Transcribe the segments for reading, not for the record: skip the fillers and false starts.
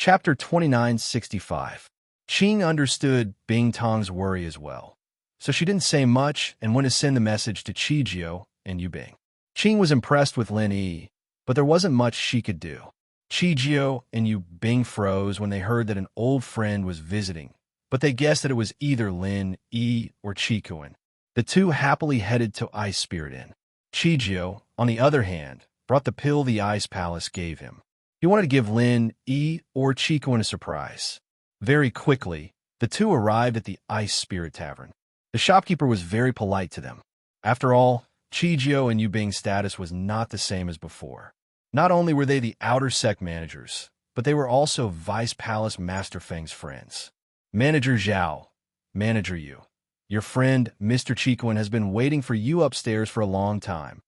Chapter 2965. Qing understood Bing Tong's worry as well, so she didn't say much and went to send the message to Qijio and Yu Bing. Qing was impressed with Lin Yi, but there wasn't much she could do. Qijio and Yu Bing froze when they heard that an old friend was visiting, but they guessed that it was either Lin Yi or Qikuan. The two happily headed to Ice Spirit Inn. Qijio, on the other hand, brought the pill the Ice Palace gave him. He wanted to give Lin Yi or Qikuan a surprise. Very quickly, the two arrived at the Ice Spirit Tavern. The shopkeeper was very polite to them. After all, Qijio and Yu Bing's status was not the same as before. Not only were they the outer sect managers, but they were also Vice Palace Master Feng's friends. Manager Zhao, Manager Yu, your friend, Mr. Qikuan, has been waiting for you upstairs for a long time,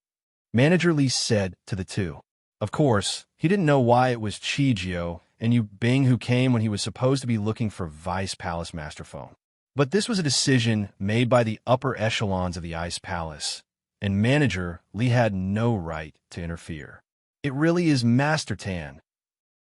Manager Li said to the two. Of course, he didn't know why it was Qijio and Yu Bing who came when he was supposed to be looking for Vice Palace Master Feng. But this was a decision made by the upper echelons of the Ice Palace, and Manager Li had no right to interfere. It really is Master Tan.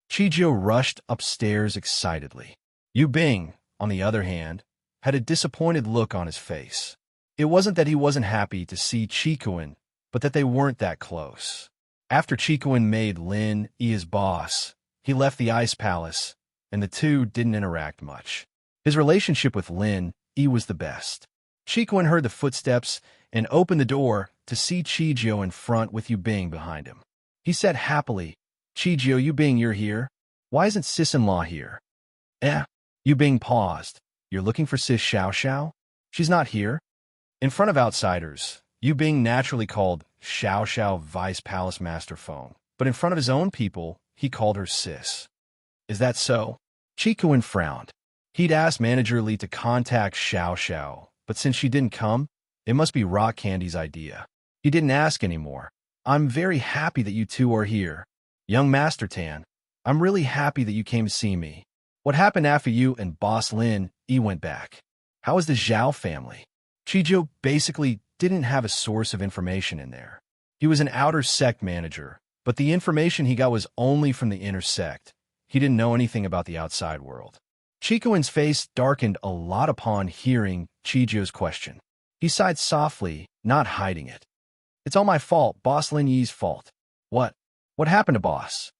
Qijio rushed upstairs excitedly. Yu Bing, on the other hand, had a disappointed look on his face. It wasn't that he wasn't happy to see Qikuan, but that they weren't that close. After Qikuan made Lin Yi his boss, he left the Ice Palace, and the two didn't interact much. His relationship with Lin Yi was the best. Qikuan heard the footsteps and opened the door to see Qijio in front with Yu Bing behind him. He said happily, "Qijio, Yu Bing, you're here? Why isn't sis-in-law here?" Yu Bing paused. "You're looking for Sis Xiao Xiao? She's not here." In front of outsiders, Yu Bing naturally called Xiao Xiao Vice Palace Master Feng, but in front of his own people, he called her Sis. "Is that so?" Qikuan frowned. He'd asked Manager Li to contact Xiao Xiao, but since she didn't come, it must be Rock Candy's idea. He didn't ask anymore. "I'm very happy that you two are here. Young Master Tan, I'm really happy that you came to see me. What happened after you and Boss Lin Yi went back? How is the Zhao family?" Qijio basically didn't have a source of information in there. He was an outer sect manager, but the information he got was only from the inner sect. He didn't know anything about the outside world. Qikuan's face darkened a lot upon hearing Qijio's question. He sighed softly, not hiding it. "It's all my fault, Boss Lin Yi's fault." What happened to Boss?"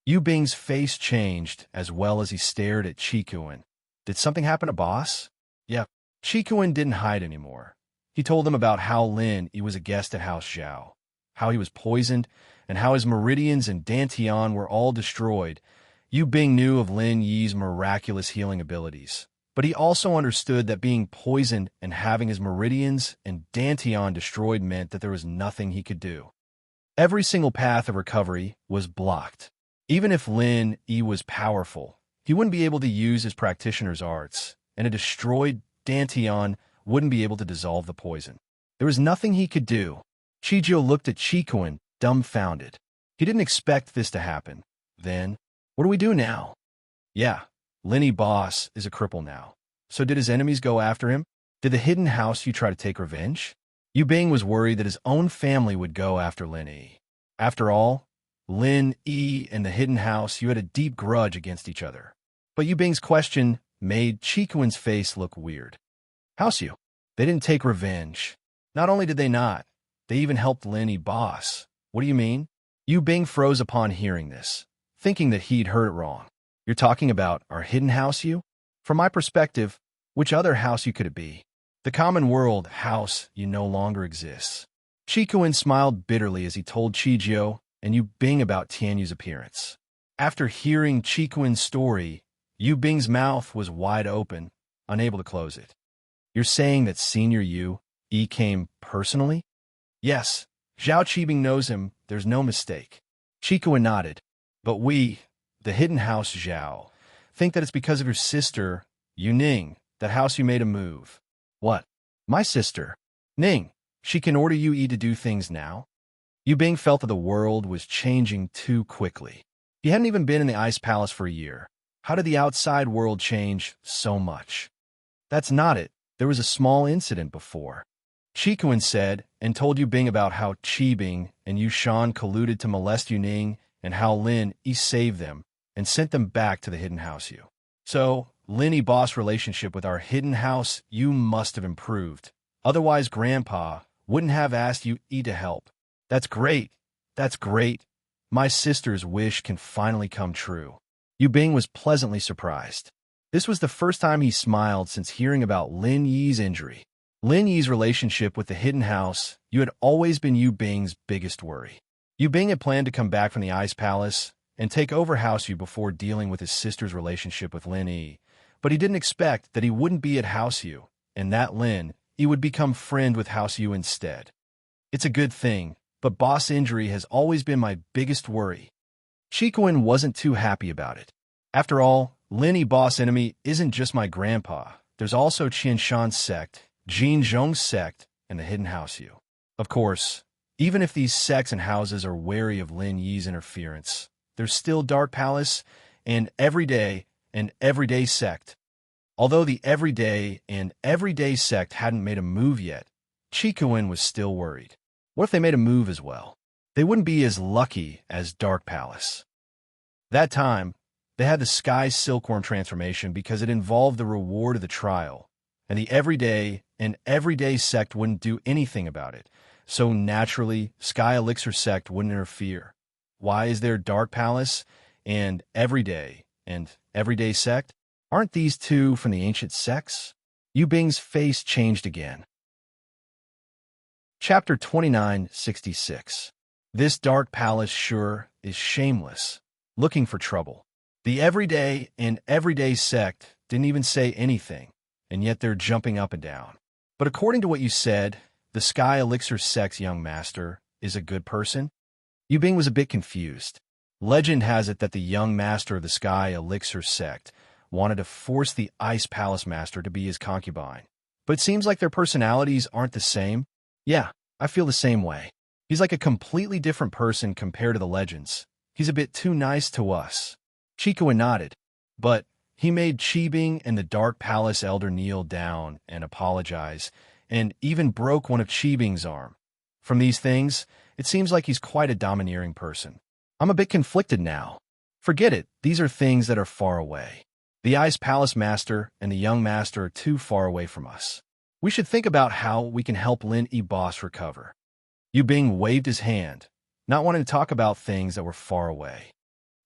Yu Bing's face changed as well as he stared at Qikuan. "Did something happen to Boss?" "Yeah." Qikuan didn't hide anymore. He told them about how Lin Yi was a guest at House Zhao, how he was poisoned, and how his meridians and Dantian were all destroyed. Yu Bing knew of Lin Yi's miraculous healing abilities, but he also understood that being poisoned and having his meridians and Dantian destroyed meant that there was nothing he could do. Every single path of recovery was blocked. Even if Lin Yi was powerful, he wouldn't be able to use his practitioner's arts, and a destroyed Dantian wouldn't be able to dissolve the poison. There was nothing he could do. Qijio looked at Qikuan, dumbfounded. He didn't expect this to happen. Then, what do we do now? "Yeah, Lin Yi Boss is a cripple now. So did his enemies go after him? Did the hidden house you try to take revenge?" Yu Bing was worried that his own family would go after Lin Yi. After all, Lin Yi and the hidden house, you had a deep grudge against each other. But Yu Bing's question made Qikuan's face look weird. "House you? They didn't take revenge. Not only did they not, they even helped Lin Yi Boss. What do you mean?" Yu Bing froze upon hearing this, thinking that he'd heard it wrong. "You're talking about our hidden house you? From my perspective, which other house you could it be? The common world house you no longer exists." Qikuan smiled bitterly as he told Qijio and Yu Bing about Tianyu's appearance. After hearing Qikuan's story, Yu Bing's mouth was wide open, unable to close it. "You're saying that Senior Yu Yi came personally?" "Yes. Zhao Qibing knows him. There's no mistake." Qikuan nodded. "But we, the hidden house Zhao, think that it's because of your sister, Yu Ning, that house you made a move." "What? My sister? Ning, she can order Yu Yi to do things now?" Yu Bing felt that the world was changing too quickly. He hadn't even been in the Ice Palace for a year. How did the outside world change so much? "That's not it. There was a small incident before," Qikuan said, and told Yu Bing about how Qibing and Yu Shan colluded to molest Yu Ning and how Lin Yi saved them and sent them back to the hidden house you. So, Lenny boss relationship with our hidden house you must have improved. Otherwise, Grandpa wouldn't have asked you to help. That's great. That's great. My sister's wish can finally come true. Yu Bing was pleasantly surprised. This was the first time he smiled since hearing about Lin Yi's injury. Lin Yi's relationship with the hidden house you had always been Yu Bing's biggest worry. Yu Bing had planned to come back from the Ice Palace and take over House Yu before dealing with his sister's relationship with Lin Yi, but he didn't expect that he wouldn't be at House Yu, and that Lin Yi would become friend with House Yu instead. It's a good thing, but boss injury has always been my biggest worry. Chikuin wasn't too happy about it. After all, Lin Yi boss enemy isn't just my grandpa. There's also Qian Shan's sect, Jin Zhong's sect, and the hidden House Yu. Of course, even if these sects and houses are wary of Lin Yi's interference, there's still Dark Palace and Everyday sect. Although the Everyday sect hadn't made a move yet, Chikuin was still worried. What if they made a move as well? They wouldn't be as lucky as Dark Palace. That time, they had the Sky Silkworm transformation because it involved the reward of the trial, and the Everyday sect wouldn't do anything about it, so naturally, Sky Elixir sect wouldn't interfere. Why is there Dark Palace and Everyday sect? Aren't these two from the ancient sects? Yu Bing's face changed again. Chapter 2966. This Dark Palace sure is shameless, looking for trouble. The Everyday sect didn't even say anything, and yet they're jumping up and down. But according to what you said, the Sky Elixir sect's young master is a good person? Yu Bing was a bit confused. Legend has it that the young master of the Sky Elixir sect wanted to force the Ice Palace master to be his concubine. But it seems like their personalities aren't the same. Yeah, I feel the same way. He's like a completely different person compared to the legends. He's a bit too nice to us. Chikuin nodded, but he made Qibing and the Dark Palace elder kneel down and apologize, and even broke one of Qibing's arm. From these things, it seems like he's quite a domineering person. I'm a bit conflicted now. Forget it, these are things that are far away. The Ice Palace Master and the Young Master are too far away from us. We should think about how we can help Lin Yi boss recover. Yu Bing waved his hand, not wanting to talk about things that were far away.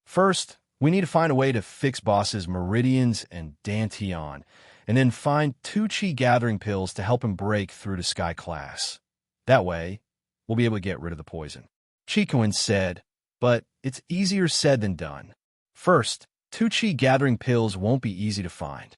First, we need to find a way to fix bosses Meridians and Dantian, and then find 2 Qi Gathering Pills to help him break through to Sky Class. That way, we'll be able to get rid of the poison. Chikuin said, but it's easier said than done. First, 2 Qi Gathering Pills won't be easy to find.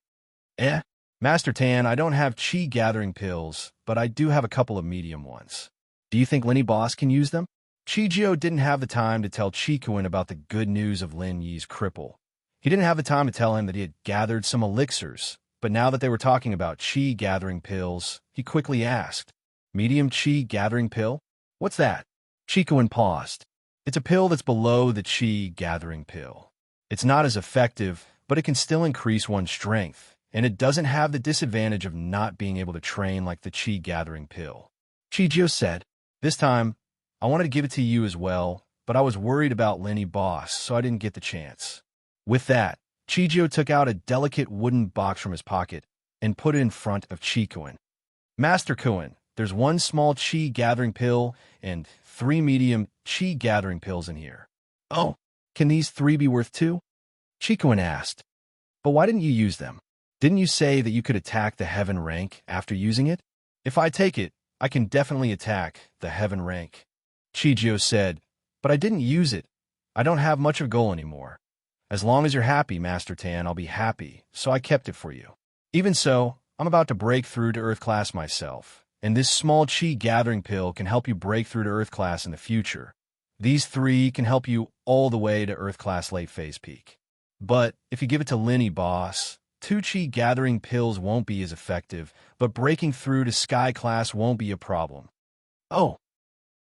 Master Tan, I don't have Qi Gathering Pills, but I do have a couple of medium ones. Do you think Lin Yi boss can use them? Chijio didn't have the time to tell Chikuin about the good news of Lin Yi's cripple. He didn't have the time to tell him that he had gathered some elixirs, but now that they were talking about Qi Gathering Pills, he quickly asked, Medium Qi Gathering Pill? What's that? Chikuin paused. It's a pill that's below the Qi Gathering Pill. It's not as effective, but it can still increase one's strength, and it doesn't have the disadvantage of not being able to train like the Qi Gathering Pill. Chijio said, This time, I wanted to give it to you as well, but I was worried about Lin Yi boss, so I didn't get the chance. With that, Chijio took out a delicate wooden box from his pocket and put it in front of Chikuin. Master Kuin, there's 1 small Qi Gathering Pill and 3 medium Qi Gathering Pills in here. Oh, can these 3 be worth 2? Chikuin asked. But why didn't you use them? Didn't you say that you could attack the heaven rank after using it? If I take it, I can definitely attack the heaven rank. Chijio said, but I didn't use it. I don't have much of a goal anymore. As long as you're happy, Master Tan, I'll be happy, so I kept it for you. Even so, I'm about to break through to Earth Class myself, and this small Qi Gathering Pill can help you break through to Earth Class in the future. These 3 can help you all the way to Earth Class Late Phase Peak. But if you give it to Lin Yi boss, 2 Qi Gathering Pills won't be as effective, but breaking through to Sky Class won't be a problem. Oh,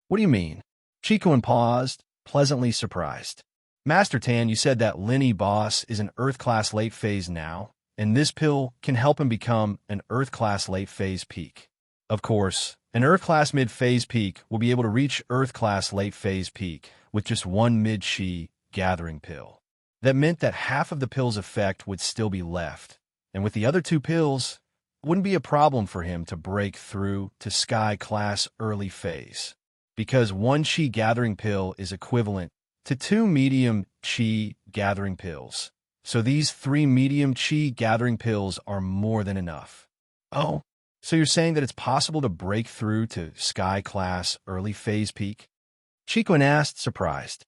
what do you mean? Chikuin paused, pleasantly surprised. Master Tan, you said that Lin Yi boss is an Earth Class Late Phase now, and this pill can help him become an Earth Class Late Phase Peak. Of course, an Earth Class Mid Phase Peak will be able to reach Earth Class Late Phase Peak with just 1 Mid Qi Gathering Pill. That meant that half of the pill's effect would still be left, and with the other 2 pills, it wouldn't be a problem for him to break through to Sky Class early phase, because 1 Chi gathering pill is equivalent to 2 medium Chi gathering pills. So these 3 medium Chi gathering pills are more than enough. Oh, so you're saying that it's possible to break through to Sky Class early phase peak? Chikun asked, surprised.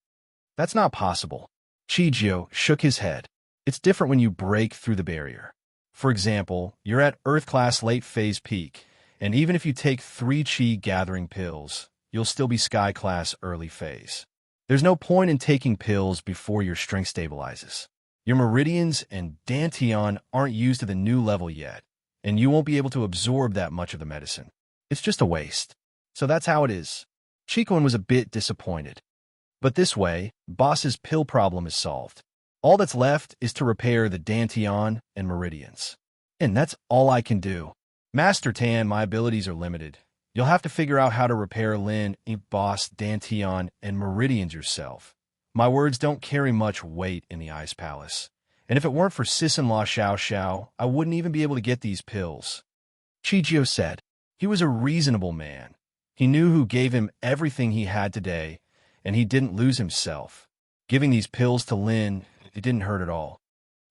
That's not possible. Chijio shook his head. It's different when you break through the barrier. For example, you're at Earth Class late phase peak, and even if you take 3 Chi gathering pills, you'll still be Sky Class early phase. There's no point in taking pills before your strength stabilizes. Your meridians and dantian aren't used to the new level yet, and you won't be able to absorb that much of the medicine. It's just a waste. So that's how it is. Chikun was a bit disappointed. But this way, Boss's pill problem is solved. All that's left is to repair the dantian and meridians. And that's all I can do. Master Tan, my abilities are limited. You'll have to figure out how to repair Lin, Boss, dantian, and meridians yourself. My words don't carry much weight in the Ice Palace. And if it weren't for Sis-in-Law Xiao Xiao, I wouldn't even be able to get these pills. Chijio said. He was a reasonable man. He knew who gave him everything he had today, and he didn't lose himself. Giving these pills to Lin, it didn't hurt at all.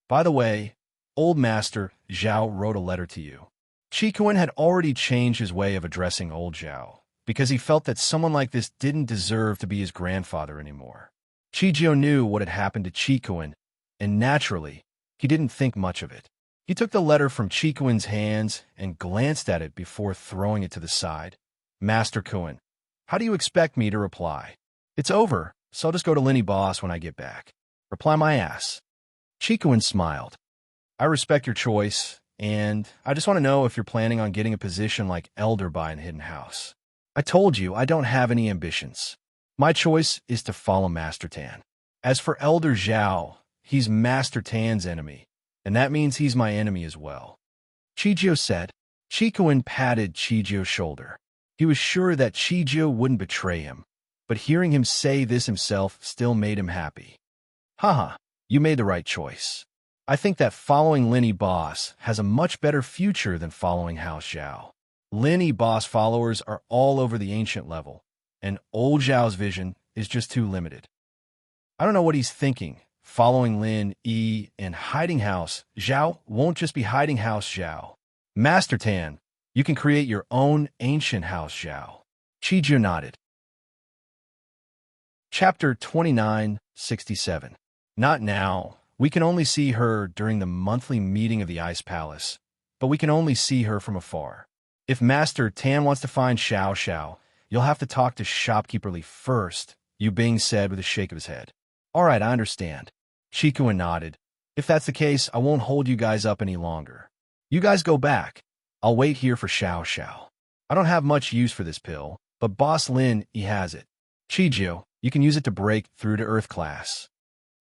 By the way, old Master Zhao wrote a letter to you. Chikun had already changed his way of addressing old Zhao, because he felt that someone like this didn't deserve to be his grandfather anymore. Chijio knew what had happened to Chikun, and naturally, he didn't think much of it. He took the letter from Chikuin's hands and glanced at it before throwing it to the side. Master Kuin, how do you expect me to reply? It's over, so I'll just go to Linny Boss when I get back. Reply my ass. Chikuin smiled. I respect your choice, and I just want to know if you're planning on getting a position like Elder by in Hidden House. I told you I don't have any ambitions. My choice is to follow Master Tan. As for Elder Zhao, he's Master Tan's enemy, and that means he's my enemy as well. Chijio said. Chikuin patted Chijio's shoulder. He was sure that Chijio wouldn't betray him, but hearing him say this himself still made him happy. Haha, you made the right choice. I think that following Linny Boss has a much better future than following House Zhao. Linny Boss followers are all over the ancient level, and old Zhao's vision is just too limited. I don't know what he's thinking. Following Lin, Yi, and hiding House Zhao won't just be hiding House Zhao. Master Tan, you can create your own ancient House Zhao. Chijio nodded. Chapter 2967. Not now. We can only see her during the monthly meeting of the Ice Palace, but we can only see her from afar. If Master Tan wants to find Xiao Xiao, you'll have to talk to Shopkeeper Li first, Yu Bing said with a shake of his head. All right, I understand. Chikuin nodded. If that's the case, I won't hold you guys up any longer. You guys go back. I'll wait here for Xiao Xiao. I don't have much use for this pill, but Boss Lin, he has it. Chijio, you can use it to break through to Earth Class.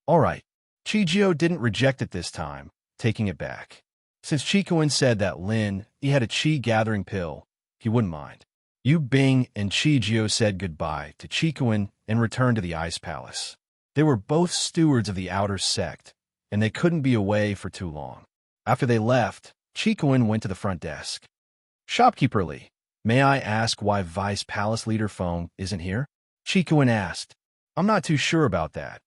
All right. Chijio didn't reject it this time, taking it back. Since Chikuin said that Lin, he had a Chi gathering pill, he wouldn't mind. Yu Bing and Chijio said goodbye to Chikuin and returned to the Ice Palace. They were both stewards of the outer sect, and they couldn't be away for too long. After they left, Chikuin went to the front desk. Shopkeeper Li, may I ask why Vice Palace Leader Feng isn't here? Chikuin asked. I'm not too sure about that.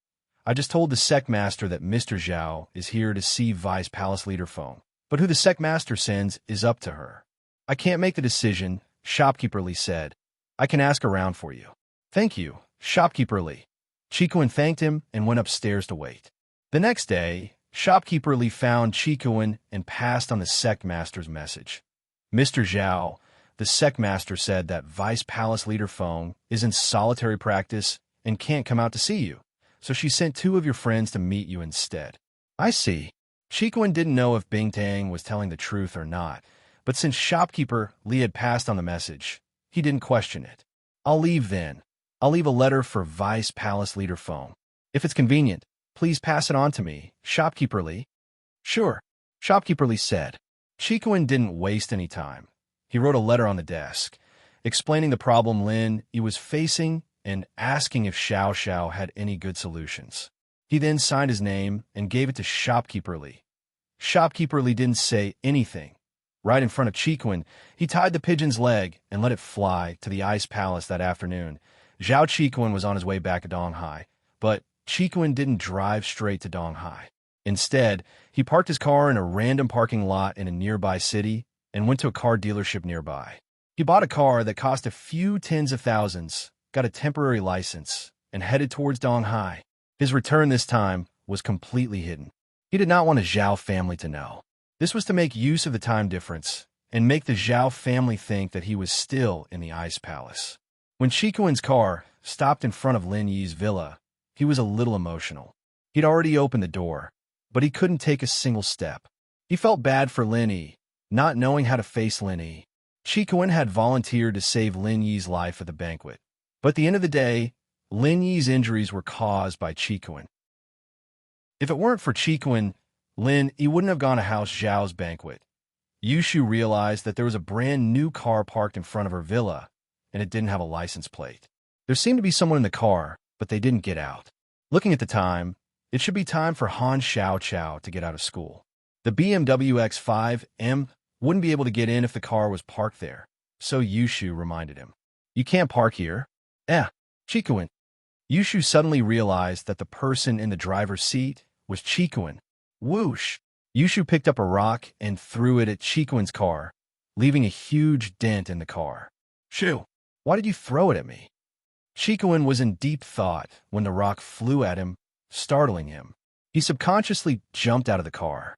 I just told the Sect Master that Mr. Zhao is here to see Vice Palace Leader Feng, but who the Sect Master sends is up to her. I can't make the decision, Shopkeeper Li said. I can ask around for you. Thank you, Shopkeeper Li. Chikuin thanked him and went upstairs to wait. The next day, Shopkeeper Li found Chikuin and passed on the Sect Master's message. Mr. Zhao, the Sect Master said that Vice Palace Leader Feng is in solitary practice and can't come out to see you, so she sent 2 of your friends to meet you instead. I see. Chikuin didn't know if Bing Tang was telling the truth or not, but since Shopkeeper Li had passed on the message, he didn't question it. I'll leave then. I'll leave a letter for Vice Palace Leader Feng. If it's convenient, please pass it on to me, Shopkeeper Li. Sure, Shopkeeper Li said. Chikuin didn't waste any time. He wrote a letter on the desk, explaining the problem Lin he was facing and asking if Xiao Xiao had any good solutions. He then signed his name and gave it to Shopkeeper Li. Shopkeeper Li didn't say anything. Right in front of Chiquin, he tied the pigeon's leg and let it fly to the ice palace that afternoon. Zhao Chiquin was on his way back to Donghai, but Chiquin didn't drive straight to Donghai. Instead, he parked his car in a random parking lot in a nearby city and went to a car dealership nearby. He bought a car that cost a few tens of thousands, got a temporary license, and headed towards Donghai. His return this time was completely hidden. He did not want the Zhao family to know. This was to make use of the time difference and make the Zhao family think that he was still in the ice palace. When Chiquin's car stopped in front of Lin Yi's villa, he was a little emotional. He'd already opened the door, but he couldn't take a single step. He felt bad for Lin Yi, not knowing how to face Lin Yi. Chiquin had volunteered to save Lin Yi's life at the banquet, but at the end of the day, Lin Yi's injuries were caused by Chiquin. If it weren't for Chiquin, Lin Yi wouldn't have gone to House Zhao's banquet. Yushu realized that there was a brand new car parked in front of her villa, and it didn't have a license plate. There seemed to be someone in the car, but they didn't get out. Looking at the time, it should be time for Han Xiao Xiao to get out of school. The BMW X5M wouldn't be able to get in if the car was parked there, so Yushu reminded him. You can't park here. Chiquin. Yushu suddenly realized that the person in the driver's seat was Chiquin. Whoosh! Yushu picked up a rock and threw it at Chiquin's car, leaving a huge dent in the car. Shu, why did you throw it at me? Chiquin was in deep thought when the rock flew at him, startling him. He subconsciously jumped out of the car.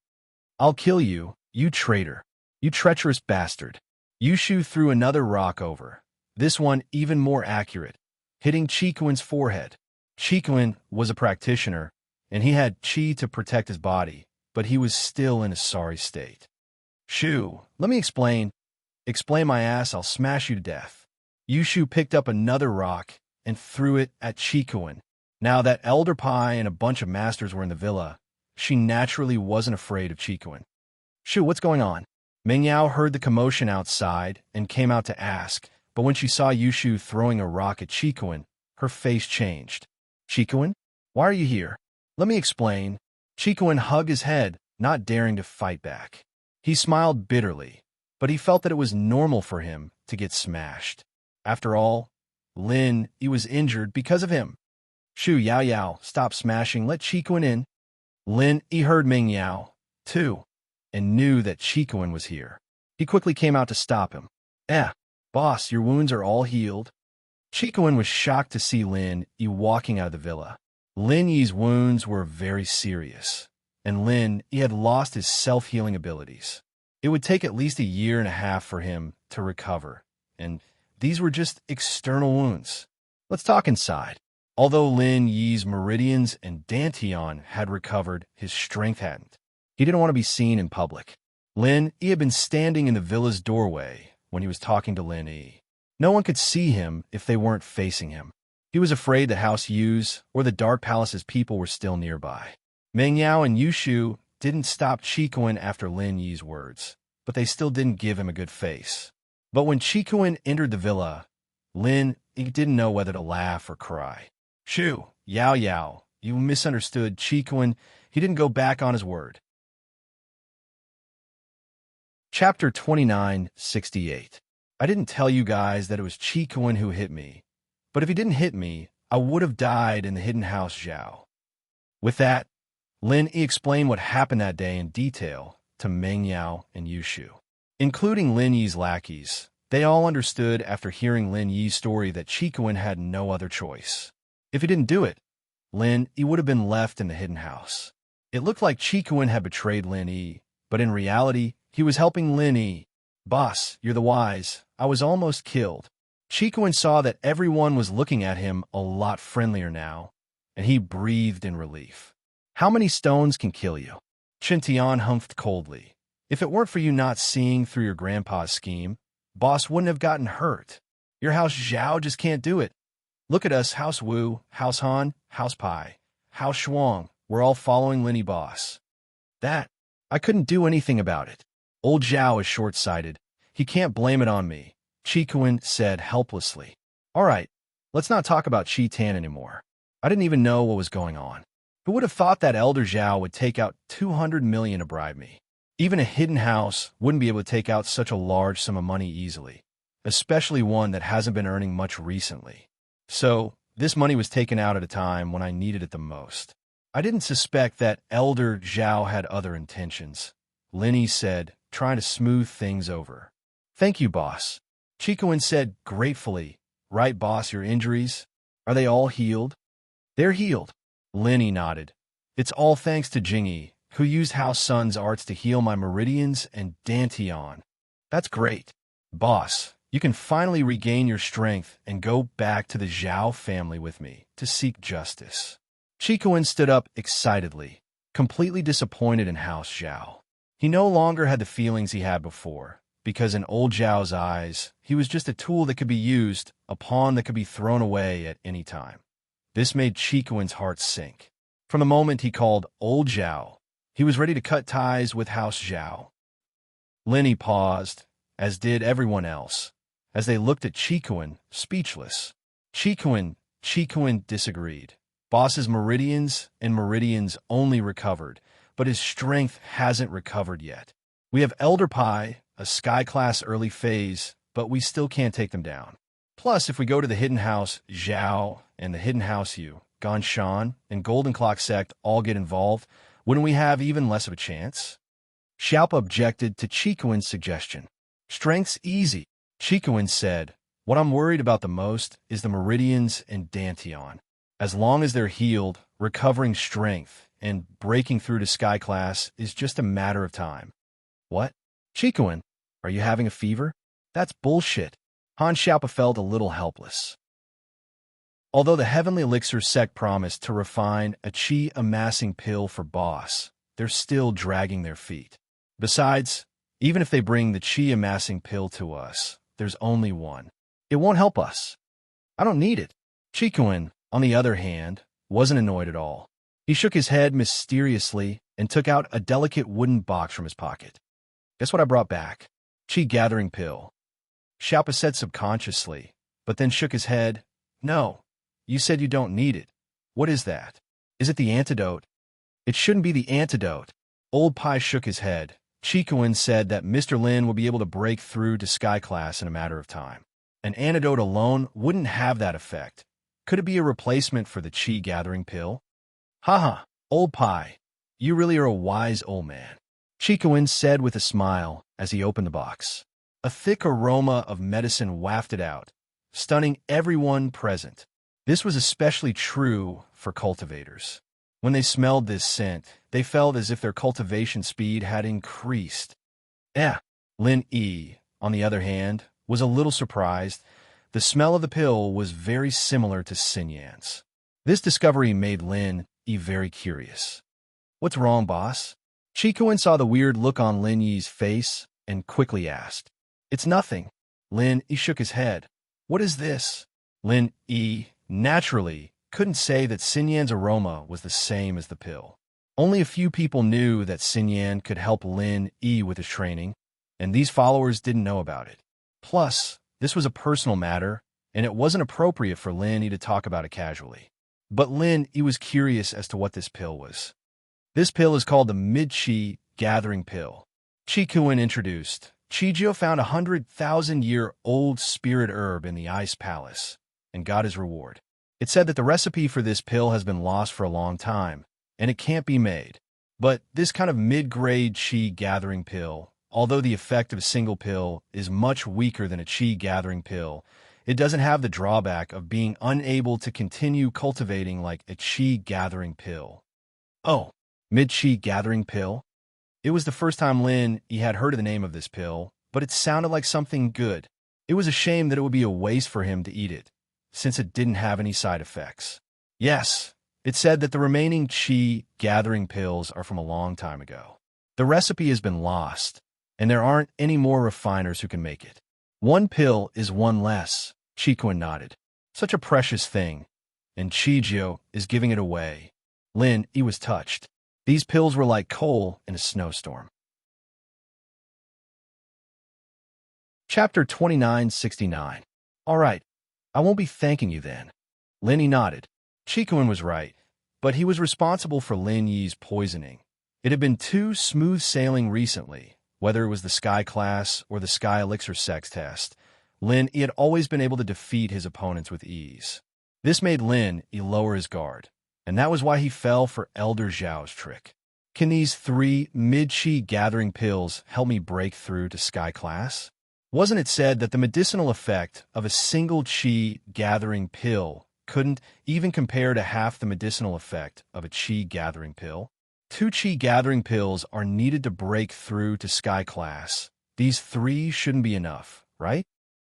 I'll kill you, you traitor, you treacherous bastard. Yushu threw another rock over, this one even more accurate, hitting Chiquin's forehead. Chiquin was a practitioner, and he had chi to protect his body, but he was still in a sorry state. Shu, let me explain. Explain my ass, I'll smash you to death. Yushu picked up another rock and threw it at Chiquin. Now that Elder Pai and a bunch of masters were in the villa, she naturally wasn't afraid of Chiquin. Shu, what's going on? Meng Yao heard the commotion outside and came out to ask, but when she saw Yushu throwing a rock at Chiquin, her face changed. Chiquin, why are you here? Let me explain. Chiquin hugged his head, not daring to fight back. He smiled bitterly, but he felt that it was normal for him to get smashed. After all, Lin Yi was injured because of him. Shu Yao Yao, stop smashing, let Chiquin in. Lin Yi heard Meng Yao, too, and knew that Chiquin was here. He quickly came out to stop him. Boss, your wounds are all healed. Chiquin was shocked to see Lin Yi walking out of the villa. Lin Yi's wounds were very serious, and Lin Yi had lost his self-healing abilities. It would take at least 1.5 years for him to recover, and these were just external wounds. Let's talk inside. Although Lin Yi's meridians and dantian had recovered, his strength hadn't. He didn't want to be seen in public. Lin Yi had been standing in the villa's doorway when he was talking to Lin Yi. No one could see him if they weren't facing him. He was afraid that House Yu's or the Dark Palace's people were still nearby. Meng Yao and Yushu didn't stop Chiquin after Lin Yi's words, but they still didn't give him a good face. But when Chiquin entered the villa, Lin Yi didn't know whether to laugh or cry. Shu, Yao Yao, you misunderstood Chiquin. He didn't go back on his word. Chapter 2968. I didn't tell you guys that it was Chiquin who hit me, but if he didn't hit me, I would have died in the hidden house Zhao. With that, Lin Yi explained what happened that day in detail to Meng Yao and Yushu. Including Lin Yi's lackeys, they all understood after hearing Lin Yi's story that Chiquin had no other choice. If he didn't do it, Lin Yi would have been left in the hidden house. It looked like Chiquin had betrayed Lin Yi, but in reality, he was helping Lin Yi. Boss, you're the wise. I was almost killed. Chiquin saw that everyone was looking at him a lot friendlier now, and he breathed in relief. How many stones can kill you? Chintian humphed coldly. If it weren't for you not seeing through your grandpa's scheme, boss wouldn't have gotten hurt. Your house Zhao just can't do it. Look at us, House Wu, House Han, House Pai, House Shuang. We're all following Lin Yi boss. That, I couldn't do anything about it. Old Zhao is short-sighted. He can't blame it on me, Chiquin said helplessly. All right, let's not talk about Chi Tan anymore. I didn't even know what was going on. Who would have thought that Elder Zhao would take out 200 million to bribe me? Even a hidden house wouldn't be able to take out such a large sum of money easily, especially one that hasn't been earning much recently. So, this money was taken out at a time when I needed it the most. I didn't suspect that Elder Zhao had other intentions, Linny said, trying to smooth things over. Thank you, boss. Chikuin said gratefully. Right, boss, your injuries? Are they all healed? They're healed. Linny nodded. It's all thanks to Jingyi, who used House Sun's arts to heal my meridians and Dantian. That's great. Boss, you can finally regain your strength and go back to the Zhao family with me to seek justice. Chikuin stood up excitedly, completely disappointed in House Zhao. He no longer had the feelings he had before, because in old Zhao's eyes, he was just a tool that could be used, a pawn that could be thrown away at any time. This made Chikuin's heart sink. From the moment he called old Zhao, he was ready to cut ties with House Zhao. Linny paused, as did everyone else, as they looked at Chikuin, speechless. Chikuin disagreed. Boss's meridians and meridians only recovered, but his strength hasn't recovered yet. We have Elder Pai, a Sky-class early phase, but we still can't take them down. Plus, if we go to the Hidden House Zhao and the Hidden House Yu, Ganshan, and Golden Clock Sect all get involved, wouldn't we have even less of a chance? Xiaopa objected to Chikuin's suggestion. Strength's easy, Chikuin said. What I'm worried about the most is the meridians and Dantian. As long as they're healed, recovering strength and breaking through to Sky Class is just a matter of time. What? Chikuin, are you having a fever? That's bullshit. Han Xiaopa felt a little helpless. Although the Heavenly Elixir sect promised to refine a chi-amassing pill for boss, they're still dragging their feet. Besides, even if they bring the chi-amassing pill to us, there's only one. It won't help us. I don't need it. Chikuin, on the other hand, wasn't annoyed at all. He shook his head mysteriously and took out a delicate wooden box from his pocket. Guess what I brought back? Chi-gathering pill. Xiaopa said subconsciously, but then shook his head. No, you said you don't need it. What is that? Is it the antidote? It shouldn't be the antidote. Old Pai shook his head. Chikuin said that Mr. Lin will be able to break through to Sky Class in a matter of time. An antidote alone wouldn't have that effect. Could it be a replacement for the chi-gathering pill? Haha, Old Pai, you really are a wise old man, Chikuin said with a smile as he opened the box. A thick aroma of medicine wafted out, stunning everyone present. This was especially true for cultivators. When they smelled this scent, they felt as if their cultivation speed had increased. Lin Yi, on the other hand, was a little surprised. The smell of the pill was very similar to Xinyan's. This discovery made Lin Yi very curious. What's wrong, boss? Chikuin saw the weird look on Lin Yi's face and quickly asked. It's nothing. Lin Yi shook his head. What is this? Lin Yi, naturally, couldn't say that Xinyan's aroma was the same as the pill. Only a few people knew that Xinyan could help Lin Yi with his training, and these followers didn't know about it. Plus, this was a personal matter, and it wasn't appropriate for Lin Yi to talk about it casually. But Lin Yi was curious as to what this pill was. This pill is called the Mid-Chi Gathering Pill. Chikuin introduced. Chijio found a 100,000-year-old spirit herb in the Ice Palace, and got his reward. It said that the recipe for this pill has been lost for a long time, and it can't be made. But this kind of mid-grade chi-gathering pill, although the effect of a single pill is much weaker than a chi-gathering pill, it doesn't have the drawback of being unable to continue cultivating like a chi-gathering pill. Oh, mid-chi gathering pill? It was the first time Lin Yi had heard of the name of this pill, but it sounded like something good. It was a shame that it would be a waste for him to eat it, since it didn't have any side effects. Yes, it said that the remaining chi-gathering pills are from a long time ago. The recipe has been lost, and there aren't any more refiners who can make it. One pill is one less, Chikuin nodded. Such a precious thing, and Chijio is giving it away. Lin Yi was touched. These pills were like coal in a snowstorm. Chapter 2969. All right, I won't be thanking you then. Lin Yi nodded. Chikuin was right. but he was responsible for Lin Yi's poisoning. It had been too smooth sailing recently, whether it was the Sky class or the Sky Elixir sex test. Lin Yi had always been able to defeat his opponents with ease. This made Lin Yi lower his guard, and that was why he fell for Elder Zhao's trick. Can these 3 mid-chi gathering pills help me break through to Sky class? Wasn't it said that the medicinal effect of a single chi gathering pill couldn't even compare to half the medicinal effect of a chi gathering pill? 2 chi gathering pills are needed to break through to Sky class. These 3 shouldn't be enough, right?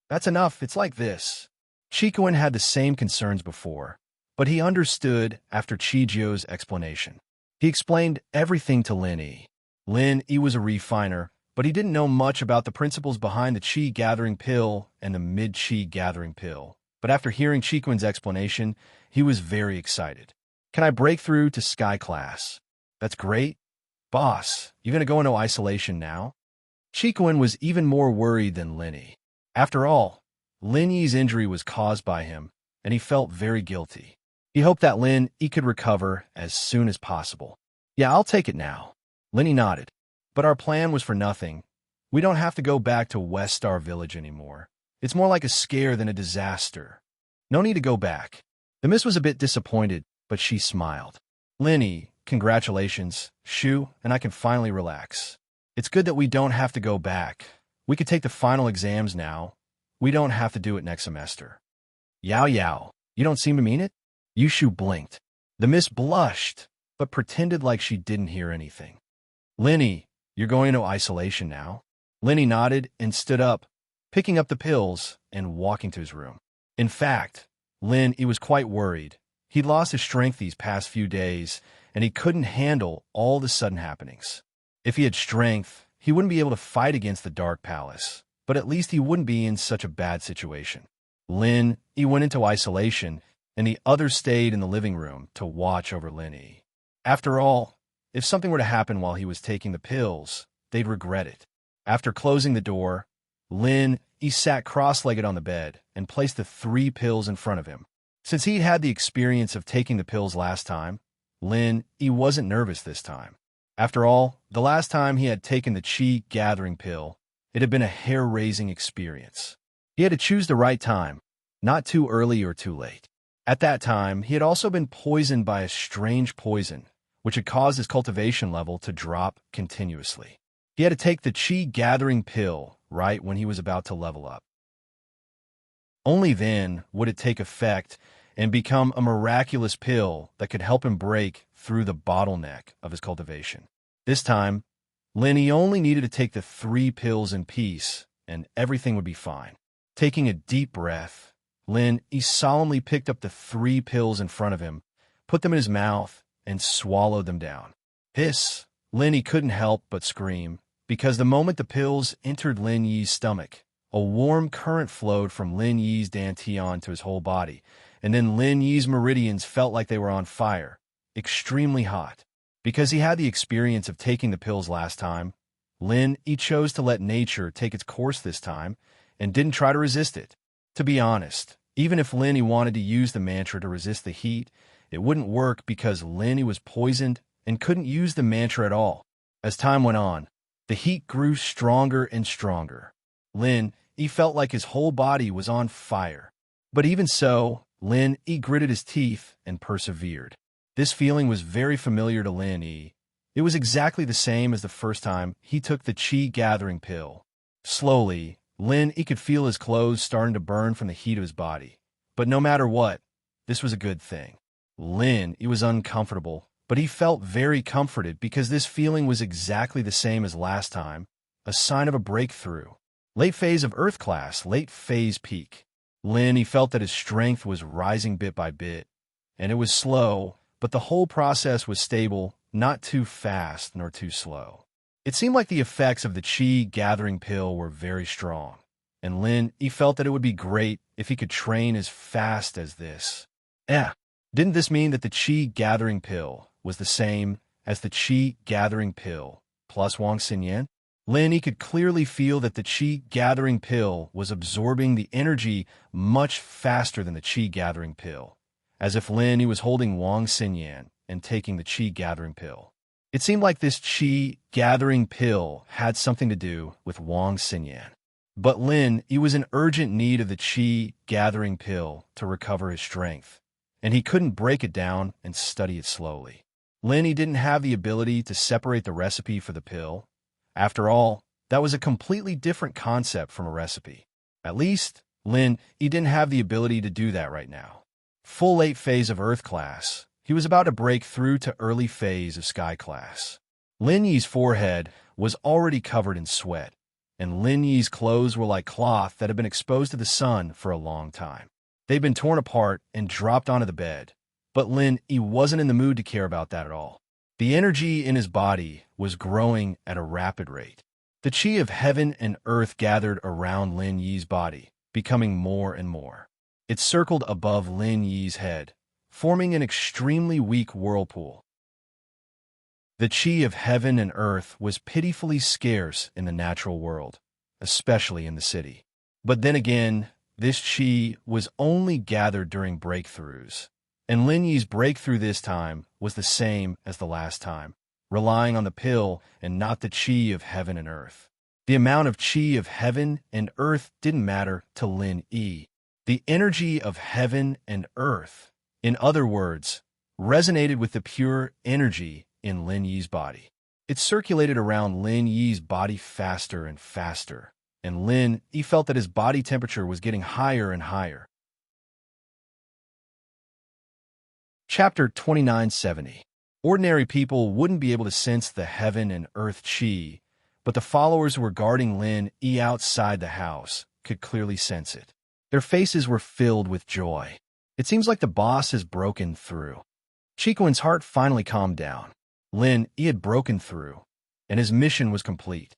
That's enough. It's like this. Chikuan had the same concerns before, but he understood after Chijio's explanation. He explained everything to Lin Yi. Lin Yi was a refiner, but he didn't know much about the principles behind the Qi gathering pill and the mid-Qi gathering pill. But after hearing Chikuan's explanation, he was very excited. Can I break through to Sky class? That's great. Boss, you gonna go into isolation now? Chikuan was even more worried than Lin Yi. After all, Lin Yi's injury was caused by him, and he felt very guilty. He hoped that Lin Yi could recover as soon as possible. Yeah, I'll take it now. Lin Yi nodded. But our plan was for nothing. We don't have to go back to West Star Village anymore. It's more like a scare than a disaster. No need to go back. The miss was a bit disappointed, but she smiled. Lin Yi, congratulations, Shu, and I can finally relax. It's good that we don't have to go back. We could take the final exams now. We don't have to do it next semester. Yao Yao, you don't seem to mean it? Yushu blinked. The miss blushed, but pretended like she didn't hear anything. Lin Yi, you're going into isolation now? Lin Yi nodded and stood up, picking up the pills and walking to his room. In fact, Lin Yi was quite worried. He'd lost his strength these past few days, and he couldn't handle all the sudden happenings. If he had strength, he wouldn't be able to fight against the Dark Palace, but at least he wouldn't be in such a bad situation. Lin Yi went into isolation, and the others stayed in the living room to watch over Lin Yi. After all, if something were to happen while he was taking the pills, they'd regret it. After closing the door, Lin Yi sat cross-legged on the bed and placed the 3 pills in front of him. Since he'd had the experience of taking the pills last time, Lin Yi wasn't nervous this time. After all, the last time he had taken the Qi gathering pill, it had been a hair-raising experience. He had to choose the right time, not too early or too late. At that time, he had also been poisoned by a strange poison, which had caused his cultivation level to drop continuously. He had to take the Qi gathering pill right when he was about to level up. Only then would it take effect and become a miraculous pill that could help him break through the bottleneck of his cultivation. This time, Lin Yi only needed to take the 3 pills in peace, and everything would be fine. Taking a deep breath, Lin Yi solemnly picked up the 3 pills in front of him, put them in his mouth, and swallowed them down. Hiss! Lin Yi couldn't help but scream, because the moment the pills entered Lin Yi's stomach, a warm current flowed from Lin Yi's dantian to his whole body, and then Lin Yi's meridians felt like they were on fire, extremely hot. Because he had the experience of taking the pills last time, Lin Yi chose to let nature take its course this time, and didn't try to resist it. To be honest, even if Lin Yi wanted to use the mantra to resist the heat, it wouldn't work because Lin Yi was poisoned and couldn't use the mantra at all. As time went on, the heat grew stronger and stronger. Lin Yi felt like his whole body was on fire. But even so, Lin Yi gritted his teeth and persevered. This feeling was very familiar to Lin Yi. It was exactly the same as the first time he took the Qi gathering pill. Slowly, Lin Yi could feel his clothes starting to burn from the heat of his body. But no matter what, this was a good thing. Lin Yi was uncomfortable, but he felt very comforted because this feeling was exactly the same as last time, a sign of a breakthrough. Late phase of Earth class, late phase peak. Lin Yi felt that his strength was rising bit by bit, and it was slow, but the whole process was stable, not too fast nor too slow. It seemed like the effects of the Qi gathering pill were very strong, and Lin Yi felt that it would be great if he could train as fast as this. Didn't this mean that the Qi gathering pill was the same as the Qi gathering pill plus Wang Xinyan? Lin Yi could clearly feel that the Qi gathering pill was absorbing the energy much faster than the Qi gathering pill, as if Lin Yi was holding Wang Xinyan and taking the qi gathering pill. It seemed like this qi gathering pill had something to do with Wang Xinyan. But Lin Yi was in urgent need of the qi gathering pill to recover his strength, and he couldn't break it down and study it slowly. Lin Yi didn't have the ability to separate the recipe for the pill. After all, that was a completely different concept from a recipe. At least, Lin Yi didn't have the ability to do that right now. Full late phase of Earth class, he was about to break through to early phase of Sky class. Lin Yi's forehead was already covered in sweat, and Lin Yi's clothes were like cloth that had been exposed to the sun for a long time. They'd been torn apart and dropped onto the bed, but Lin Yi wasn't in the mood to care about that at all. The energy in his body was growing at a rapid rate. The qi of heaven and earth gathered around Lin Yi's body, becoming more and more. It circled above Lin Yi's head, forming an extremely weak whirlpool. The qi of heaven and earth was pitifully scarce in the natural world, especially in the city. But then again, this qi was only gathered during breakthroughs, and Lin Yi's breakthrough this time was the same as the last time, relying on the pill and not the qi of heaven and earth. The amount of qi of heaven and earth didn't matter to Lin Yi. The energy of heaven and earth, in other words, resonated with the pure energy in Lin Yi's body. It circulated around Lin Yi's body faster and faster, and Lin Yi felt that his body temperature was getting higher and higher. Chapter 2970. Ordinary people wouldn't be able to sense the heaven and earth qi, but the followers who were guarding Lin Yi outside the house could clearly sense it. Their faces were filled with joy. It seems like the boss has broken through. Chikuan's heart finally calmed down. Lin Yi had broken through, and his mission was complete.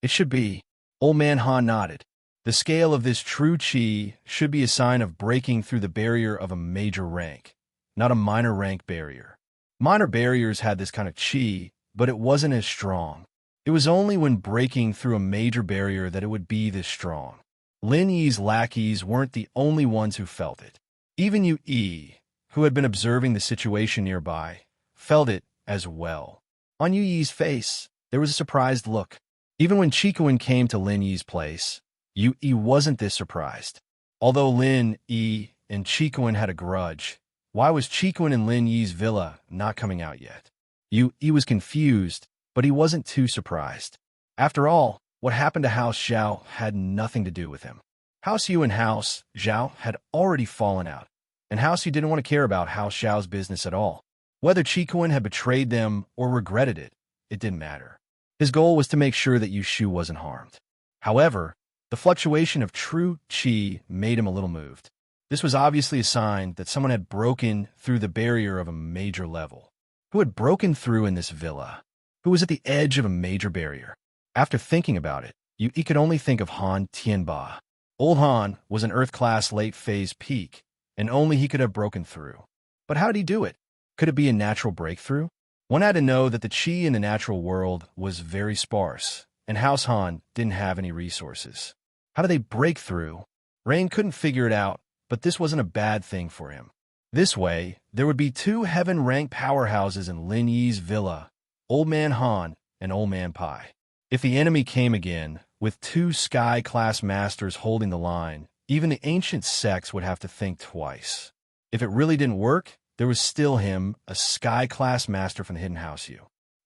It should be. Old man Han nodded. The scale of this true qi should be a sign of breaking through the barrier of a major rank, not a minor rank barrier. Minor barriers had this kind of qi, but it wasn't as strong. It was only when breaking through a major barrier that it would be this strong. Lin Yi's lackeys weren't the only ones who felt it. Even Yu Yi, who had been observing the situation nearby, felt it as well. On Yu Yi's face, there was a surprised look. Even when Chikuan came to Lin Yi's place, Yu Yi wasn't this surprised. Although Lin Yi and Chikuan had a grudge, why was Chikuan in Lin Yi's villa not coming out yet? Yu Yi was confused, but he wasn't too surprised. After all, what happened to House Zhao had nothing to do with him. House Yu and House Zhao had already fallen out, and House Yu didn't want to care about House Zhao's business at all. Whether Chikuan had betrayed them or regretted it, it didn't matter. His goal was to make sure that Yu Shu wasn't harmed. However, the fluctuation of true qi made him a little moved. This was obviously a sign that someone had broken through the barrier of a major level. Who had broken through in this villa? Who was at the edge of a major barrier? After thinking about it, Yu Yi could only think of Han Tianba. Old Han was an Earth-class late-phase peak, and only he could have broken through. But how did he do it? Could it be a natural breakthrough? One had to know that the qi in the natural world was very sparse, and House Han didn't have any resources. How did they break through? Rain couldn't figure it out, but this wasn't a bad thing for him. This way, there would be two heaven-ranked powerhouses in Lin Yi's villa, Old Man Han and Old Man Pai. If the enemy came again, with two Sky-class masters holding the line, even the ancient sects would have to think twice. If it really didn't work, there was still him, a Sky-class master from the Hidden House Yu.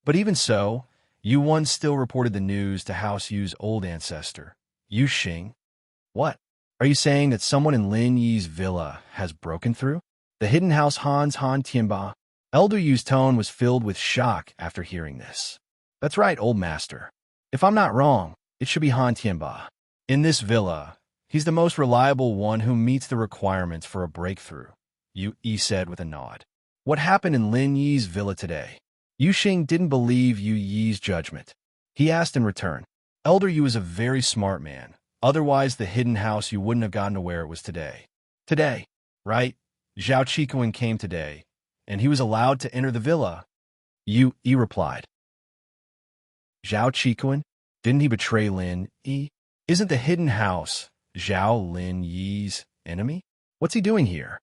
But even so, Yu-1 still reported the news to House Yu's old ancestor, Yu Xing. What? Are you saying that someone in Lin Yi's villa has broken through? The Hidden House Han Tianba? Elder Yu's tone was filled with shock after hearing this. That's right, old master. If I'm not wrong, it should be Han Tianba. In this villa, he's the most reliable one who meets the requirements for a breakthrough, Yu Yi said with a nod. What happened in Lin Yi's villa today? Yu Xing didn't believe Yu Yi's judgment. He asked in return. Elder Yu is a very smart man. Otherwise, the Hidden House Yu wouldn't have gotten to where it was today. Today, right? Zhao Chikuan came today, and he was allowed to enter the villa. Yu Yi replied. Zhao Chikuan? Didn't he betray Lin Yi? Isn't the Hidden House Zhao Lin Yi's enemy? What's he doing here?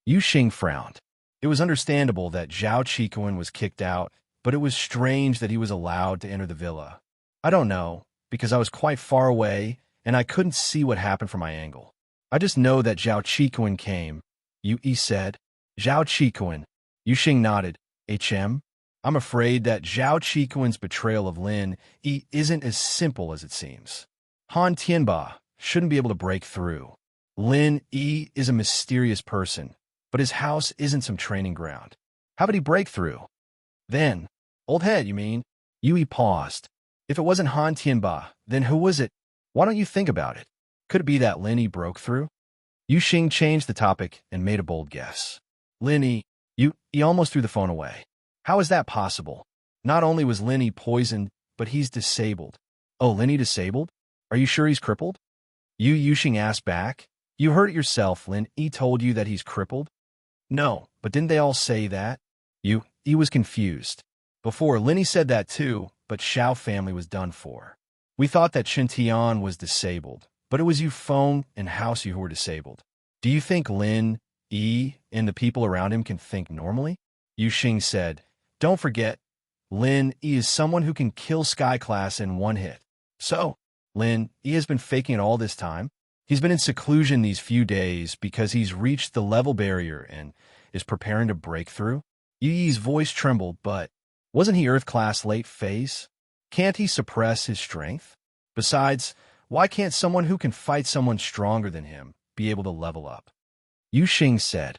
Yu Xing frowned. It was understandable that Zhao Qikuan was kicked out, but it was strange that he was allowed to enter the villa. I don't know, because I was quite far away, and I couldn't see what happened from my angle. I just know that Zhao Qikuan came, Yu Yi said. Zhao Qikuan. Yu Xing nodded. HM? I'm afraid that Zhao Qikuan's betrayal of Lin Yi isn't as simple as it seems. Han Tianba shouldn't be able to break through. Lin Yi is a mysterious person, but his house isn't some training ground. How would he break through? Then, old head, you mean? Yui paused. If it wasn't Han Tianba, then who was it? Why don't you think about it? Could it be that Lin Yi broke through? Yu Xing changed the topic and made a bold guess. Lin Yi, he almost threw the phone away. How is that possible? Not only was Lin Yi poisoned, but he's disabled. Oh, Lin Yi disabled? Are you sure he's crippled? Yu Xing asked back. You heard it yourself, Lin Yi told you that he's crippled? No, but didn't they all say that? He was confused. Before, Lin Yi said that too, but Xiao family was done for. We thought that Chen Tian was disabled, but it was you Feng and House Yu who were disabled. Do you think Lin Yi and the people around him can think normally? Yu Xing said. Don't forget, Lin Yi is someone who can kill Sky Class in one hit. So, Lin Yi has been faking it all this time. He's been in seclusion these few days because he's reached the level barrier and is preparing to break through. Yu Yi's voice trembled, but wasn't he Earth Class late phase? Can't he suppress his strength? Besides, why can't someone who can fight someone stronger than him be able to level up? Yu Xing said.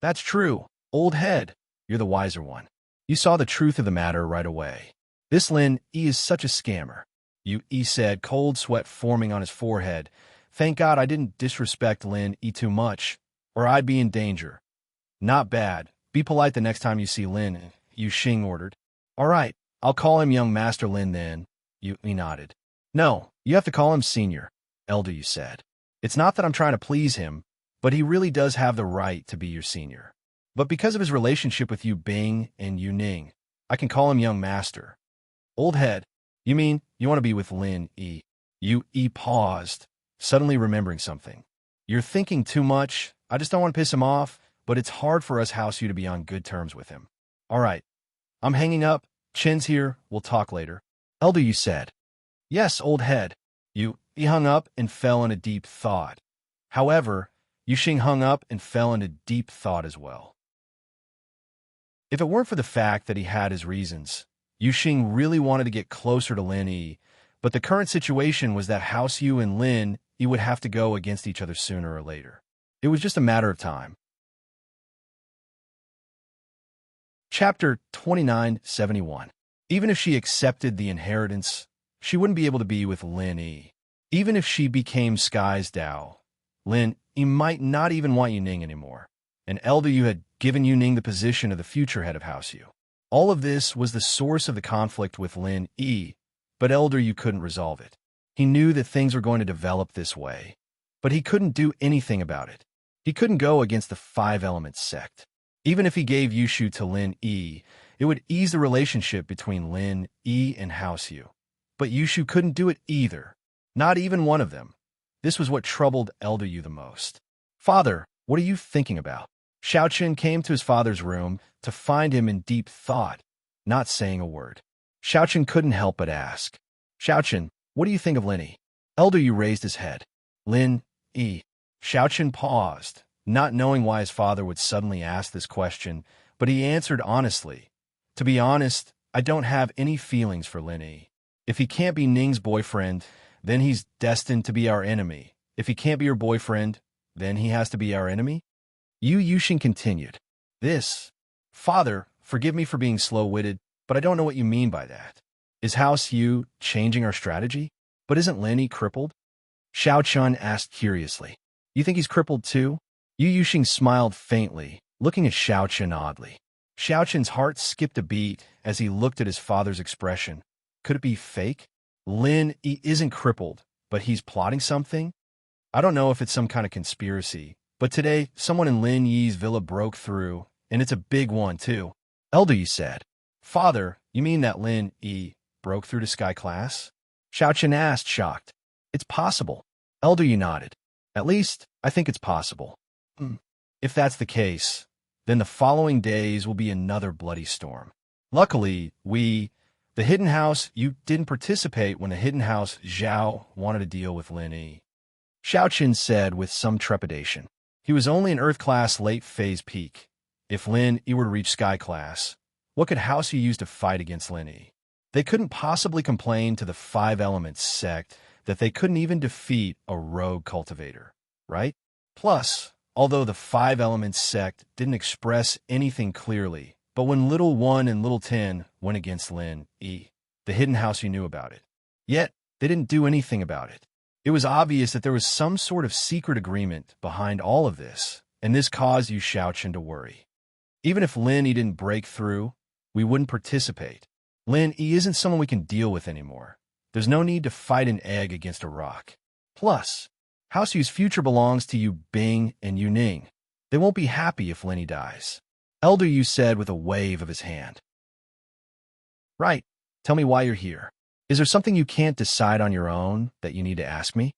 That's true, old head. You're the wiser one. You saw the truth of the matter right away. This Lin Yi is such a scammer. Yu Yi said, cold sweat forming on his forehead. Thank God I didn't disrespect Lin Yi too much, or I'd be in danger. Not bad. Be polite the next time you see Lin, Yu Xing ordered. All right, I'll call him young Master Lin then, Yu Yi nodded. No, you have to call him senior, Elder Yu said. It's not that I'm trying to please him, but he really does have the right to be your senior. But because of his relationship with Yu Bing and Yu Ning, I can call him young Master. Old head, you mean you want to be with Lin Yi? Yu Yi paused, suddenly remembering something. You're thinking too much. I just don't want to piss him off, but it's hard for us House Yu to be on good terms with him. All right, I'm hanging up. Chen's here. We'll talk later. Elder Yu said. Yes, old head. Yu Yi hung up and fell into deep thought. However, Yu Xing hung up and fell into deep thought as well. If it weren't for the fact that he had his reasons, Yu Xing really wanted to get closer to Lin Yi, but the current situation was that House Yu and Lin Yi would have to go against each other sooner or later. It was just a matter of time. Chapter 2971. Even if she accepted the inheritance, she wouldn't be able to be with Lin Yi. Even if she became Sky's Dao, Lin Yi might not even want Yu Ning anymore. And Elder Yu had given Yu Ning the position of the future head of House Yu. All of this was the source of the conflict with Lin Yi, but Elder Yu couldn't resolve it. He knew that things were going to develop this way, but he couldn't do anything about it. He couldn't go against the Five Elements sect. Even if he gave Yushu to Lin Yi, it would ease the relationship between Lin Yi and House Yu. But Yushu couldn't do it either. Not even one of them. This was what troubled Elder Yu the most. Father, what are you thinking about? Xiaochen came to his father's room to find him in deep thought, not saying a word. Xiaochen couldn't help but ask. Xiaochen, what do you think of Lin Yi? Elder Yu raised his head. Lin Yi. Xiaochen paused, not knowing why his father would suddenly ask this question, but he answered honestly. To be honest, I don't have any feelings for Lin Yi. If he can't be Ning's boyfriend, then he's destined to be our enemy. If he can't be your boyfriend, then he has to be our enemy? Yu Yuxin continued. Father, forgive me for being slow-witted, but I don't know what you mean by that. Is House Yu changing our strategy? But isn't Lin Yi crippled? Xiao Chun asked curiously. You think he's crippled too? Yu Yuxing smiled faintly, looking at Xiao Chun oddly. Xiao Chun's heart skipped a beat as he looked at his father's expression. Could it be fake? Lin Yi isn't crippled, but he's plotting something? I don't know if it's some kind of conspiracy, but today someone in Lin Yi's villa broke through, and it's a big one too. Elder Yi said. Father, you mean that Lin Yi broke through to Sky Class? Xiao Chen asked, shocked. It's possible. Elder Yi nodded. At least, I think it's possible. If that's the case, then the following days will be another bloody storm. Luckily, the Hidden House, you didn't participate when the Hidden House Zhao wanted to deal with Lin Yi. Xiao Qin said with some trepidation. He was only an Earth class late phase peak. If Lin Yi were to reach Sky class, what could House Yi use to fight against Lin Yi? They couldn't possibly complain to the Five Elements sect that they couldn't even defeat a rogue cultivator, right? Plus, although the Five Elements sect didn't express anything clearly, but when Little 1 and Little 10 went against Lin Yi, the Hidden House knew about it. Yet, they didn't do anything about it. It was obvious that there was some sort of secret agreement behind all of this, and this caused Yu Shaoqian to worry. Even if Lin Yi didn't break through, we wouldn't participate. Lin Yi isn't someone we can deal with anymore. There's no need to fight an egg against a rock. Plus, House Yu's future belongs to Yu Bing and Yu Ning. They won't be happy if Lin Yi dies. Elder Yu said with a wave of his hand. Right. Tell me why you're here. Is there something you can't decide on your own that you need to ask me?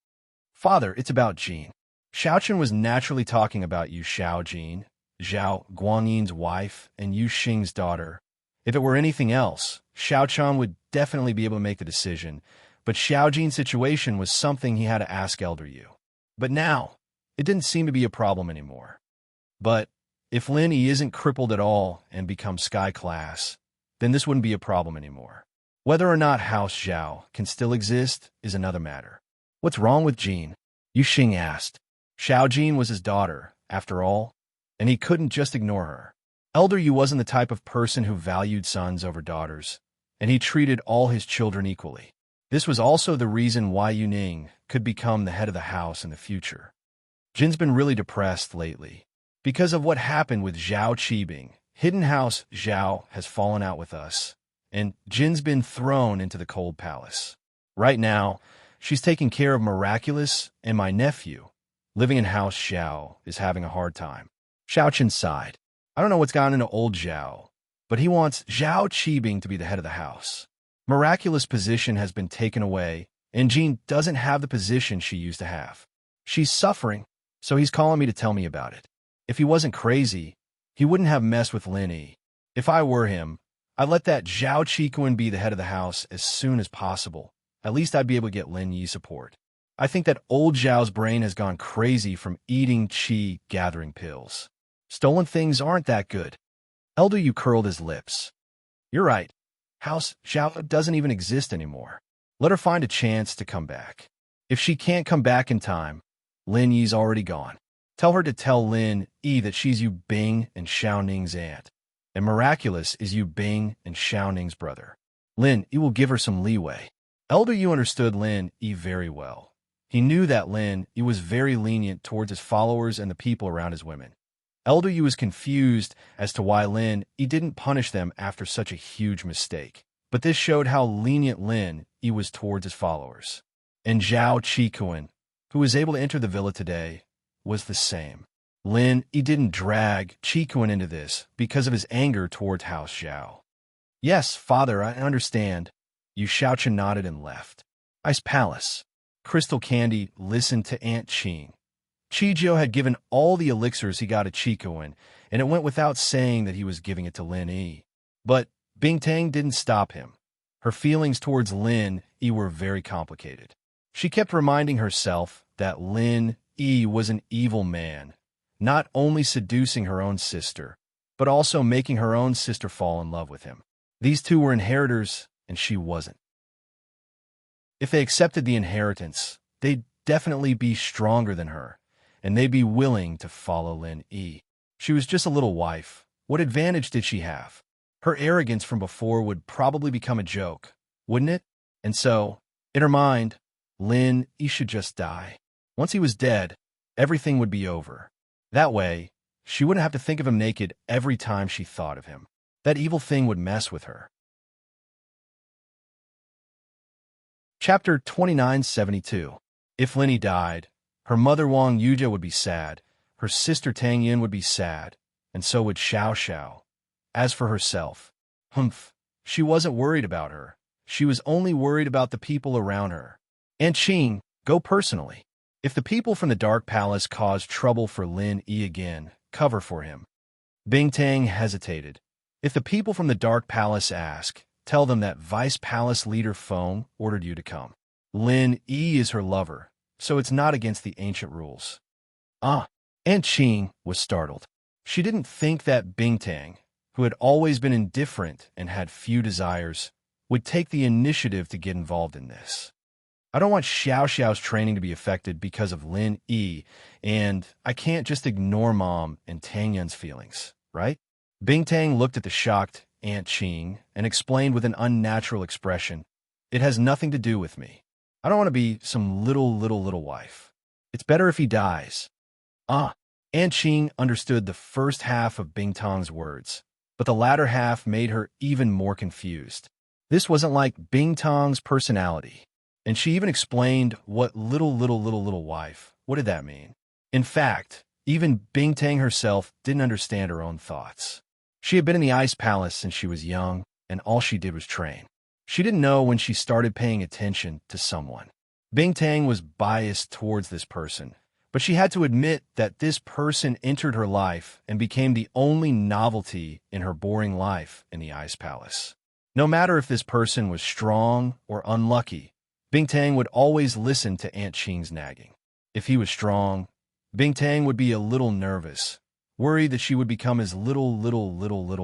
Father, it's about Jean. Xiaoqian was naturally talking about Yu Xiaojin, Zhao Guangyin's wife, and Yu Xing's daughter. If it were anything else, Xiaoqian would definitely be able to make the decision, but Xiaojin's situation was something he had to ask Elder Yu. But now, it didn't seem to be a problem anymore. But if Lin Yi isn't crippled at all and becomes Sky class, then this wouldn't be a problem anymore. Whether or not House Zhao can still exist is another matter. What's wrong with Jean? Yu Xing asked. Xiaojin was his daughter, after all, and he couldn't just ignore her. Elder Yu wasn't the type of person who valued sons over daughters, and he treated all his children equally. This was also the reason why Yu Ning could become the head of the house in the future. Jin's been really depressed lately. Because of what happened with Zhao Qibing, Hidden House Zhao has fallen out with us, and Jin's been thrown into the Cold Palace. Right now, she's taking care of Miraculous and my nephew. Living in House Zhao is having a hard time. Xiaoqian sighed. I don't know what's gotten into old Zhao, but he wants Zhao Qibing to be the head of the house. Miraculous' position has been taken away, and Jean doesn't have the position she used to have. She's suffering, so he's calling me to tell me about it. If he wasn't crazy, he wouldn't have messed with Lin Yi. If I were him, I'd let that Zhao Qikuan be the head of the house as soon as possible. At least I'd be able to get Lin Yi's support. I think that old Zhao's brain has gone crazy from eating qi gathering pills. Stolen things aren't that good. Elder Yu curled his lips. You're right. House Zhao doesn't even exist anymore. Let her find a chance to come back. If she can't come back in time, Lin Yi's already gone. Tell her to tell Lin Yi that she's Yu Bing and Xiao Ning's aunt, and Miraculous is Yu Bing and Xiao Ning's brother. Lin Yi will give her some leeway. Elder Yu understood Lin Yi very well. He knew that Lin Yi was very lenient towards his followers and the people around his women. Elder Yu was confused as to why Lin Yi didn't punish them after such a huge mistake. But this showed how lenient Lin Yi was towards his followers. And Zhao Qikuan, who was able to enter the villa today, was the same. Lin Yi didn't drag Qikuan into this because of his anger toward House Zhao. Yes, father, I understand. Yu Shaoqian nodded and left. Ice Palace. Crystal Candy listened to Aunt Qing. Qijio had given all the elixirs he got to Qikuan, and it went without saying that he was giving it to Lin Yi. But Bingtang didn't stop him. Her feelings towards Lin Yi were very complicated. She kept reminding herself that Lin Yi was an evil man, not only seducing her own sister, but also making her own sister fall in love with him. These two were inheritors, and she wasn't. If they accepted the inheritance, they'd definitely be stronger than her, and they'd be willing to follow Lin Yi. She was just a little wife. What advantage did she have? Her arrogance from before would probably become a joke, wouldn't it? And so, in her mind, Lin Yi should just die. Once he was dead, everything would be over. That way, she wouldn't have to think of him naked every time she thought of him. That evil thing would mess with her. Chapter 2972. If Lin Yi died, her mother Wang Yuzha would be sad, her sister Tang Yin would be sad, and so would Xiao Xiao. As for herself, she wasn't worried about her. She was only worried about the people around her. Aunt Qing, go personally. If the people from the Dark Palace caused trouble for Lin Yi again, cover for him. Bingtang hesitated. If the people from the Dark Palace ask, tell them that Vice Palace Leader Feng ordered you to come. Lin Yi is her lover, so it's not against the ancient rules. Ah, Aunt Qing was startled. She didn't think that Bingtang, who had always been indifferent and had few desires, would take the initiative to get involved in this. I don't want Xiao Xiao's training to be affected because of Lin Yi, and I can't just ignore Mom and Tang Yun's feelings, right? Bingtang looked at the shocked Aunt Qing and explained with an unnatural expression, "It has nothing to do with me. I don't want to be some little wife. It's better if he dies." Ah, Aunt Qing understood the first half of Bingtang's words, but the latter half made her even more confused. This wasn't like Bingtang's personality. And she even explained what little wife. What did that mean? In fact, even Bingtang herself didn't understand her own thoughts. She had been in the Ice Palace since she was young, and all she did was train. She didn't know when she started paying attention to someone. Bingtang was biased towards this person, but she had to admit that this person entered her life and became the only novelty in her boring life in the Ice Palace. No matter if this person was strong or unlucky, Bingtang would always listen to Aunt Qing's nagging. If he was strong, Bingtang would be a little nervous, worried that she would become his little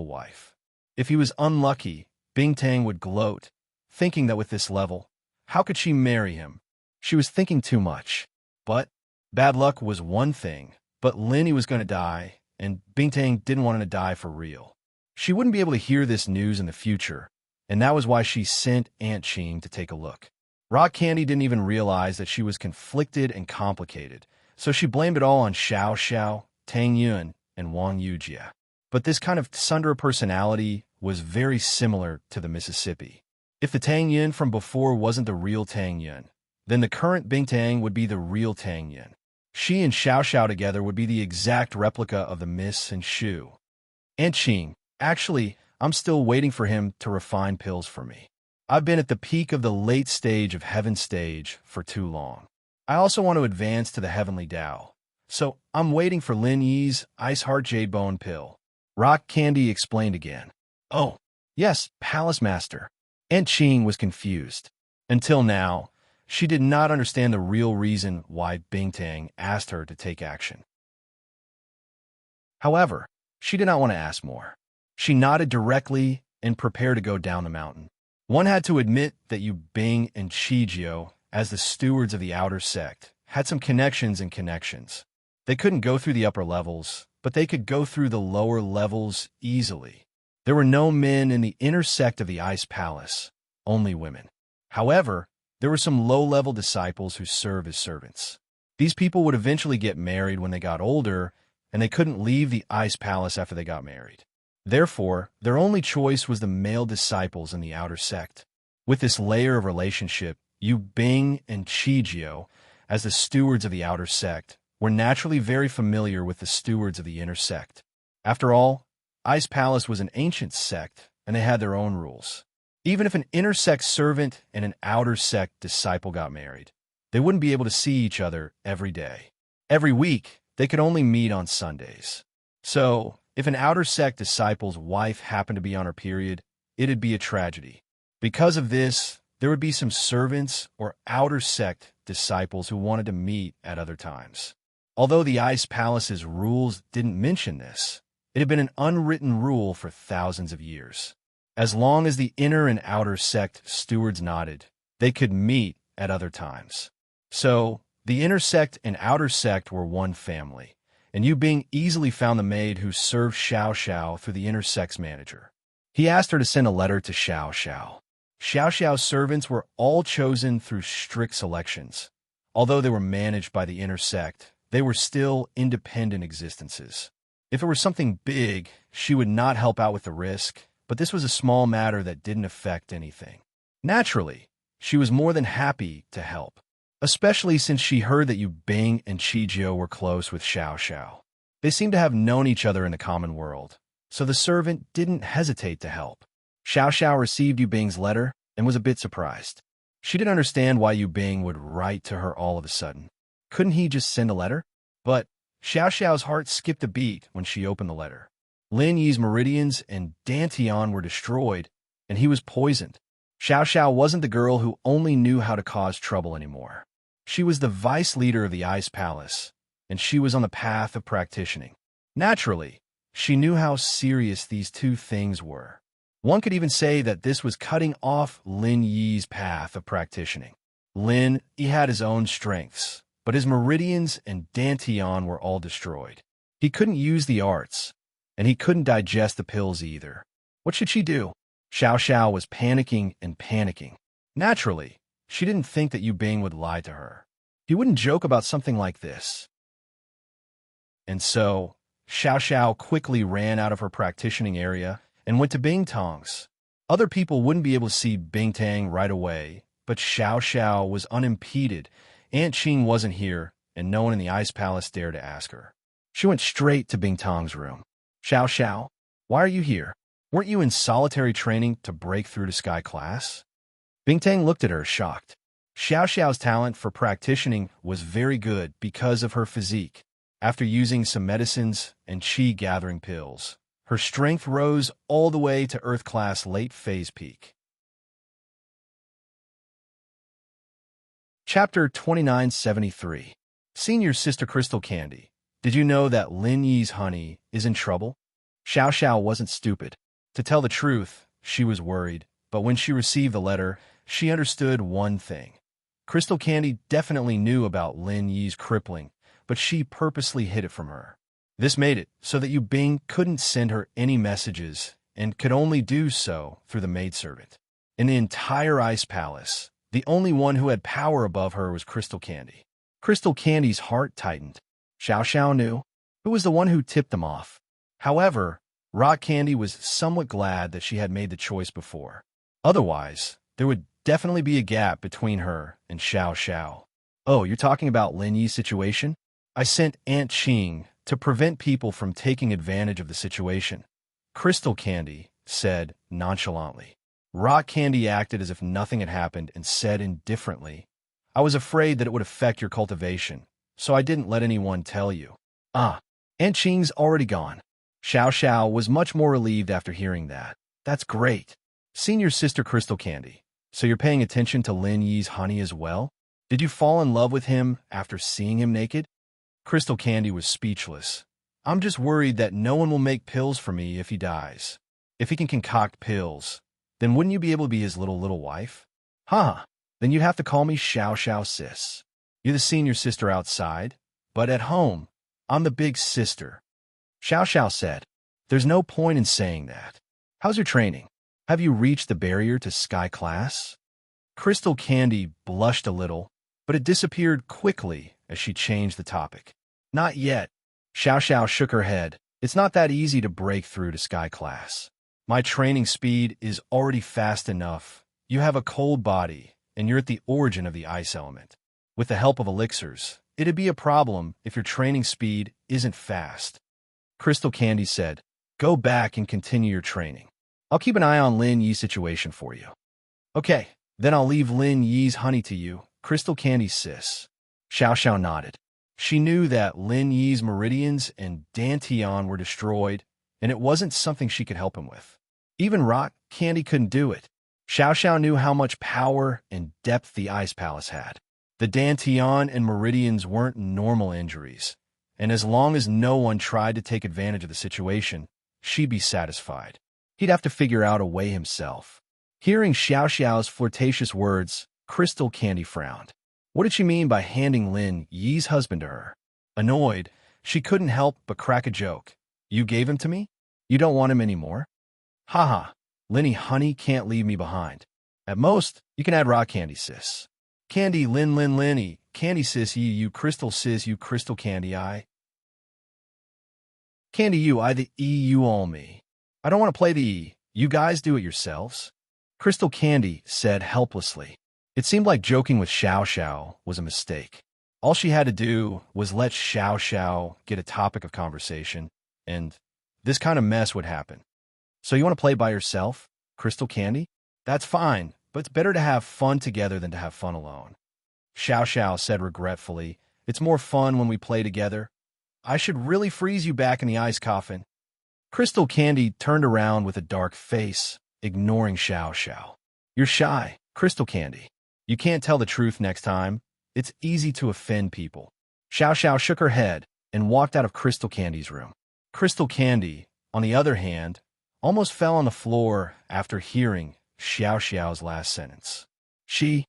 wife. If he was unlucky, Bingtang would gloat, thinking that with this level, how could she marry him? She was thinking too much. But bad luck was one thing, but Linny was going to die, and Bingtang didn't want him to die for real. She wouldn't be able to hear this news in the future, and that was why she sent Aunt Qing to take a look. Rock Candy didn't even realize that she was conflicted and complicated, so she blamed it all on Xiao Xiao, Tang Yun, and Wang Yujia. But this kind of Sundra personality was very similar to the Mississippi. If the Tang Yun from before wasn't the real Tang Yun, then the current Bingtang would be the real Tang Yun. She and Xiao Xiao together would be the exact replica of the Miss and Shu. Aunt Qing, actually, I'm still waiting for him to refine pills for me. I've been at the peak of the late stage of Heaven Stage for too long. I also want to advance to the Heavenly Tao, so I'm waiting for Lin Yi's Ice Heart Jade Bone pill. Rock Candy explained again. Oh, yes, Palace Master. Aunt Qing was confused. Until now, she did not understand the real reason why Bingtang asked her to take action. However, she did not want to ask more. She nodded directly and prepared to go down the mountain. One had to admit that Yu Bing and Chijio, as the stewards of the outer sect, had some connections and connections. They couldn't go through the upper levels, but they could go through the lower levels easily. There were no men in the inner sect of the Ice Palace, only women. However, there were some low-level disciples who served as servants. These people would eventually get married when they got older, and they couldn't leave the Ice Palace after they got married. Therefore, their only choice was the male disciples in the outer sect. With this layer of relationship, Yu Bing and Chijio, as the stewards of the outer sect, were naturally very familiar with the stewards of the inner sect. After all, Ice Palace was an ancient sect, and they had their own rules. Even if an inner sect servant and an outer sect disciple got married, they wouldn't be able to see each other every day. Every week, they could only meet on Sundays. So, if an outer sect disciple's wife happened to be on her period, it'd be a tragedy. Because of this, there would be some servants or outer sect disciples who wanted to meet at other times. Although the Ice Palace's rules didn't mention this, it had been an unwritten rule for thousands of years. As long as the inner and outer sect stewards nodded, they could meet at other times. So, the inner sect and outer sect were one family, and Yu Bing easily found the maid who served Xiao Xiao through the inner sect's manager. He asked her to send a letter to Xiao Xiao. Xiao Xiao's servants were all chosen through strict selections. Although they were managed by the inner sect, they were still independent existences. If it were something big, she would not help out with the risk, but this was a small matter that didn't affect anything. Naturally, she was more than happy to help, especially since she heard that Yu Bing and Chijio were close with Xiao Xiao. They seemed to have known each other in the common world, so the servant didn't hesitate to help. Xiao Xiao received Yu Bing's letter and was a bit surprised. She didn't understand why Yu Bing would write to her all of a sudden. Couldn't he just send a letter? But Xiao Xiao's heart skipped a beat when she opened the letter. Lin Yi's meridians and dantian were destroyed, and he was poisoned. Xiao Xiao wasn't the girl who only knew how to cause trouble anymore. She was the vice leader of the Ice Palace, and she was on the path of practicing. Naturally, she knew how serious these two things were. One could even say that this was cutting off Lin Yi's path of practicing. Lin, he had his own strengths, but his meridians and dantian were all destroyed. He couldn't use the arts, and he couldn't digest the pills either. What should she do? Xiao Xiao was panicking and panicking. Naturally, she didn't think that Yu Bing would lie to her. He wouldn't joke about something like this. And so, Xiao Xiao quickly ran out of her practicing area and went to Bing Tong's. Other people wouldn't be able to see Bing Tang right away, but Xiao Xiao was unimpeded. Aunt Qing wasn't here, and no one in the Ice Palace dared to ask her. She went straight to Bing Tong's room. Xiao Xiao, why are you here? Weren't you in solitary training to break through to Sky Class? Bing Tang looked at her, shocked. Xiao Xiao's talent for practicing was very good because of her physique. After using some medicines and qi-gathering pills, her strength rose all the way to Earth Class late phase peak. Chapter 2973. Senior Sister Crystal Candy. Did you know that Lin Yi's honey is in trouble? Xiao Xiao wasn't stupid. To tell the truth, she was worried, but when she received the letter, she understood one thing. Crystal Candy definitely knew about Lin Yi's crippling, but she purposely hid it from her. This made it so that Yu Bing couldn't send her any messages and could only do so through the maidservant. In the entire Ice Palace, the only one who had power above her was Crystal Candy. Crystal Candy's heart tightened. Xiao Xiao knew who was the one who tipped them off. However, Rock Candy was somewhat glad that she had made the choice before. Otherwise, there would definitely be a gap between her and Xiao Xiao. Oh, you're talking about Lin Yi's situation? I sent Aunt Qing to prevent people from taking advantage of the situation, Crystal Candy said nonchalantly. Rock Candy acted as if nothing had happened and said indifferently, I was afraid that it would affect your cultivation, so I didn't let anyone tell you. Ah, Aunt Qing's already gone. Xiao Xiao was much more relieved after hearing that. That's great. Senior Sister Crystal Candy, so you're paying attention to Lin Yi's honey as well? Did you fall in love with him after seeing him naked? Crystal Candy was speechless. I'm just worried that no one will make pills for me if he dies. If he can concoct pills, then wouldn't you be able to be his little wife? Huh, then you'd have to call me Xiao Xiao Sis. You're the senior sister outside, but at home, I'm the big sister. Xiao Xiao said, there's no point in saying that. How's your training? Have you reached the barrier to Sky Class? Crystal Candy blushed a little, but it disappeared quickly as she changed the topic. Not yet. Xiao Xiao shook her head. It's not that easy to break through to Sky Class. My training speed is already fast enough. You have a cold body, and you're at the origin of the ice element. With the help of elixirs, it'd be a problem if your training speed isn't fast. Crystal Candy said, go back and continue your training. I'll keep an eye on Lin Yi's situation for you. Okay, then I'll leave Lin Yi's honey to you, Crystal Candy Sis. Xiao Xiao nodded. She knew that Lin Yi's meridians and dantian were destroyed, and it wasn't something she could help him with. Even Rock Candy couldn't do it. Xiao Xiao knew how much power and depth the Ice Palace had. The dantian and meridians weren't normal injuries, and as long as no one tried to take advantage of the situation, she'd be satisfied. He'd have to figure out a way himself. Hearing Xiao Xiao's flirtatious words, Crystal Candy frowned. What did she mean by handing Lin Yi's husband to her? Annoyed, she couldn't help but crack a joke. You gave him to me? You don't want him anymore? Haha, Linny honey can't leave me behind. At most, you can add Rock Candy Sis. Candy Linny, Candy Sis you Crystal Sis you Crystal Candy I. Candy you I the E you all me. I don't want to play the E. You guys do it yourselves. Crystal Candy said helplessly. It seemed like joking with Xiao Xiao was a mistake. All she had to do was let Xiao Xiao get a topic of conversation, and this kind of mess would happen. So you want to play by yourself, Crystal Candy? That's fine, but it's better to have fun together than to have fun alone. Xiao Xiao said regretfully, it's more fun when we play together. I should really freeze you back in the ice coffin. Crystal Candy turned around with a dark face, ignoring Xiao Xiao. You're shy, Crystal Candy. You can't tell the truth next time. It's easy to offend people. Xiao Xiao shook her head and walked out of Crystal Candy's room. Crystal Candy, on the other hand, almost fell on the floor after hearing Xiao Xiao's last sentence. Shy.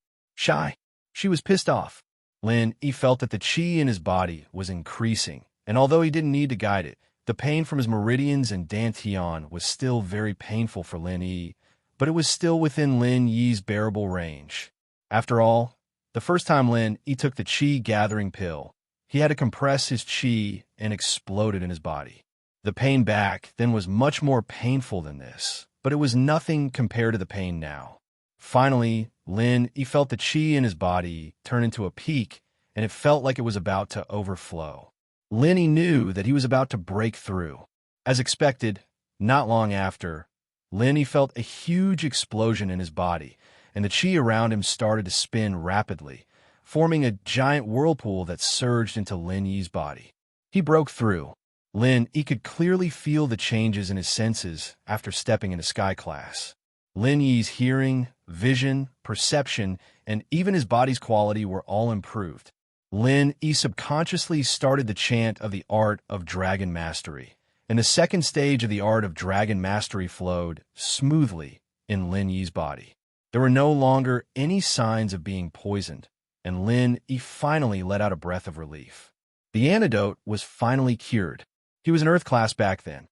She was pissed off. Lin Yi felt that the qi in his body was increasing, and although he didn't need to guide it, the pain from his meridians and dantian was still very painful for Lin Yi, but it was still within Lin Yi's bearable range. After all, the first time Lin Yi took the qi gathering pill, he had to compress his qi and exploded in his body. The pain back then was much more painful than this, but it was nothing compared to the pain now. Finally, Lin Yi felt the qi in his body turn into a peak, and it felt like it was about to overflow. Lin Yi knew that he was about to break through. As expected, not long after, Lin Yi felt a huge explosion in his body, and the qi around him started to spin rapidly, forming a giant whirlpool that surged into Lin Yi's body. He broke through. Lin Yi could clearly feel the changes in his senses after stepping into Sky Class. Lin Yi's hearing, vision, perception, and even his body's quality were all improved. Lin Yi subconsciously started the chant of the art of dragon mastery, and the second stage of the art of dragon mastery flowed smoothly in Lin Yi's body. There were no longer any signs of being poisoned, and Lin Yi finally let out a breath of relief. The antidote was finally cured. He was an Earth class back then,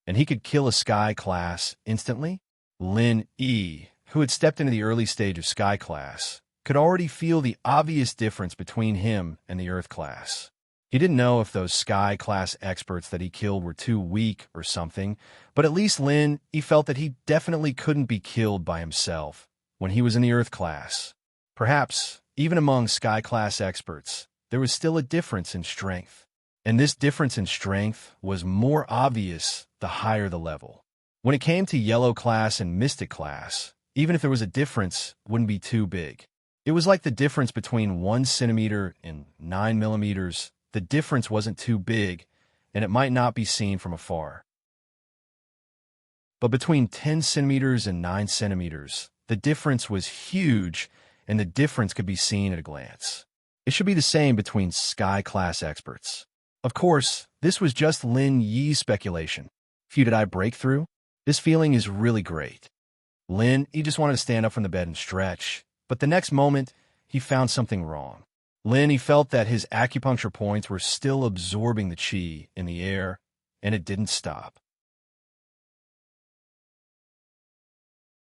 and he could kill a Sky class instantly. Lin Yi, who had stepped into the early stage of Sky class, could already feel the obvious difference between him and the Earth class. He didn't know if those Sky class experts that he killed were too weak or something, but at least Lin Yi felt that he definitely couldn't be killed by himself when he was in the Earth class. Perhaps, even among Sky class experts, there was still a difference in strength. And this difference in strength was more obvious the higher the level. When it came to Yellow class and Mystic class, even if there was a difference, it wouldn't be too big. It was like the difference between 1 centimeter and 9 millimeters. The difference wasn't too big, and it might not be seen from afar. But between 10 centimeters and 9 centimeters, the difference was huge, and the difference could be seen at a glance. It should be the same between Sky class experts. Of course, this was just Lin Yi's speculation. Phew, did I break through? This feeling is really great. Lin Yi just wanted to stand up from the bed and stretch, but the next moment, he found something wrong. Lin Yi felt that his acupuncture points were still absorbing the qi in the air, and it didn't stop.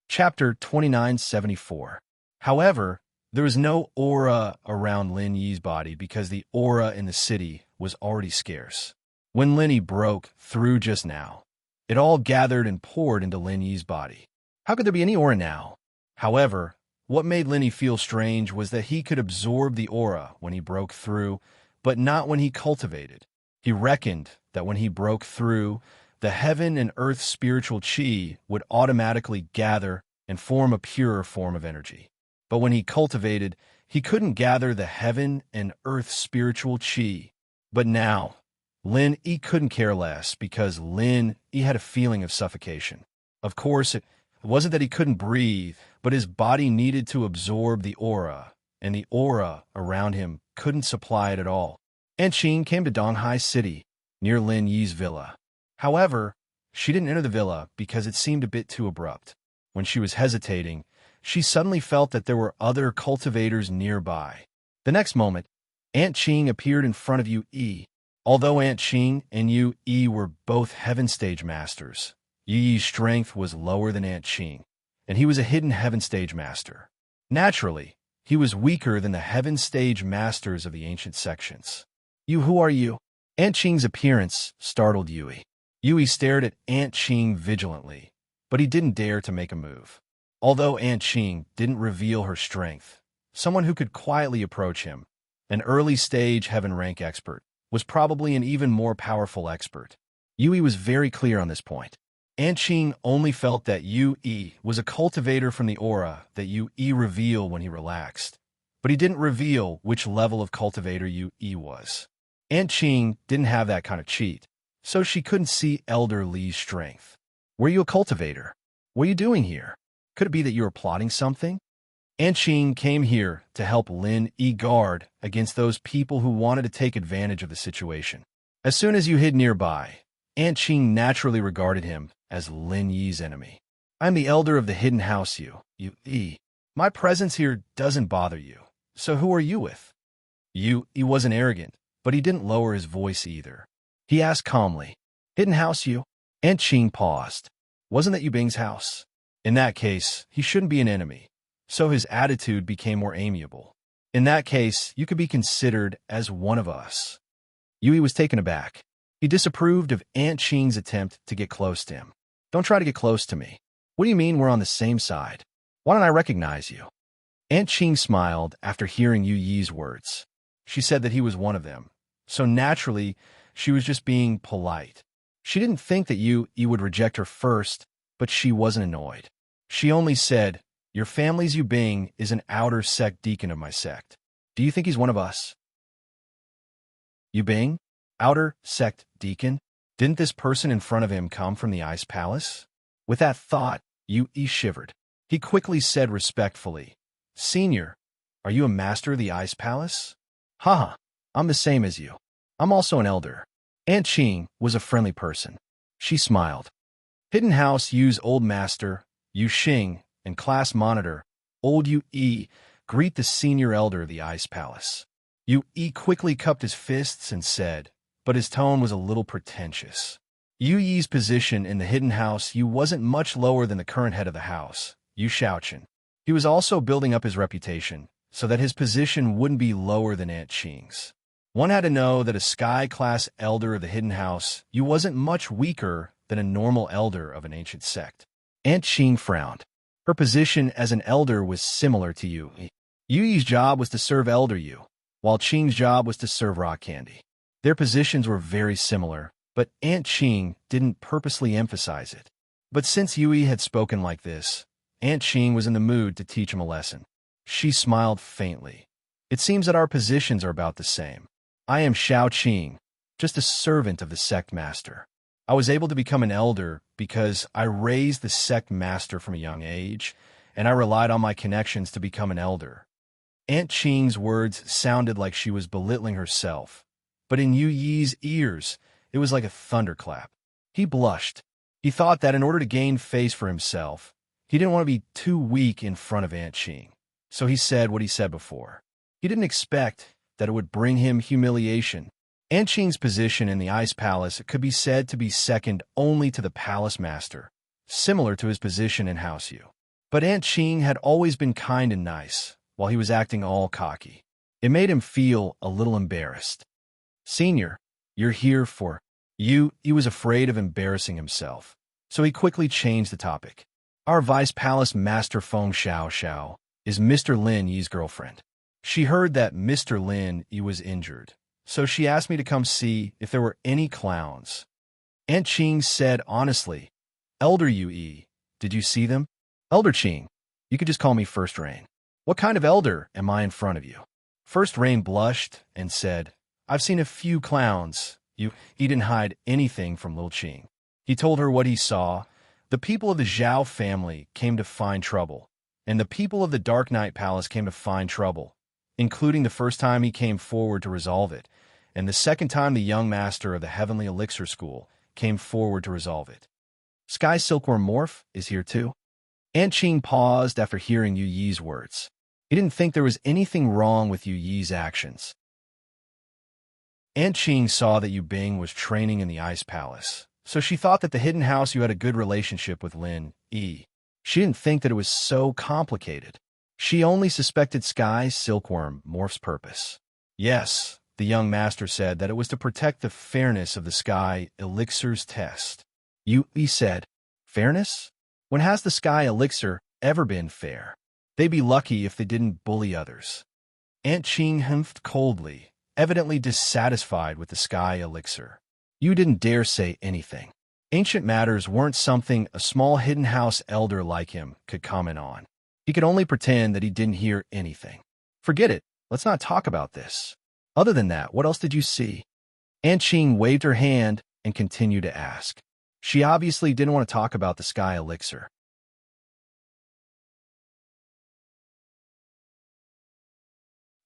Chapter 2974. However, there was no aura around Lin Yi's body because the aura in the city was already scarce. When Lin Yi broke through just now, it all gathered and poured into Lin Yi's body. How could there be any aura now? However, what made Lin Yi feel strange was that he could absorb the aura when he broke through, but not when he cultivated. He reckoned that when he broke through, the heaven and earth spiritual qi would automatically gather and form a purer form of energy. But when he cultivated, he couldn't gather the heaven and earth spiritual qi. But now, Lin Yi couldn't care less because Lin Yi had a feeling of suffocation. Of course, it wasn't that he couldn't breathe, but his body needed to absorb the aura, and the aura around him couldn't supply it at all. Aunt Qing came to Donghai City, near Lin Yi's villa. However, she didn't enter the villa because it seemed a bit too abrupt. When she was hesitating, she suddenly felt that there were other cultivators nearby. The next moment, Aunt Qing appeared in front of Yu Yi. Although Aunt Qing and Yu Yi were both Heaven Stage Masters, Yu Yi's strength was lower than Aunt Qing, and he was a hidden Heaven Stage Master. Naturally, he was weaker than the Heaven Stage Masters of the ancient sections. Who are you? Aunt Qing's appearance startled Yui. Yui stared at Aunt Qing vigilantly, but he didn't dare to make a move. Although Aunt Qing didn't reveal her strength, someone who could quietly approach him, an early-stage heaven rank expert, was probably an even more powerful expert. Yui was very clear on this point. Aunt Qing only felt that Yu Yi was a cultivator from the aura that Yu Yi revealed when he relaxed, but he didn't reveal which level of cultivator Yu Yi was. Aunt Ching didn't have that kind of cheat, so she couldn't see Elder Li's strength. Were you a cultivator? What are you doing here? Could it be that you were plotting something? Aunt Ching came here to help Lin Yi guard against those people who wanted to take advantage of the situation. As soon as you hid nearby, Aunt Ching naturally regarded him as Lin Yi's enemy. I'm the elder of the hidden house, Yi. My presence here doesn't bother you, so who are you with? He wasn't arrogant, but he didn't lower his voice either. He asked calmly, Hidden house, you? Aunt Ching paused. Wasn't that Yu Bing's house? In that case, he shouldn't be an enemy, so his attitude became more amiable. In that case, you could be considered as one of us. Yui was taken aback. He disapproved of Aunt Ching's attempt to get close to him. Don't try to get close to me. What do you mean we're on the same side? Why don't I recognize you? Aunt Ching smiled after hearing Yu Yi's words. She said that he was one of them, so naturally, she was just being polite. She didn't think that Yu Yi would reject her first, but she wasn't annoyed. She only said, Your family's Yu Bing is an outer sect deacon of my sect. Do you think he's one of us? Yu Bing? Outer sect deacon? Didn't this person in front of him come from the Ice Palace? With that thought, Yu Yi shivered. He quickly said respectfully, Senior, are you a master of the Ice Palace? Haha, I'm the same as you. I'm also an elder. Aunt Ching was a friendly person. She smiled. Hidden House Yu's old master, Yu Xing, and class monitor, old Yu Yi, greet the senior elder of the Ice Palace. Yu Yi quickly cupped his fists and said, but his tone was a little pretentious. Yu Yi's position in the Hidden House Yu wasn't much lower than the current head of the house, Yu Shaoqian. He was also building up his reputation, so that his position wouldn't be lower than Aunt Ching's. One had to know that a Sky-class elder of the Hidden House Yu wasn't much weaker than a normal elder of an ancient sect. Aunt Ching frowned. Her position as an elder was similar to Yu. Yu Yi's job was to serve Elder Yu, while Ching's job was to serve rock candy. Their positions were very similar, but Aunt Ching didn't purposely emphasize it. But since Yu Yi had spoken like this, Aunt Ching was in the mood to teach him a lesson. She smiled faintly. It seems that our positions are about the same. I am Xiao Qing, just a servant of the sect master. I was able to become an elder because I raised the sect master from a young age, and I relied on my connections to become an elder. Aunt Ching's words sounded like she was belittling herself, but in Yu Yi's ears, it was like a thunderclap. He blushed. He thought that in order to gain face for himself, he didn't want to be too weak in front of Aunt Ching, so he said what he said before. He didn't expect that it would bring him humiliation. Aunt Ching's position in the Ice Palace could be said to be second only to the Palace Master, similar to his position in House Yu. But Aunt Ching had always been kind and nice, while he was acting all cocky. It made him feel a little embarrassed. Senior, you're here for... He was afraid of embarrassing himself, so he quickly changed the topic. Our Vice Palace Master Feng Xiao is Mr. Lin Yi's girlfriend. She heard that Mr. Lin Yi was injured, so she asked me to come see if there were any clowns. Aunt Ching said honestly, Elder Yu Yi, did you see them? Elder Ching, you could just call me First Rain. What kind of elder am I in front of you? First Rain blushed and said, I've seen a few clowns. He didn't hide anything from Lil Ching. He told her what he saw. The people of the Zhao family came to find trouble, and the people of the Dark Knight Palace came to find trouble, including the first time he came forward to resolve it, and the second time the young master of the Heavenly Elixir School came forward to resolve it. Sky Silkworm Morph is here too. Aunt Ching paused after hearing Yu Yi's words. He didn't think there was anything wrong with Yu Yi's actions. Aunt Ching saw that Yu Bing was training in the Ice Palace, so she thought that the Hidden House Yu had a good relationship with Lin Yi. She didn't think that it was so complicated. She only suspected Sky Silkworm Morph's purpose. Yes, the young master said that it was to protect the fairness of the Sky Elixir's test. Yu Yi said, Fairness? When has the Sky Elixir ever been fair? They'd be lucky if they didn't bully others. Aunt Ching humphed coldly, evidently dissatisfied with the Sky Elixir. You didn't dare say anything. Ancient matters weren't something a small hidden house elder like him could comment on. He could only pretend that he didn't hear anything. Forget it. Let's not talk about this. Other than that, what else did you see? Aunt Ching waved her hand and continued to ask. She obviously didn't want to talk about the sky elixir.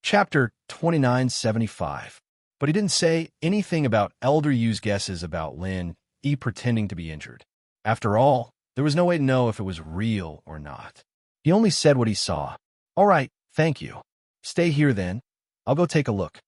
Chapter 2975. But he didn't say anything about Elder Yu's guesses about Lin Yi pretending to be injured. After all, there was no way to know if it was real or not. He only said what he saw. All right, thank you. Stay here then. I'll go take a look.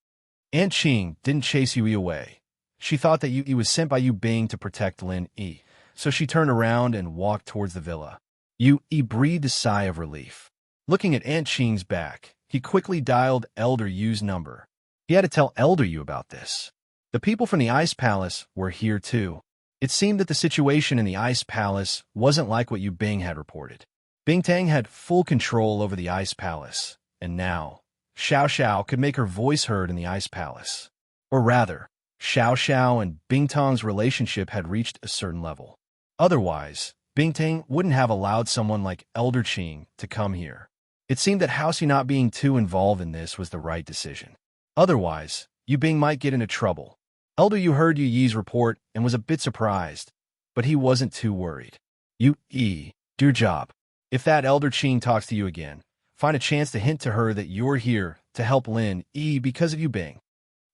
Aunt Ching didn't chase Yui away. She thought that Yui was sent by Yu Bing to protect Lin Yi, so she turned around and walked towards the villa. Yui breathed a sigh of relief. Looking at Aunt Ching's back, he quickly dialed Elder Yu's number. He had to tell Elder Yu about this. The people from the Ice Palace were here too. It seemed that the situation in the Ice Palace wasn't like what Yu Bing had reported. Bing Tang had full control over the Ice Palace, and now, Xiao Xiao could make her voice heard in the Ice Palace. Or rather, Xiao Xiao and Bing Tang's relationship had reached a certain level. Otherwise, Bing Tang wouldn't have allowed someone like Elder Ching to come here. It seemed that Housey not being too involved in this was the right decision. Otherwise, Yu Bing might get into trouble. Elder Yu heard Yu Yi's report and was a bit surprised, but he wasn't too worried. Yu Yi, do your job. If that Elder Ching talks to you again, find a chance to hint to her that you're here to help Lin Yi because of Yu Bing.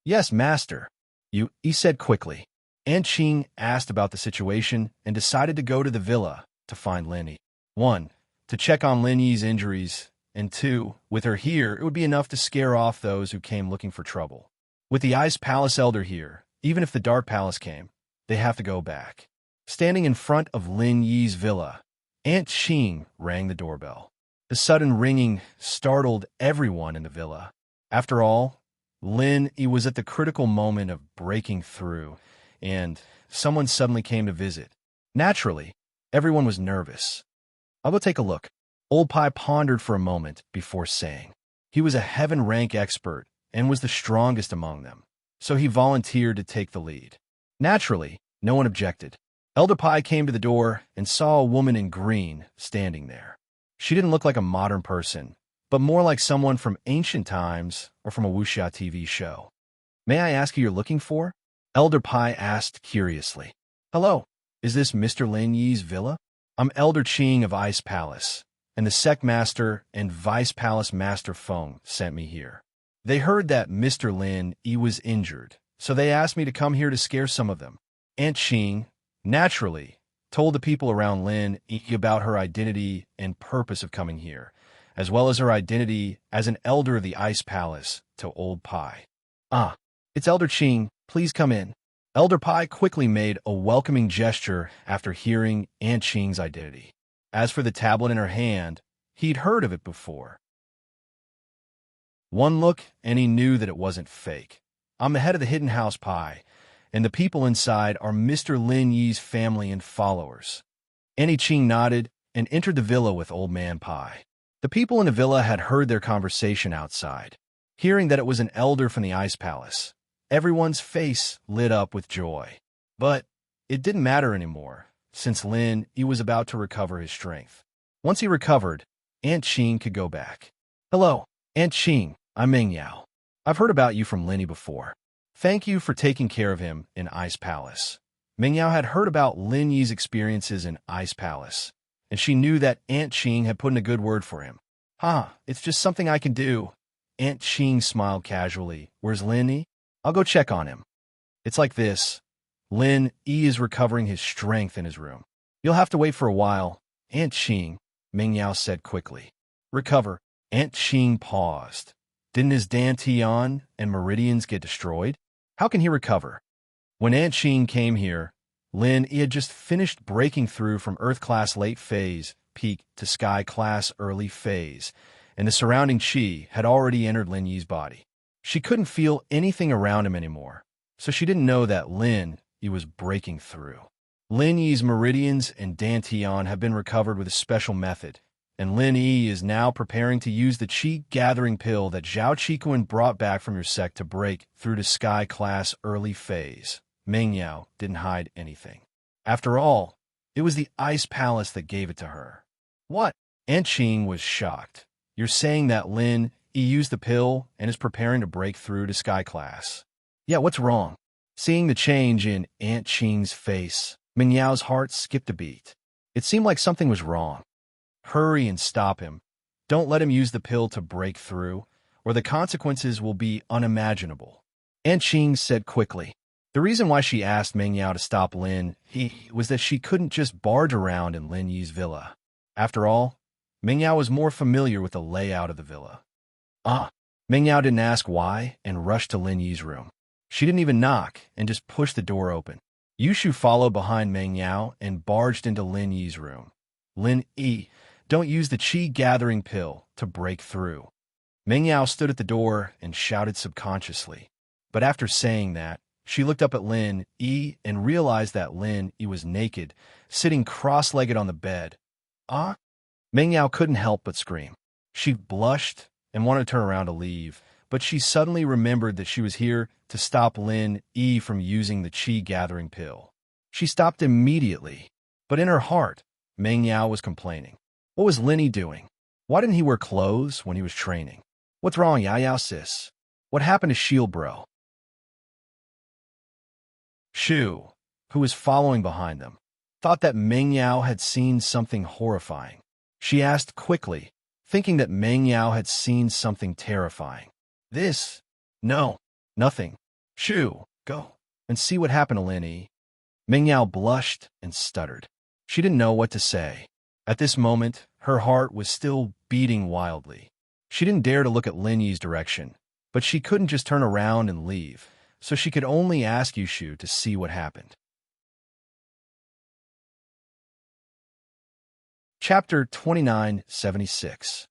Yes, master, Yu Yi said quickly. Aunt Ching asked about the situation and decided to go to the villa to find Lin Yi. 1. To check on Lin Yi's injuries, and 2. With her here, it would be enough to scare off those who came looking for trouble. With the Ice Palace Elder here, even if the Dark Palace came, they have to go back. Standing in front of Lin Yi's villa, Aunt Ching rang the doorbell. The sudden ringing startled everyone in the villa. After all, Lin Yi was at the critical moment of breaking through, and someone suddenly came to visit. Naturally, everyone was nervous. I'll go take a look. Old Pai pondered for a moment before saying. He was a heaven-rank expert and was the strongest among them, so he volunteered to take the lead. Naturally, no one objected. Elder Pai came to the door and saw a woman in green standing there. She didn't look like a modern person, but more like someone from ancient times or from a wuxia TV show. May I ask who you're looking for? Elder Pai asked curiously. Hello, is this Mr. Lin Yi's villa? I'm Elder Ching of Ice Palace, and the Sect Master and Vice Palace Master Feng sent me here. They heard that Mr. Lin Yi was injured, so they asked me to come here to scare some of them. Aunt Ching, naturally, told the people around Lin Yi about her identity and purpose of coming here, as well as her identity as an elder of the Ice Palace to Old Pai. Ah, it's Elder Ching, please come in. Elder Pai quickly made a welcoming gesture after hearing Aunt Ching's identity. As for the tablet in her hand, he'd heard of it before. One look, and he knew that it wasn't fake. I'm the head of the Hidden House Pai, and the people inside are Mr. Lin Yi's family and followers. Aunt Ching nodded and entered the villa with Old Man Pai. The people in the villa had heard their conversation outside. Hearing that it was an elder from the Ice Palace, everyone's face lit up with joy. But it didn't matter anymore, since Lin Yi was about to recover his strength. Once he recovered, Aunt Ching could go back. Hello, Aunt Ching, I'm Meng Yao. I've heard about you from Lin Yi before. Thank you for taking care of him in Ice Palace. Meng Yao had heard about Lin Yi's experiences in Ice Palace, and she knew that Aunt Ching had put in a good word for him. It's just something I can do. Aunt Ching smiled casually. Where's Lin Yi? I'll go check on him. It's like this. Lin Yi is recovering his strength in his room. You'll have to wait for a while. Aunt Ching, Meng Yao said quickly. Recover. Aunt Ching paused. Didn't his Dantian and meridians get destroyed? How can he recover? When Aunt Ching came here, Lin Yi had just finished breaking through from Earth-class late phase peak to Sky-class early phase, and the surrounding chi had already entered Lin Yi's body. She couldn't feel anything around him anymore, so she didn't know that Lin Yi was breaking through. Lin Yi's meridians and Dantian have been recovered with a special method, and Lin Yi is now preparing to use the Qi-gathering pill that Zhao Qikuan brought back from your sect to break through to Sky-class early phase. Meng Yao didn't hide anything. After all, it was the Ice Palace that gave it to her. What? Aunt Ching was shocked. You're saying that Lin Yi used the pill and is preparing to break through to Sky-class? Yeah, what's wrong? Seeing the change in Aunt Qing's face, Ming Yao's heart skipped a beat. It seemed like something was wrong. Hurry and stop him. Don't let him use the pill to break through, or the consequences will be unimaginable. Aunt Qing said quickly. The reason why she asked Ming Yao to stop Lin Yi was that she couldn't just barge around in Lin Yi's villa. After all, Ming Yao was more familiar with the layout of the villa. Ming Yao didn't ask why and rushed to Lin Yi's room. She didn't even knock and just pushed the door open. Yushu followed behind Ming Yao and barged into Lin Yi's room. Lin Yi, don't use the qi gathering pill to break through. Ming Yao stood at the door and shouted subconsciously. But after saying that, she looked up at Lin Yi and realized that Lin Yi was naked, sitting cross-legged on the bed. Ming Yao couldn't help but scream. She blushed and wanted to turn around to leave, but she suddenly remembered that she was here to stop Lin Yi from using the qi gathering pill. She stopped immediately, but in her heart, Ming Yao was complaining. What was Lin Yi doing? Why didn't he wear clothes when he was training? What's wrong, Yao sis? What happened to Shield Bro? Shu, who was following behind them, thought that Ming Yao had seen something horrifying. She asked quickly, thinking that Ming Yao had seen something terrifying. This? No, nothing. Shu, go and see what happened to Lin Yi. Ming Yao blushed and stuttered. She didn't know what to say. At this moment, her heart was still beating wildly. She didn't dare to look at Lin Yi's direction, but she couldn't just turn around and leave, so she could only ask Yushu to see what happened. Chapter 2976.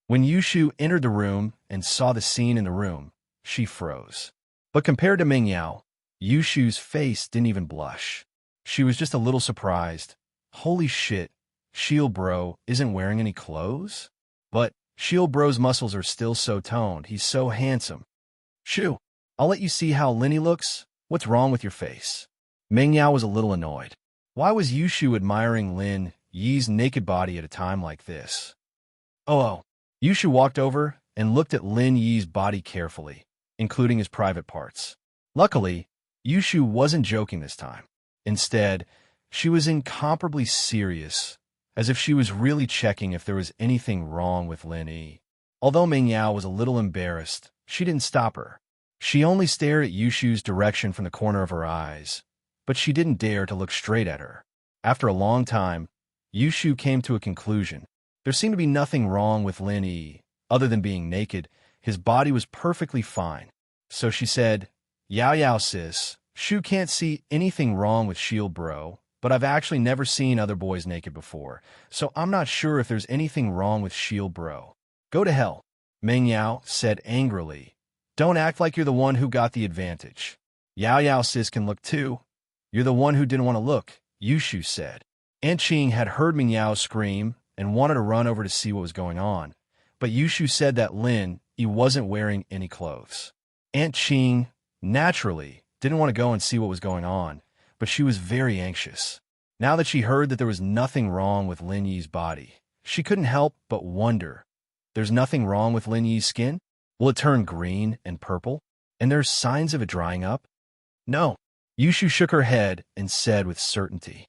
When Yushu entered the room and saw the scene in the room, she froze. But compared to Ming Yao, Yushu's face didn't even blush. She was just a little surprised. Holy shit, Shield Bro isn't wearing any clothes? But Shield Bro's muscles are still so toned, he's so handsome. Shu, I'll let you see how Lin Yi looks. What's wrong with your face? Ming Yao was a little annoyed. Why was Yushu admiring Lin Yi's naked body at a time like this? Yushu walked over and looked at Lin Yi's body carefully, including his private parts. Luckily, Yushu wasn't joking this time. Instead, she was incomparably serious, as if she was really checking if there was anything wrong with Lin Yi. Although Ming Yao was a little embarrassed, she didn't stop her. She only stared at Yushu's direction from the corner of her eyes, but she didn't dare to look straight at her. After a long time, Yushu came to a conclusion. There seemed to be nothing wrong with Lin Yi. Other than being naked, his body was perfectly fine. So she said, Yao sis, Shu can't see anything wrong with Shield Bro, but I've actually never seen other boys naked before, so I'm not sure if there's anything wrong with Shield Bro. Go to hell, Ming Yao said angrily. Don't act like you're the one who got the advantage. Yao sis can look too. You're the one who didn't want to look, Yushu said. Aunt Qing had heard Ming Yao scream and wanted to run over to see what was going on, but Yushu said that Lin Yi wasn't wearing any clothes. Aunt Qing, naturally, didn't want to go and see what was going on, but she was very anxious. Now that she heard that there was nothing wrong with Lin Yi's body, she couldn't help but wonder. There's nothing wrong with Lin Yi's skin? Will it turn green and purple? And there's signs of it drying up? No. Yushu shook her head and said with certainty,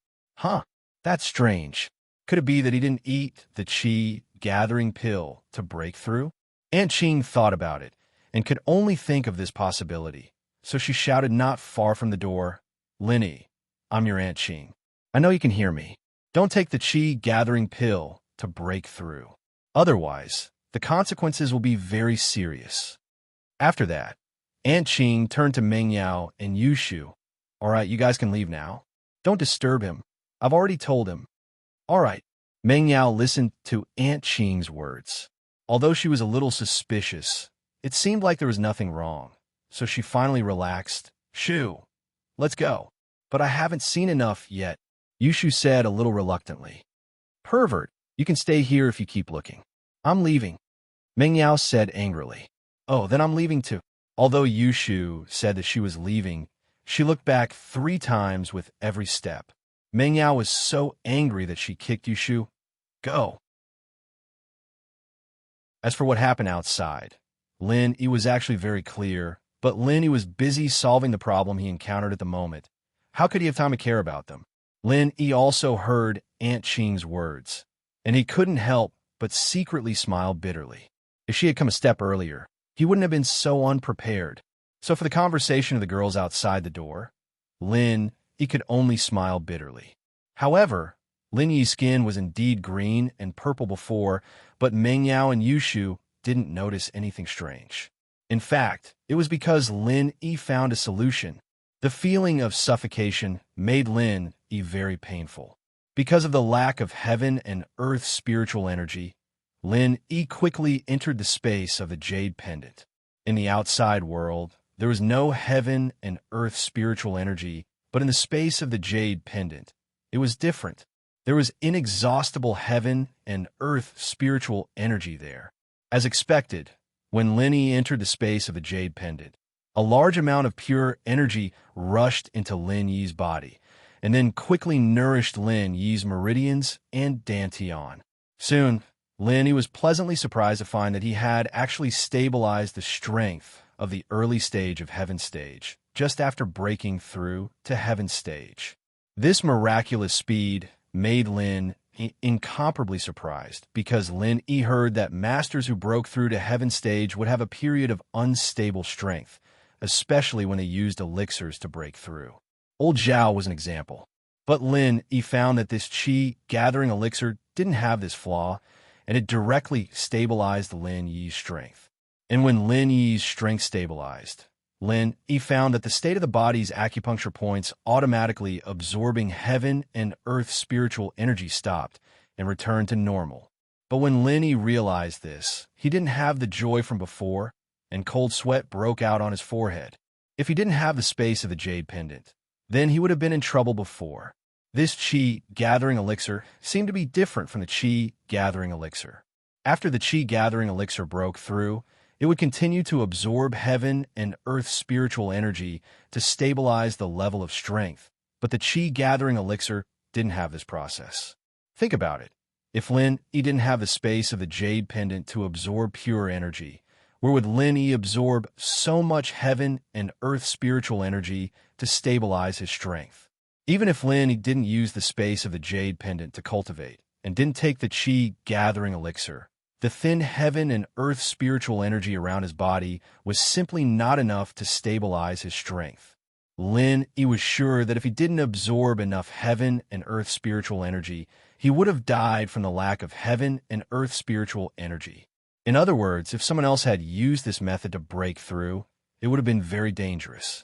That's strange. Could it be that he didn't eat the qi gathering pill to break through? Aunt Qing thought about it and could only think of this possibility, so she shouted not far from the door, Lin Yi, I'm your Aunt Qing. I know you can hear me. Don't take the qi gathering pill to break through. Otherwise, the consequences will be very serious. After that, Aunt Qing turned to Ming Yao and Yushu. All right, you guys can leave now. Don't disturb him. I've already told him. All right. Ming Yao listened to Aunt Qing's words. Although she was a little suspicious, it seemed like there was nothing wrong, so she finally relaxed. Shu, let's go. But I haven't seen enough yet, Yushu said a little reluctantly. Pervert, you can stay here if you keep looking. I'm leaving, Ming Yao said angrily. Oh, then I'm leaving too. Although Yushu said that she was leaving, she looked back 3 times with every step. Ming Yao was so angry that she kicked Yushu. Go. As for what happened outside, Lin Yi was actually very clear But Lin Yi was busy solving the problem he encountered at the moment. How could he have time to care about them? Lin Yi also heard Aunt Qing's words, and he couldn't help but secretly smile bitterly. If she had come a step earlier, he wouldn't have been so unprepared. So for the conversation of the girls outside the door, Lin Yi could only smile bitterly. However, Lin Yi's skin was indeed green and purple before, but Meng Yao and Yushu didn't notice anything strange. In fact, it was because Lin Yi found a solution. The feeling of suffocation made Lin Yi very painful. Because of the lack of heaven and earth spiritual energy, Lin Yi quickly entered the space of the jade pendant. In the outside world, there was no heaven and earth spiritual energy, but in the space of the jade pendant, it was different. There was inexhaustible heaven and earth spiritual energy there. As expected, when Lin Yi entered the space of the jade pendant, a large amount of pure energy rushed into Lin Yi's body, and then quickly nourished Lin Yi's meridians and dantian. Soon, Lin Yi was pleasantly surprised to find that he had actually stabilized the strength of the early stage of Heaven Stage, just after breaking through to Heaven Stage. This miraculous speed made Lin incomparably surprised, because Lin Yi heard that masters who broke through to Heaven Stage would have a period of unstable strength, especially when they used elixirs to break through. Old Zhao was an example. But Lin Yi found that this Qi gathering elixir didn't have this flaw, and it directly stabilized Lin Yi's strength. And when Lin Yi's strength stabilized, Lin Yi found that the state of the body's acupuncture points automatically absorbing heaven and earth spiritual energy stopped and returned to normal. But when Lin Yi realized this, he didn't have the joy from before, and cold sweat broke out on his forehead. If he didn't have the space of the jade pendant, then he would have been in trouble before. This Qi gathering elixir seemed to be different from the Qi gathering elixir. After the Qi gathering elixir broke through, it would continue to absorb heaven and earth spiritual energy to stabilize the level of strength. But the Qi gathering elixir didn't have this process. Think about it. If Lin Yi didn't have the space of the jade pendant to absorb pure energy, where would Lin Yi absorb so much heaven and earth spiritual energy to stabilize his strength? Even if Lin Yi didn't use the space of the jade pendant to cultivate, and didn't take the Qi gathering elixir, the thin heaven and earth spiritual energy around his body was simply not enough to stabilize his strength. Lin Yi was sure that if he didn't absorb enough heaven and earth spiritual energy, he would have died from the lack of heaven and earth spiritual energy. In other words, if someone else had used this method to break through, it would have been very dangerous.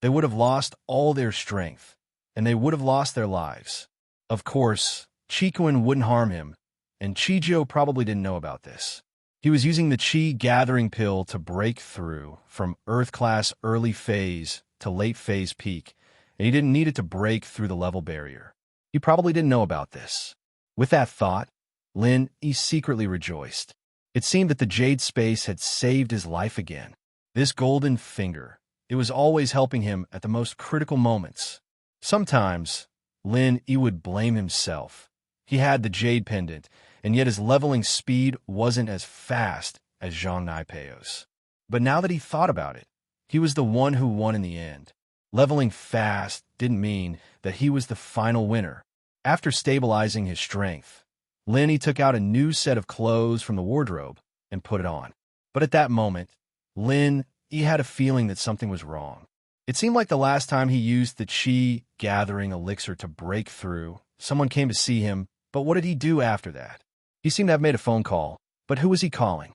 They would have lost all their strength, and they would have lost their lives. Of course, Qikuan wouldn't harm him, and Qijiu probably didn't know about this. He was using the Qi gathering pill to break through from Earth class early phase to late phase peak, and he didn't need it to break through the level barrier. He probably didn't know about this. With that thought, Lin Yi secretly rejoiced. It seemed that the jade space had saved his life again. This golden finger, it was always helping him at the most critical moments. Sometimes, Lin Yi would blame himself. He had the jade pendant, and yet his leveling speed wasn't as fast as Zhang Naipeo's. But now that he thought about it, he was the one who won in the end. Leveling fast didn't mean that he was the final winner. After stabilizing his strength, Lin Yi took out a new set of clothes from the wardrobe and put it on. But at that moment, Lin Yi had a feeling that something was wrong. It seemed like the last time he used the Qi gathering elixir to break through, someone came to see him, but what did he do after that? He seemed to have made a phone call, but who was he calling?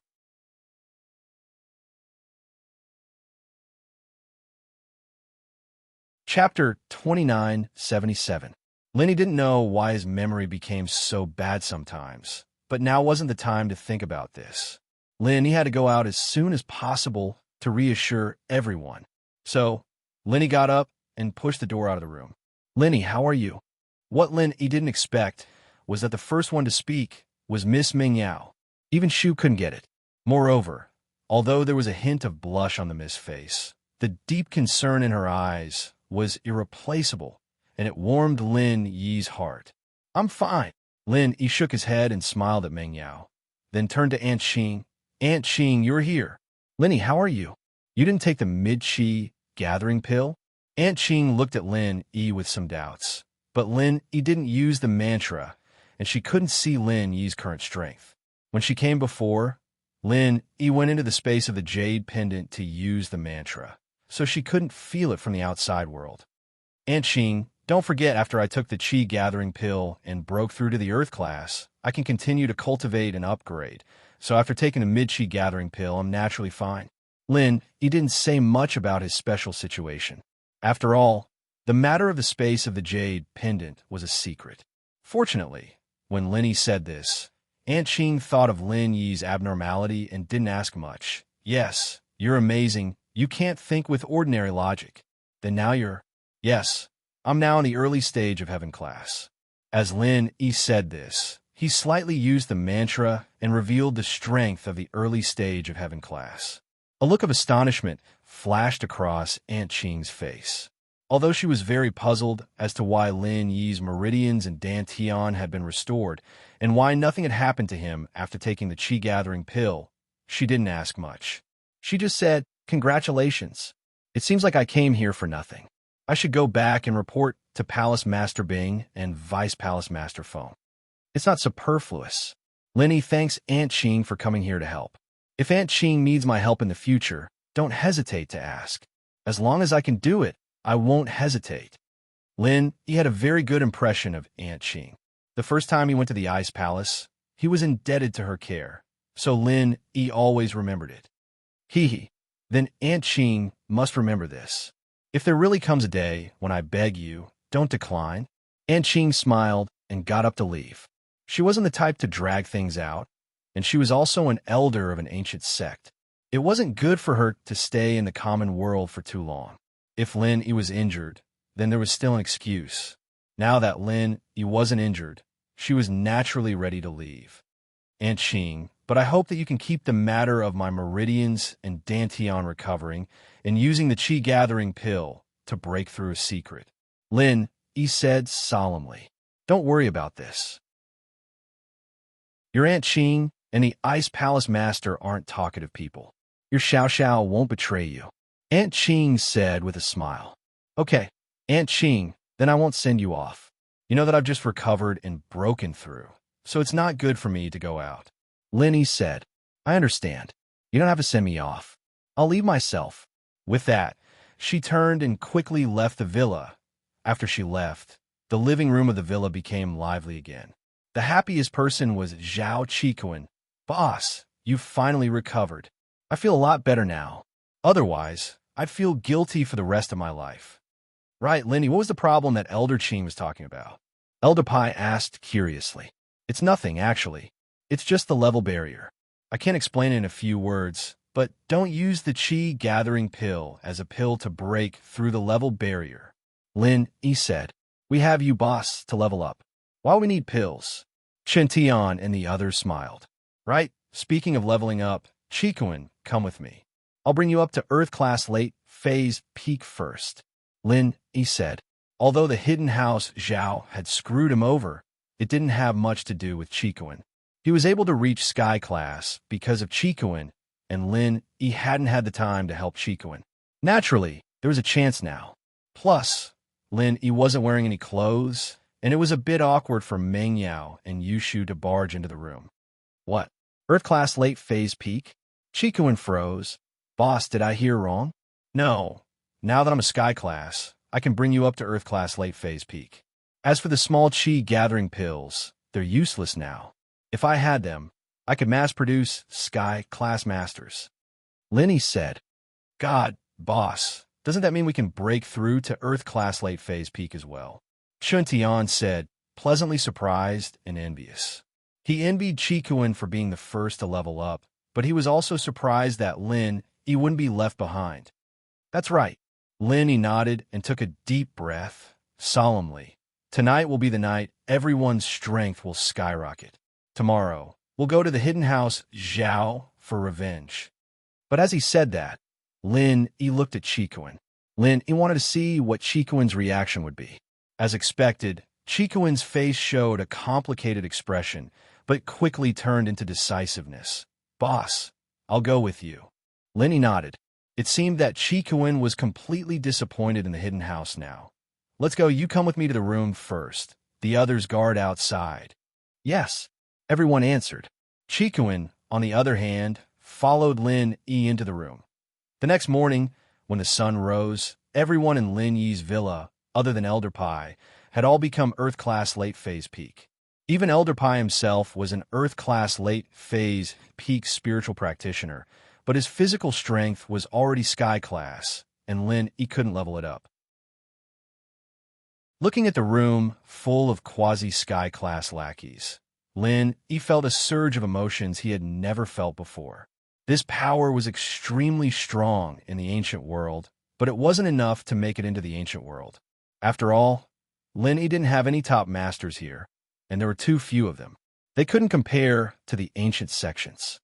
Chapter 2977. Lin Yi didn't know why his memory became so bad sometimes, but now wasn't the time to think about this. Lin Yi had to go out as soon as possible to reassure everyone. So, Lin Yi got up and pushed the door out of the room. Lin Yi, how are you? What Lin Yi didn't expect was that the first one to speak was Miss Ming Yao. Even Shu couldn't get it. Moreover, although there was a hint of blush on the Miss face, the deep concern in her eyes was irreplaceable, and it warmed Lin Yi's heart. I'm fine. Lin Yi shook his head and smiled at Meng Yao, then turned to Aunt Qing. Aunt Qing, you're here. Linny, how are you? You didn't take the mid-chi gathering pill? Aunt Ching looked at Lin Yi with some doubts. But Lin Yi didn't use the mantra, and she couldn't see Lin Yi's current strength. When she came before, Lin Yi went into the space of the jade pendant to use the mantra, so she couldn't feel it from the outside world. Aunt Ching, don't forget after I took the Qi gathering pill and broke through to the Earth class, I can continue to cultivate and upgrade. So after taking the mid-Qi gathering pill, I'm naturally fine. Lin Yi didn't say much about his special situation. After all, the matter of the space of the jade pendant was a secret. Fortunately, when Lin Yi said this, Aunt Ching thought of Lin Yi's abnormality and didn't ask much. Yes, you're amazing. You can't think with ordinary logic. Then now you're... Yes, I'm now in the early stage of heaven class. As Lin Yi said this, he slightly used the mantra and revealed the strength of the early stage of heaven class. A look of astonishment flashed across Aunt Ching's face. Although she was very puzzled as to why Lin Yi's meridians and dantian had been restored, and why nothing had happened to him after taking the Qi-gathering pill, she didn't ask much. She just said, "Congratulations. It seems like I came here for nothing. I should go back and report to Palace Master Bing and Vice Palace Master Feng. It's not superfluous. Lin Yi thanks Aunt Ching for coming here to help. If Aunt Ching needs my help in the future, don't hesitate to ask. As long as I can do it, I won't hesitate." Lin Yi had a very good impression of Aunt Ching. The first time he went to the Ice Palace, he was indebted to her care, so Lin Yi always remembered it. Hee. Then Aunt Ching must remember this. If there really comes a day when I beg you, don't decline. Aunt Ching smiled and got up to leave. She wasn't the type to drag things out, and she was also an elder of an ancient sect. It wasn't good for her to stay in the common world for too long. If Lin Yi was injured, then there was still an excuse. Now that Lin Yi wasn't injured, she was naturally ready to leave. Aunt Ching, but I hope that you can keep the matter of my meridians and dantian recovering and using the Qi gathering pill to break through a secret. Lin Yi said solemnly, "Don't worry about this. Your Aunt Ching and the Ice Palace Master aren't talkative people. Your Xiao Xiao won't betray you." Aunt Ching said with a smile. "Okay, Aunt Ching, then I won't send you off. You know that I've just recovered and broken through, so it's not good for me to go out." Lin Yi said, "I understand. You don't have to send me off. I'll leave myself." With that, she turned and quickly left the villa. After she left, the living room of the villa became lively again. The happiest person was Zhao Qikuan. "Boss, you've finally recovered. I feel a lot better now. Otherwise, I'd feel guilty for the rest of my life." "Right, Linny, what was the problem that Elder Ching was talking about?" Elder Pai asked curiously. "It's nothing, actually. It's just the level barrier. I can't explain it in a few words, but don't use the Qi gathering pill as a pill to break through the level barrier." Lin Yi said, "We have you, boss, to level up. Why we need pills?" Chen Tian and the others smiled. "Right, speaking of leveling up, Qikuan, come with me. I'll bring you up to Earth Class late phase peak first." Lin Yi said. Although the hidden house Zhao had screwed him over, it didn't have much to do with Qikuan. He was able to reach Sky Class because of Qikuan, and Lin Yi hadn't had the time to help Qikuan. Naturally, there was a chance now. Plus, Lin Yi wasn't wearing any clothes, and it was a bit awkward for Meng Yao and Yushu to barge into the room. "What? Earth Class late phase peak?" Qikuan froze. "Boss, did I hear wrong?" "No. Now that I'm a Sky Class, I can bring you up to Earth Class late phase peak. As for the small Qi gathering pills, they're useless now. If I had them, I could mass-produce Sky Class Masters." Lin Yi said, "God, boss, doesn't that mean we can break through to Earth Class late phase peak as well?" Chun Tian said, pleasantly surprised and envious. He envied Qikuan for being the first to level up, but he was also surprised that Lin Yi wouldn't be left behind. "That's right." Lin Yi nodded and took a deep breath, solemnly. "Tonight will be the night everyone's strength will skyrocket. Tomorrow, we'll go to the hidden house Zhao for revenge." But as he said that, Lin Yi looked at Qikuan. Lin Yi wanted to see what Qikuan's reaction would be. As expected, Qikuan's face showed a complicated expression, but quickly turned into decisiveness. "Boss, I'll go with you." Lenny nodded. It seemed that Chikuin was completely disappointed in the hidden house now. Let's go, you come with me to the room first. The others guard outside. Yes, everyone answered. Chikuin, on the other hand, followed Lin Yi into the room. The next morning, when the sun rose, everyone in Lin Yi's villa, other than Elder Pai, had all become Earth-class late-phase peak. Even Elder Pai himself was an Earth-class late-phase peak spiritual practitioner, but his physical strength was already Sky-class, and Lin Yi couldn't level it up. Looking at the room full of quasi-Sky-class lackeys, Lin Yi felt a surge of emotions he had never felt before. This power was extremely strong in the ancient world, but it wasn't enough to make it into the ancient world. After all, Lin Yi didn't have any top masters here, and there were too few of them. They couldn't compare to the ancient sections.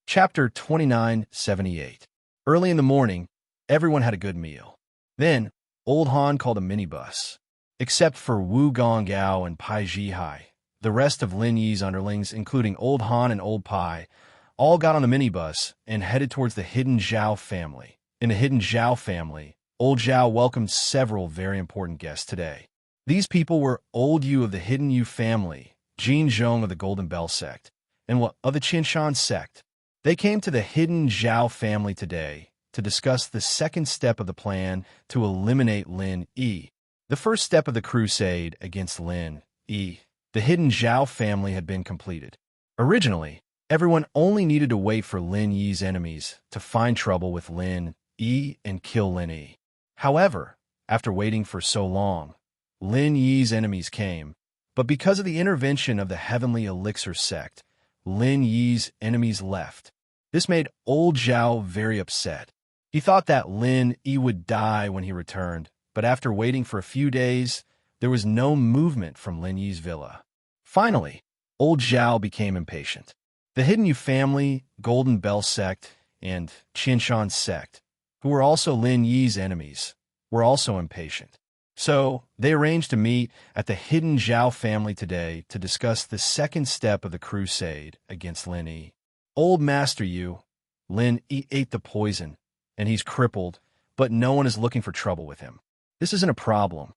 Chapter 2978. Early in the morning, everyone had a good meal. Then, Old Han called a minibus. Except for Wu Gonggao and Pai Zhihai, the rest of Lin Yi's underlings, including Old Han and Old Pai, all got on the minibus and headed towards the hidden Zhao family. In the hidden Zhao family, Old Zhao welcomed several very important guests today. These people were Old Yu of the hidden Yu family, Jin Zhong of the Golden Bell sect, and of the Qinshan sect. They came to the hidden Zhao family today to discuss the second step of the plan to eliminate Lin Yi. The first step of the crusade against Lin Yi, the hidden Zhao family, had been completed. Originally, everyone only needed to wait for Lin Yi's enemies to find trouble with Lin Yi and kill Lin Yi. However, after waiting for so long, Lin Yi's enemies came, but because of the intervention of the Heavenly Elixir sect, Lin Yi's enemies left. This made Old Zhao very upset. He thought that Lin Yi would die when he returned, but after waiting for a few days, there was no movement from Lin Yi's villa. Finally, Old Zhao became impatient. The Hidden Yu family, Golden Bell sect, and Qinshan sect, who were also Lin Yi's enemies, were also impatient. So, they arranged to meet at the Hidden Zhao family today to discuss the second step of the crusade against Lin Yi. Old Master Yu, Lin Yi ate the poison, and he's crippled, but no one is looking for trouble with him. This isn't a problem.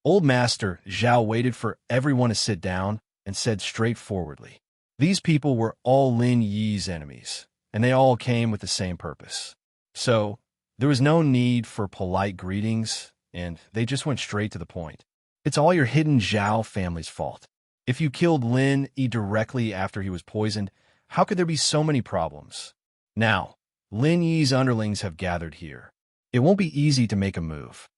Old Master Zhao waited for everyone to sit down and said straightforwardly, these people were all Lin Yi's enemies, and they all came with the same purpose. So, there was no need for polite greetings, and they just went straight to the point. It's all your hidden Zhao family's fault. If you killed Lin Yi directly after he was poisoned, how could there be so many problems? Now, Lin Yi's underlings have gathered here. It won't be easy to make a move.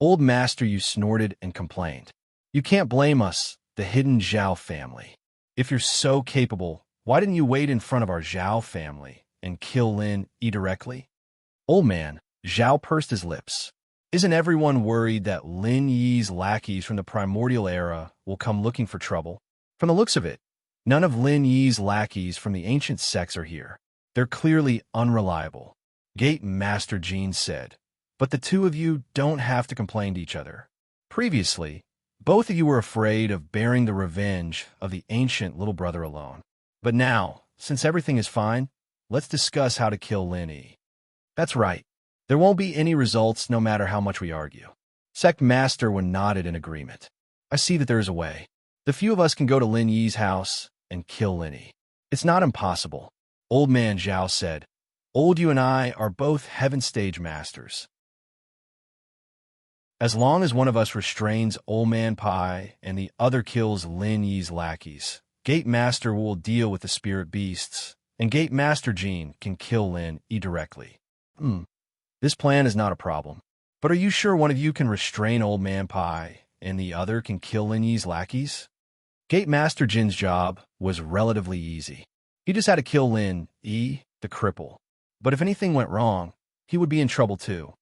Old Master Yu snorted and complained. You can't blame us, the hidden Zhao family. If you're so capable, why didn't you wait in front of our Zhao family and kill Lin Yi directly? Old man, Zhao pursed his lips. Isn't everyone worried that Lin Yi's lackeys from the primordial era will come looking for trouble? From the looks of it, none of Lin Yi's lackeys from the ancient sects are here. They're clearly unreliable, Gate Master Jin said. But the two of you don't have to complain to each other. Previously, both of you were afraid of bearing the revenge of the ancient little brother alone. But now, since everything is fine, let's discuss how to kill Lin Yi. That's right. There won't be any results no matter how much we argue. Sect Master Wen nodded in agreement. I see that there is a way. The few of us can go to Lin Yi's house and kill Lin Yi. It's not impossible, Old Man Zhao said. Old Yu and I are both Heaven Stage Masters. As long as one of us restrains Old Man Pai and the other kills Lin Yi's lackeys, Gate Master will deal with the spirit beasts, and Gate Master Jin can kill Lin Yi directly. This plan is not a problem. But are you sure one of you can restrain Old Man Pai and the other can kill Lin Yi's lackeys? Gate Master Jin's job was relatively easy. He just had to kill Lin Yi, the cripple. But if anything went wrong, he would be in trouble too.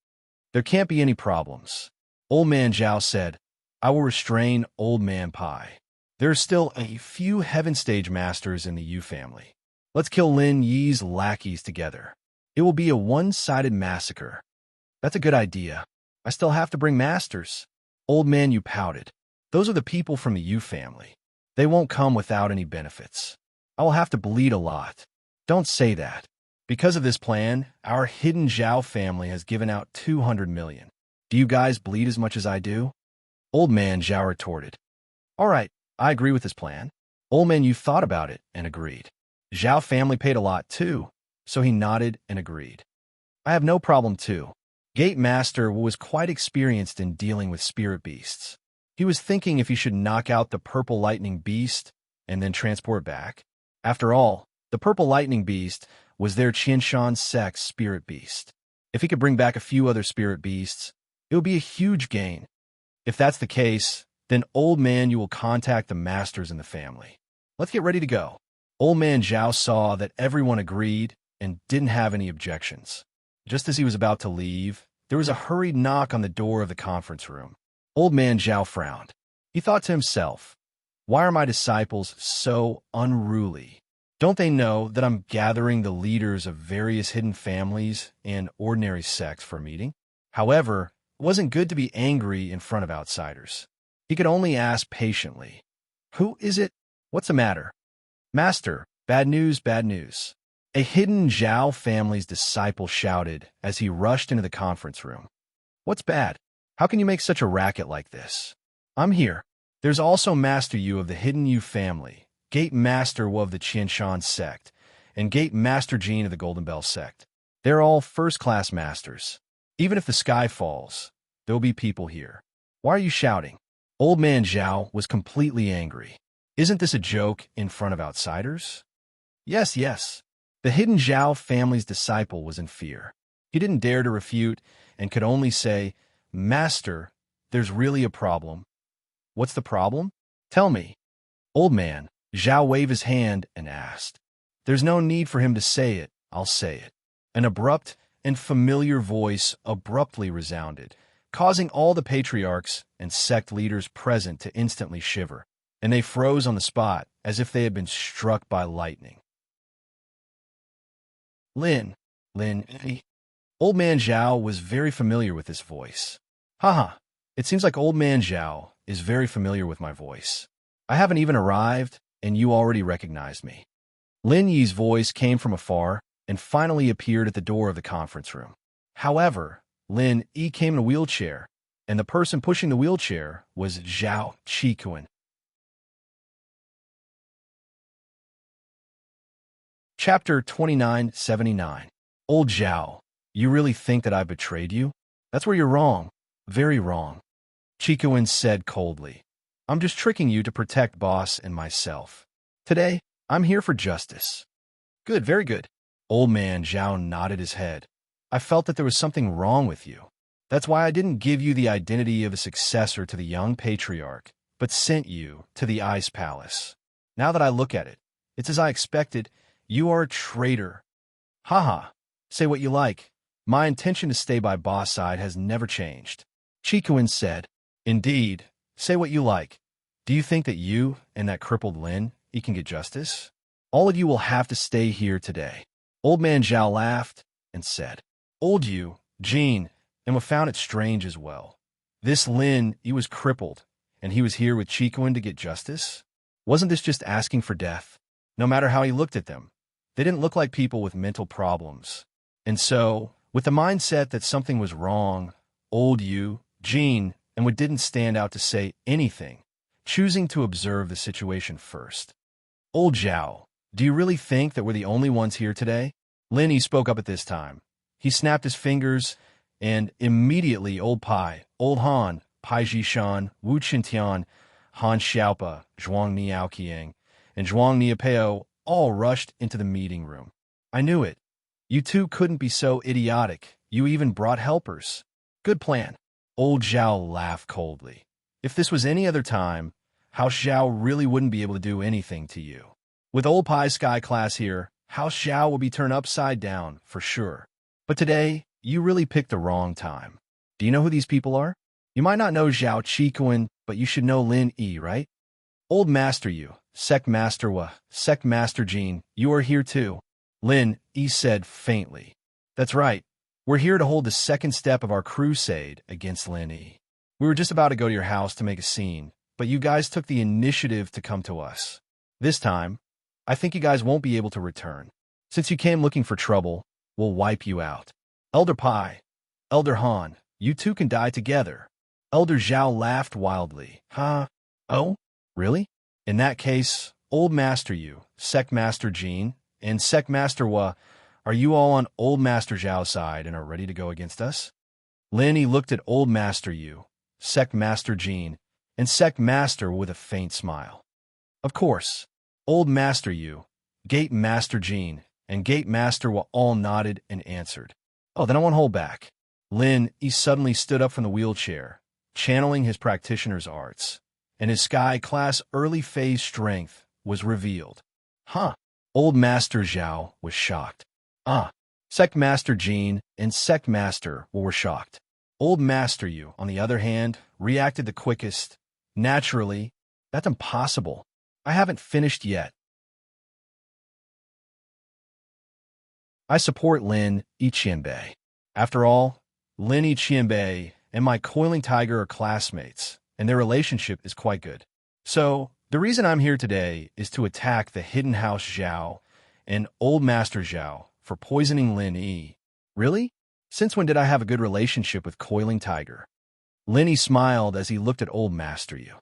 There can't be any problems. Old Man Zhao said, I will restrain Old Man Pai. There are still a few Heaven Stage Masters in the Yu family. Let's kill Lin Yi's lackeys together. It will be a one-sided massacre. That's a good idea. I still have to bring masters. Old Man Yu pouted. Those are the people from the Yu family. They won't come without any benefits. I will have to bleed a lot. Don't say that. Because of this plan, our hidden Zhao family has given out 200 million. Do you guys bleed as much as I do? Old man Zhao retorted. All right, I agree with this plan. Old man, you thought about it and agreed. Zhao family paid a lot too, so he nodded and agreed. I have no problem too. Gate Master was quite experienced in dealing with spirit beasts. He was thinking if he should knock out the purple lightning beast and then transport back. After all, the purple lightning beast was their Qianshan sect's spirit beast. If he could bring back a few other spirit beasts, it would be a huge gain. If that's the case, then old man, you will contact the masters in the family. Let's get ready to go. Old man Zhao saw that everyone agreed and didn't have any objections. Just as he was about to leave, there was a hurried knock on the door of the conference room. Old man Zhao frowned. He thought to himself, why are my disciples so unruly? Don't they know that I'm gathering the leaders of various hidden families and ordinary sects for a meeting? However, it wasn't good to be angry in front of outsiders. He could only ask patiently, who is it? What's the matter? Master, bad news, bad news. A hidden Zhao family's disciple shouted as he rushed into the conference room. What's bad? How can you make such a racket like this? I'm here. There's also Master Yu of the Hidden Yu family, Gate Master Wu of the Qianshan sect, and Gate Master Jin of the Golden Bell sect. They're all first-class masters. Even if the sky falls, there'll be people here. Why are you shouting? Old man Zhao was completely angry. Isn't this a joke in front of outsiders? Yes, yes. The hidden Zhao family's disciple was in fear. He didn't dare to refute and could only say, Master, there's really a problem. What's the problem? Tell me. Old man, Zhao waved his hand and asked. There's no need for him to say it, I'll say it. An abrupt and familiar voice abruptly resounded, causing all the patriarchs and sect leaders present to instantly shiver, and they froze on the spot as if they had been struck by lightning. Lin. Old man Zhao was very familiar with this voice. Haha, it seems like old man Zhao is very familiar with my voice. I haven't even arrived, and you already recognized me. Lin Yi's voice came from afar and finally appeared at the door of the conference room. However, Lin Yi came in a wheelchair, and the person pushing the wheelchair was Zhao Qikuan. Chapter 2979. Old Zhao, you really think that I betrayed you? That's where you're wrong. Very wrong. Qikuan said coldly. I'm just tricking you to protect boss and myself. Today, I'm here for justice. Good, very good. Old man Zhao nodded his head. I felt that there was something wrong with you. That's why I didn't give you the identity of a successor to the young patriarch, but sent you to the Ice Palace. Now that I look at it, it's as I expected. You are a traitor. Haha, say what you like. My intention to stay by boss side has never changed. Qikuan said, Indeed, say what you like. Do you think that you and that crippled Lin, you can get justice? All of you will have to stay here today. Old man Zhao laughed and said, Old you, Jin, and we found it strange as well. This Lin, he was crippled, and he was here with Qikuan to get justice? Wasn't this just asking for death? No matter how he looked at them, they didn't look like people with mental problems. And so, with the mindset that something was wrong, old you, Jin, and what didn't stand out to say anything, choosing to observe the situation first. Old Zhao, do you really think that we're the only ones here today? Lin Yi spoke up at this time. He snapped his fingers, and immediately Old Pai, Old Han, Pai Jishan, Wu Qintian, Han Xiaopa, Zhuang Niaoqiang, and Zhuang Niapeo all rushed into the meeting room. I knew it. You two couldn't be so idiotic. You even brought helpers. Good plan. Old Zhao laughed coldly. If this was any other time, House Zhao really wouldn't be able to do anything to you. With Old Pai Sky Class here, House Zhao will be turned upside down, for sure. But today, you really picked the wrong time. Do you know who these people are? You might not know Zhao Qikuan, but you should know Lin Yi, right? Old Master Yu, Sect Master Wa, Sect Master Jin, you are here too. Lin Yi said faintly. That's right. We're here to hold the second step of our crusade against Lin Yi. We were just about to go to your house to make a scene, but you guys took the initiative to come to us. This time, I think you guys won't be able to return. Since you came looking for trouble, we'll wipe you out. Elder Pai, Elder Han, you two can die together. Elder Zhao laughed wildly. Huh? Oh? Really? In that case, Old Master Yu, Sect Master Jean, and Sect Master Hua, are you all on Old Master Zhao's side and are ready to go against us? Lin looked at Old Master Yu, Sect Master Jean, and Sect Master with a faint smile. Of course, Old Master Yu, Gate Master Jean, and Gate Master Hua all nodded and answered. Oh, then I won't hold back. Lin suddenly stood up from the wheelchair, channeling his practitioner's arts, and his Sky-class early phase strength was revealed. Huh? Old Master Zhao was shocked. Sect Master Jean and Sect Master were shocked. Old Master Yu, on the other hand, reacted the quickest. Naturally, that's impossible. I haven't finished yet. I support Lin Qianbei. After all, Lin Qianbei and my Coiling Tiger are classmates, and their relationship is quite good. So, the reason I'm here today is to attack the Hidden House Zhao and Old Master Zhao for poisoning Lin Yi. Really? Since when did I have a good relationship with Coiling Tiger? Lin Yi smiled as he looked at Old Master Yu.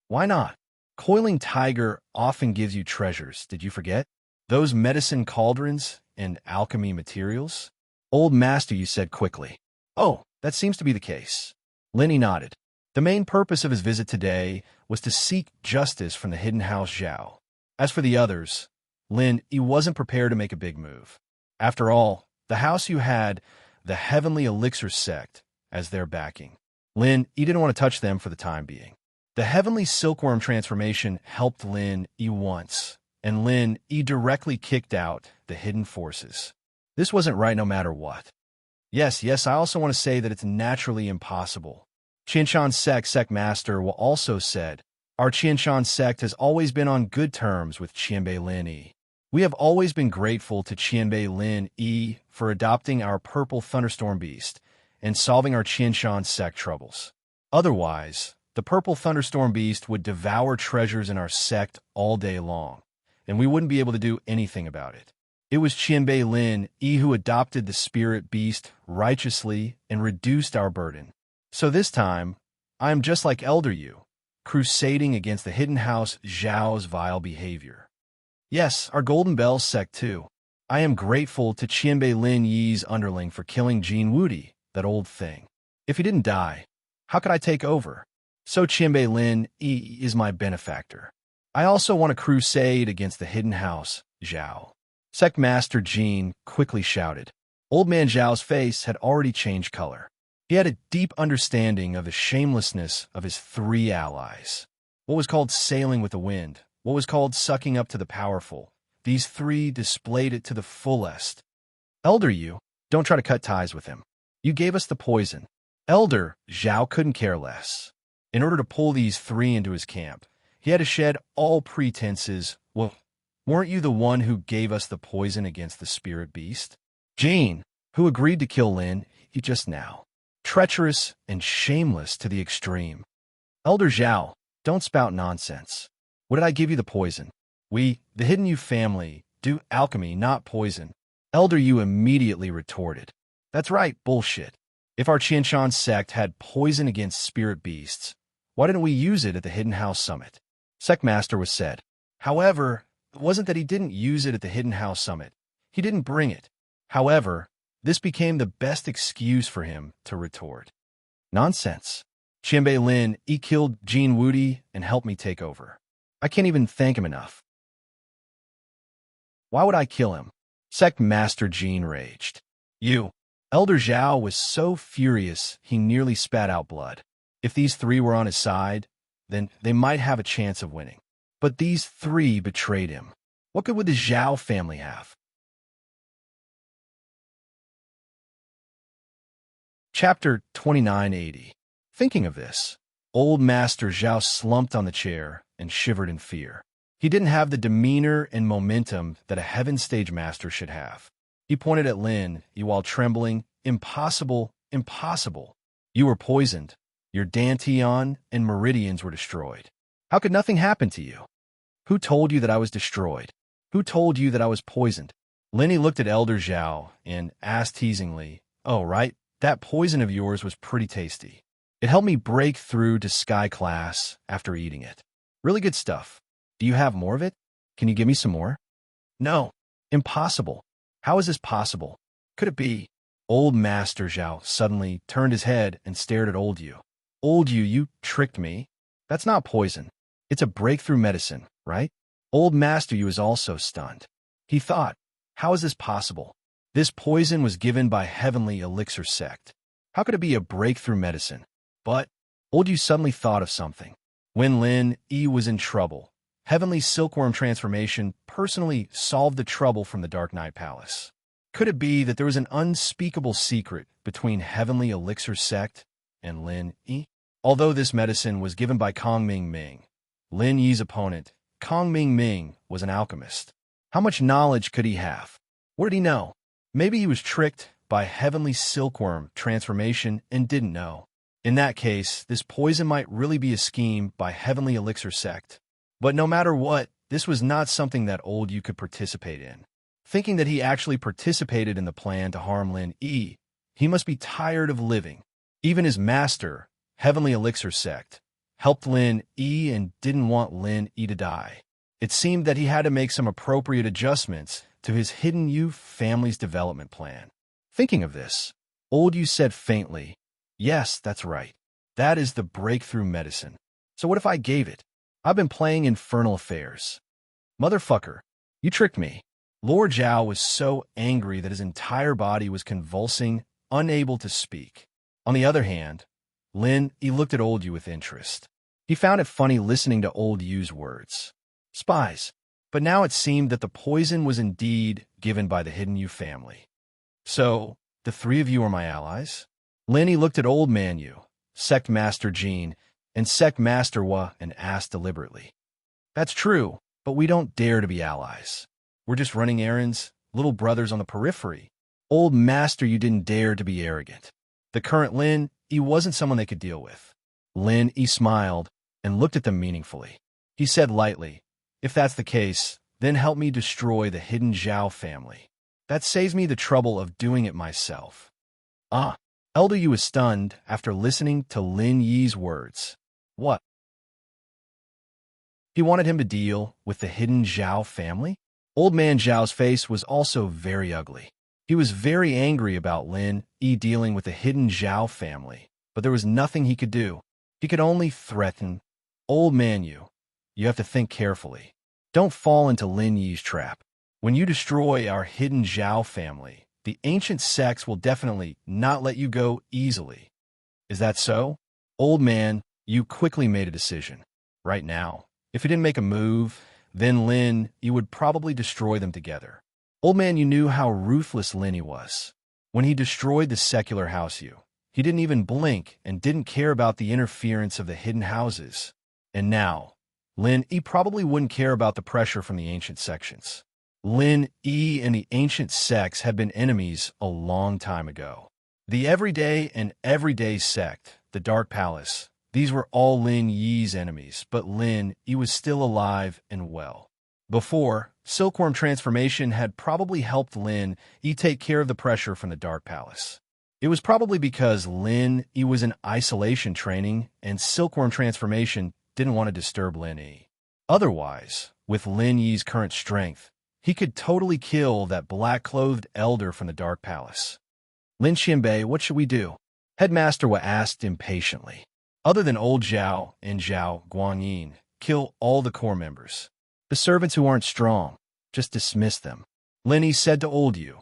Why not? Coiling Tiger often gives you treasures, did you forget? Those medicine cauldrons and alchemy materials? Old Master Yu said quickly. Oh, that seems to be the case. Lin Yi nodded. The main purpose of his visit today was to seek justice from the Hidden House Zhao. As for the others, Lin Yi wasn't prepared to make a big move. After all, the house you had the Heavenly Elixir Sect as their backing. Lin Yi didn't want to touch them for the time being. The Heavenly Silkworm transformation helped Lin Yi once, and Lin Yi directly kicked out the hidden forces. This wasn't right no matter what. Yes, I also want to say that it's naturally impossible. Qianshan Sect Master will also said, our Qianshan sect has always been on good terms with Qianbei Lin Yi. We have always been grateful to Qianbei Lin Yi for adopting our purple thunderstorm beast and solving our Qianshan sect troubles. Otherwise, the purple thunderstorm beast would devour treasures in our sect all day long, and we wouldn't be able to do anything about it. It was Qianbei Lin Yi who adopted the spirit beast righteously and reduced our burden. So this time, I am just like Elder Yu, crusading against the Hidden House Zhao's vile behavior. Yes, our Golden Bell sect too. I am grateful to Qianbei Lin Yi's underling for killing Jin Wudi, that old thing. If he didn't die, how could I take over? So Qianbei Lin Yi is my benefactor. I also want to crusade against the Hidden House Zhao. Sect Master Jean quickly shouted. Old Man Zhao's face had already changed color. He had a deep understanding of the shamelessness of his three allies. What was called sailing with the wind, what was called sucking up to the powerful, these three displayed it to the fullest. Elder Yu, don't try to cut ties with him. You gave us the poison. Elder Zhao couldn't care less. In order to pull these three into his camp, he had to shed all pretenses. Well, weren't you the one who gave us the poison against the spirit beast? Jean, who agreed to kill Lin Yi just now. Treacherous and shameless to the extreme. Elder Zhao, don't spout nonsense. What did I give you the poison? We, the Hidden Yu family, do alchemy, not poison. Elder Yu immediately retorted. That's right, bullshit. If our Qianshan sect had poison against spirit beasts, why didn't we use it at the Hidden House Summit? Sect Master was said. However, it wasn't that he didn't use it at the Hidden House Summit. He didn't bring it. However, this became the best excuse for him to retort. Nonsense. Qianbei Lin Yi killed Jin Wudi and helped me take over. I can't even thank him enough. Why would I kill him? Sect Master Jean raged. You. Elder Zhao was so furious he nearly spat out blood. If these three were on his side, then they might have a chance of winning. But these three betrayed him. What good would the Zhao family have? Chapter 2980. Thinking of this, Old Master Zhao slumped on the chair and shivered in fear. He didn't have the demeanor and momentum that a Heaven Stage Master should have. He pointed at Lin Yi while trembling. Impossible, impossible. You were poisoned. Your Dantian and meridians were destroyed. How could nothing happen to you? Who told you that I was destroyed? Who told you that I was poisoned? Lenny looked at Elder Zhao and asked teasingly, Oh, right, that poison of yours was pretty tasty. It helped me break through to Sky Class after eating it. Really good stuff. Do you have more of it? Can you give me some more? No. Impossible. How is this possible? Could it be? Old Master Zhao suddenly turned his head and stared at Old Yu. Old Yu, you tricked me. That's not poison. It's a breakthrough medicine, right? Old Master Yu is also stunned. He thought, how is this possible? This poison was given by Heavenly Elixir Sect. How could it be a breakthrough medicine? But Old Yu suddenly thought of something. When Lin Yi was in trouble, Heavenly Silkworm Transformation personally solved the trouble from the Dark Knight Palace. Could it be that there was an unspeakable secret between Heavenly Elixir Sect and Lin Yi? Although this medicine was given by Kong Ming Ming, Lin Yi's opponent, Kong Ming Ming, was an alchemist. How much knowledge could he have? What did he know? Maybe he was tricked by Heavenly Silkworm Transformation and didn't know. In that case, this poison might really be a scheme by Heavenly Elixir Sect. But no matter what, this was not something that Old Yu could participate in. Thinking that he actually participated in the plan to harm Lin Yi, he must be tired of living. Even his master, Heavenly Elixir Sect, helped Lin Yi and didn't want Lin Yi to die. It seemed that he had to make some appropriate adjustments to his Hidden Yu family's development plan. Thinking of this, Old Yu said faintly, Yes, that's right. That is the breakthrough medicine. So what if I gave it? I've been playing Infernal Affairs. Motherfucker, you tricked me. Lord Zhao was so angry that his entire body was convulsing, unable to speak. On the other hand, Lin Yi looked at Old Yu with interest. He found it funny listening to Old Yu's words. Spies. But now it seemed that the poison was indeed given by the Hidden Yu family. So, the three of you are my allies? Lin Yi looked at Old Man Yu, Sect Master Jean, and Sect Master Wa and asked deliberately. That's true, but we don't dare to be allies. We're just running errands, little brothers on the periphery. Old Master Yu didn't dare to be arrogant. The current Lin Yi wasn't someone they could deal with. Lin Yi smiled and looked at them meaningfully. He said lightly, If that's the case, then help me destroy the Hidden Zhao family. That saves me the trouble of doing it myself. Ah, Elder Yu was stunned after listening to Lin Yi's words. What? He wanted him to deal with the Hidden Zhao family? Old Man Zhao's face was also very ugly. He was very angry about Lin Yi dealing with the Hidden Zhao family, but there was nothing he could do. He could only threaten. Old Man Yu, you have to think carefully. Don't fall into Lin Yi's trap. When you destroy our Hidden Zhao family, the ancient sects will definitely not let you go easily. Is that so? Old Man Yu quickly made a decision. Right now, if he didn't make a move, then Lin Yi would probably destroy them together. Old Man Yu knew how ruthless Lin Yi was. When he destroyed the secular house Yu, he didn't even blink and didn't care about the interference of the hidden houses. And now, Lin Yi probably wouldn't care about the pressure from the ancient sections. Lin Yi and the ancient sects had been enemies a long time ago. The Everyday and Everyday sect, the Dark Palace, these were all Lin Yi's enemies, but Lin Yi was still alive and well. Before, Silkworm Transformation had probably helped Lin Yi take care of the pressure from the Dark Palace. It was probably because Lin Yi was in isolation training and Silkworm Transformation didn't want to disturb Lin Yi. Otherwise, with Lin Yi's current strength, he could totally kill that black-clothed elder from the Dark Palace. Lin Xianbei, what should we do? Headmaster Wa asked impatiently. Other than Old Zhao and Zhao Guanyin, kill all the core members. The servants who aren't strong, just dismiss them. Lin Yi said to Old Yu.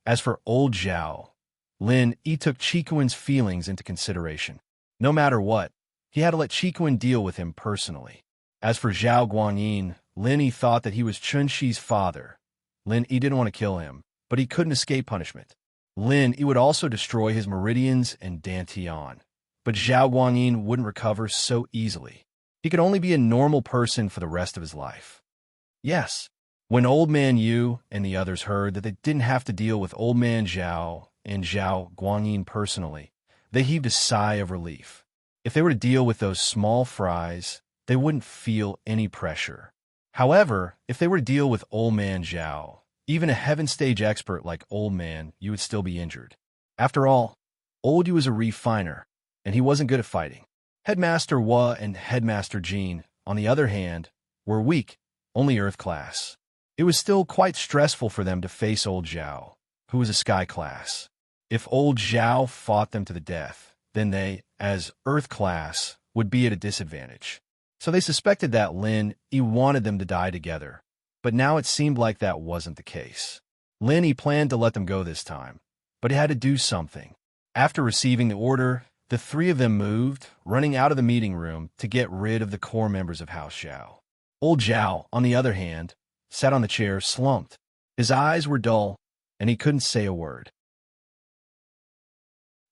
As for Old Zhao, Lin Yi took Qikuan's feelings into consideration. No matter what, he had to let Qikuan deal with him personally. As for Zhao Guanyin, Lin Yi thought that he was Chunxi's father. Lin Yi didn't want to kill him, but he couldn't escape punishment. Lin Yi would also destroy his meridians and Dantian. But Zhao Guanyin wouldn't recover so easily. He could only be a normal person for the rest of his life. Yes, when Old Man Yu and the others heard that they didn't have to deal with Old Man Zhao and Zhao Guanyin personally, they heaved a sigh of relief. If they were to deal with those small fries, they wouldn't feel any pressure. However, if they were to deal with Old Man Zhao, even a heaven stage expert like Old Man, you would still be injured. After all, Old Yu was a refiner, and he wasn't good at fighting. Headmaster Hua and Headmaster Jean, on the other hand, were weak, only Earth class. It was still quite stressful for them to face Old Zhao, who was a Sky class. If Old Zhao fought them to the death, then they, as Earth class, would be at a disadvantage. So they suspected that Lin Yi wanted them to die together, but now it seemed like that wasn't the case. Lin Yi planned to let them go this time, but he had to do something. After receiving the order, the three of them moved, running out of the meeting room to get rid of the core members of House Zhao. Old Zhao, on the other hand, sat on the chair slumped. His eyes were dull, and he couldn't say a word.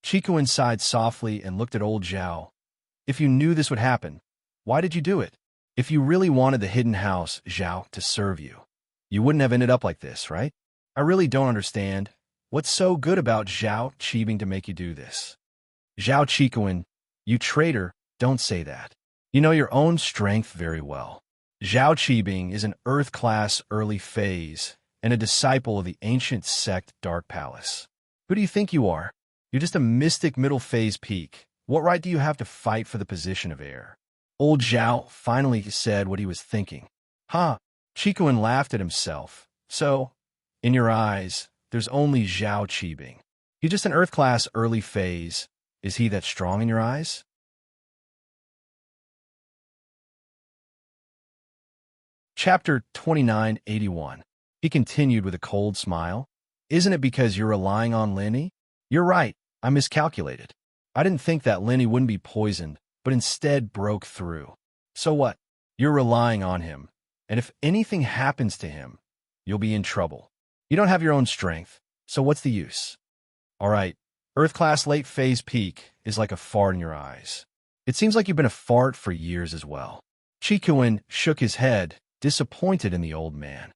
Chiku sighed softly and looked at Old Zhao. If you knew this would happen, why did you do it? If you really wanted the hidden house, Zhao, to serve you, you wouldn't have ended up like this, right? I really don't understand. What's so good about Zhao Qibing to make you do this? Zhao Chiku, you traitor, don't say that. You know your own strength very well. Zhao Qibing is an Earth-class early phase and a disciple of the ancient sect Dark Palace. Who do you think you are? You're just a mystic middle phase peak. What right do you have to fight for the position of heir? Old Zhao finally said what he was thinking. Huh? Chiku laughed at himself. So, in your eyes, there's only Zhao Qibing. He's just an Earth-class early phase. Is he that strong in your eyes? Chapter 2981. He continued with a cold smile. Isn't it because you're relying on Lin Yi? You're right, I miscalculated. I didn't think that Lin Yi wouldn't be poisoned, but instead broke through. So what? You're relying on him, and if anything happens to him, you'll be in trouble. You don't have your own strength, so what's the use? All right, Earth-class late phase peak is like a fart in your eyes. It seems like you've been a fart for years as well. Chiku shook his head, disappointed in the old man.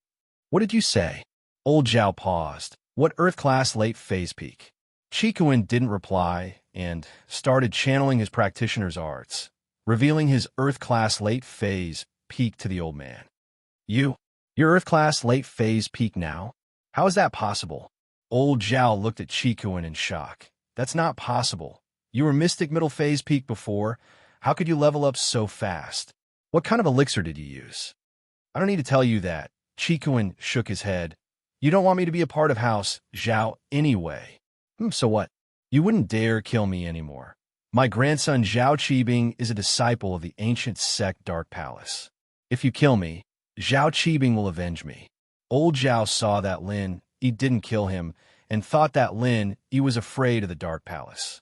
What did you say? Old Zhao paused. What Earth-class late phase peak? Chiku didn't reply and started channeling his practitioner's arts, revealing his Earth-class late phase peak to the old man. You're Earth-class late phase peak now? How is that possible? Old Zhao looked at Chiku in shock. That's not possible. You were Mystic Middle Phase Peak before. How could you level up so fast? What kind of elixir did you use? I don't need to tell you that. Chiku shook his head. You don't want me to be a part of House Zhao anyway. So what? You wouldn't dare kill me anymore. My grandson Zhao Qibing is a disciple of the ancient sect Dark Palace. If you kill me, Zhao Qibing will avenge me. Old Zhao saw that Lin Yi didn't kill him and thought that Lin Yi was afraid of the Dark Palace.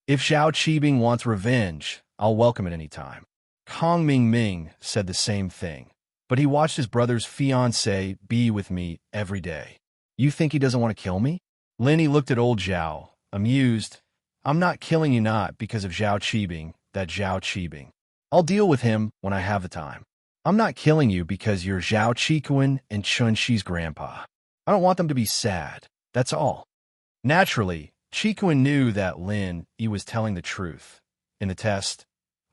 If Zhao Qibing wants revenge, I'll welcome it any time. Kong Ming said the same thing, but he watched his brother's fiancée be with me every day. You think he doesn't want to kill me? Lin Yi looked at Old Zhao, amused. I'm not killing you not because of Zhao Qibing, that Zhao Qibing. I'll deal with him when I have the time. I'm not killing you because you're Zhao Chiku and Chun-Shi's grandpa. I don't want them to be sad, that's all. Naturally, Chiku knew that Lin Yi was telling the truth. In the test,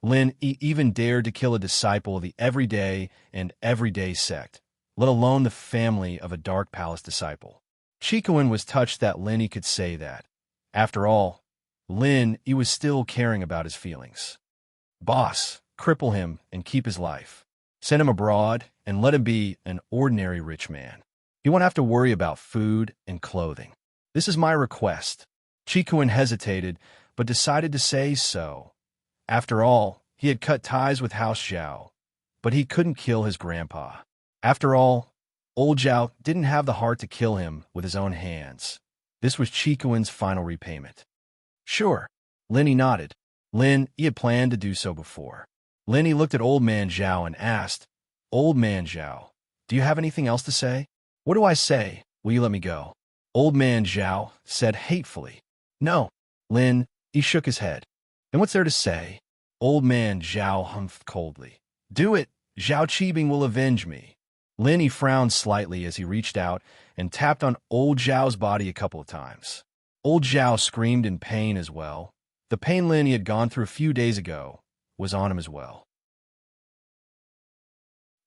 Lin Yi even dared to kill a disciple of the everyday and everyday sect, let alone the family of a Dark Palace disciple. Chiku was touched that Lin Yi could say that. After all, Lin Yi was still caring about his feelings. Boss, cripple him and keep his life. Send him abroad and let him be an ordinary rich man. He won't have to worry about food and clothing. This is my request. Chiku hesitated, but decided to say so. After all, he had cut ties with House Zhao, but he couldn't kill his grandpa. After all, Old Zhao didn't have the heart to kill him with his own hands. This was Chiku's final repayment. Sure, Lin Yi nodded. Lin Yi had planned to do so before. Lin Yi looked at Old Man Zhao and asked, Old Man Zhao, do you have anything else to say? What do I say? Will you let me go? Old Man Zhao said hatefully. No. Lin Yi shook his head. Then what's there to say? Old Man Zhao humphed coldly. Do it. Zhao Qibing will avenge me. Lin Yi frowned slightly as he reached out and tapped on Old Zhao's body a couple of times. Old Zhao screamed in pain as well. The pain Lin Yi had gone through a few days ago was on him as well.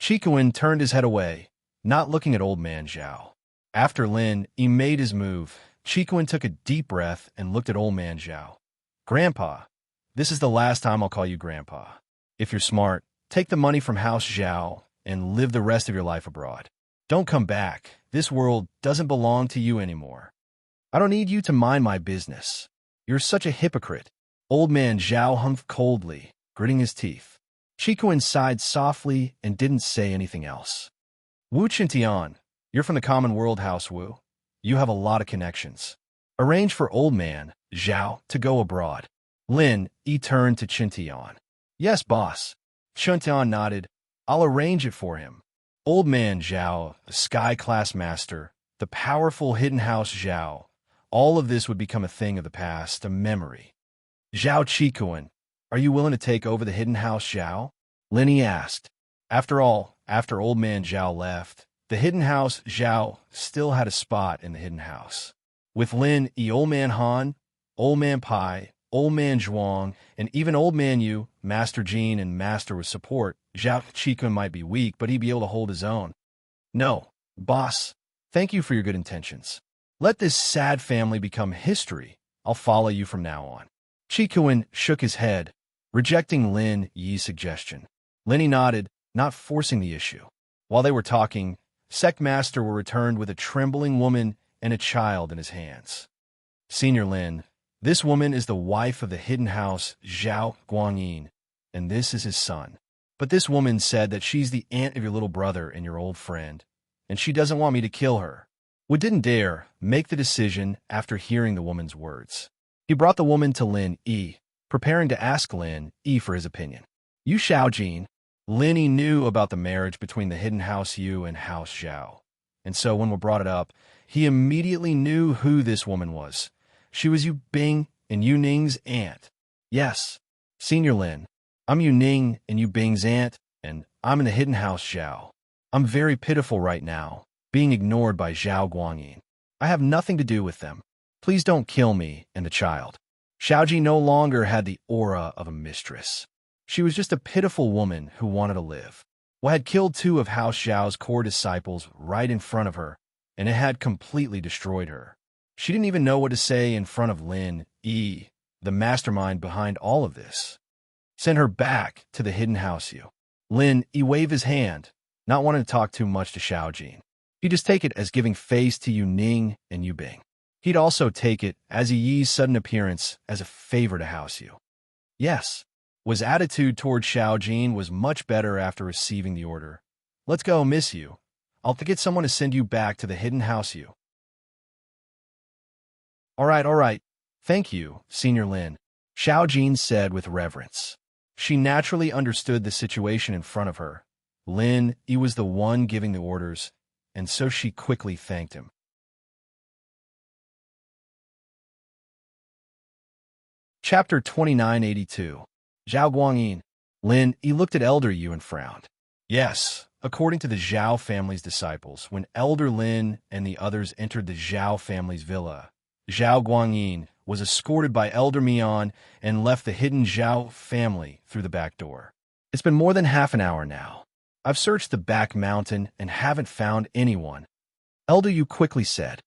Chikuin turned his head away, not looking at old man Zhao. After Lin Yi made his move, Chikuin took a deep breath and looked at old man Zhao. Grandpa, this is the last time I'll call you Grandpa. If you're smart, take the money from House Zhao and live the rest of your life abroad. Don't come back. This world doesn't belong to you anymore. I don't need you to mind my business. You're such a hypocrite. Old man Zhao humphed coldly, gritting his teeth. Chikuin sighed softly and didn't say anything else. Wu Qintian, you're from the common world, House Wu. You have a lot of connections. Arrange for old man Zhao to go abroad. Lin Yi turned to Qintian. Yes, boss. Qintian nodded. I'll arrange it for him. Old man Zhao, the sky-class master, the powerful hidden house Zhao, all of this would become a thing of the past, a memory. Zhao Chikuin, are you willing to take over the hidden house Zhao? Lin Yi asked. After all, after old man Zhao left, the hidden house Zhao still had a spot in the hidden house. With Lin Yi, old man Han, old man Pai, old man Zhuang, and even old man Yu, Master Jean, and Master with support, Zhao Chikuin might be weak, but he'd be able to hold his own. No, boss, thank you for your good intentions. Let this sad family become history. I'll follow you from now on. Chikuin shook his head, rejecting Lin Yi's suggestion. Lin Yi nodded, not forcing the issue. While they were talking, Sect Master returned with a trembling woman and a child in his hands. Senior Lin, this woman is the wife of the hidden house Zhao Guangyin, and this is his son. But this woman said that she's the aunt of your little brother and your old friend, and she doesn't want me to kill her. Wu didn't dare make the decision after hearing the woman's words. He brought the woman to Lin Yi, preparing to ask Lin Yi for his opinion. You Xiaojin. Lin Yi knew about the marriage between the hidden house Yu and house Zhao, and so when we brought it up, he immediately knew who this woman was. She was Yu Bing and Yu Ning's aunt. Yes, Senior Lin, I'm Yu Ning and Yu Bing's aunt, and I'm in the hidden house Zhao. I'm very pitiful right now, being ignored by Zhao Guangyin. I have nothing to do with them. Please don't kill me and the child. Xiaoji no longer had the aura of a mistress. She was just a pitiful woman who wanted to live. Wu had killed 2 of House Zhao's core disciples right in front of her, and it had completely destroyed her. She didn't even know what to say in front of Lin Yi, the mastermind behind all of this. Send her back to the hidden house Yu. Lin Yi waved his hand, not wanting to talk too much to Xiaojin. He'd just take it as giving face to Yu Ning and Yu Bing. He'd also take it as Yi's sudden appearance as a favor to House Yu. Yes, Wu's attitude toward Xiaojin was much better after receiving the order. Let's go, Miss Yu. I'll get someone to send you back to the hidden house Yu. All right. Thank you, Senior Lin, Xiaojin said with reverence. She naturally understood the situation in front of her. Lin Yi was the one giving the orders, and so she quickly thanked him. Chapter 2982. Zhao Guangyin. Lin Yi looked at Elder Yu and frowned. Yes, according to the Zhao family's disciples, when Elder Lin and the others entered the Zhao family's villa, Zhao Guangyin was escorted by Elder Mian and left the hidden Zhao family through the back door. It's been more than half an hour now. I've searched the back mountain and haven't found anyone. Elder Yu quickly said.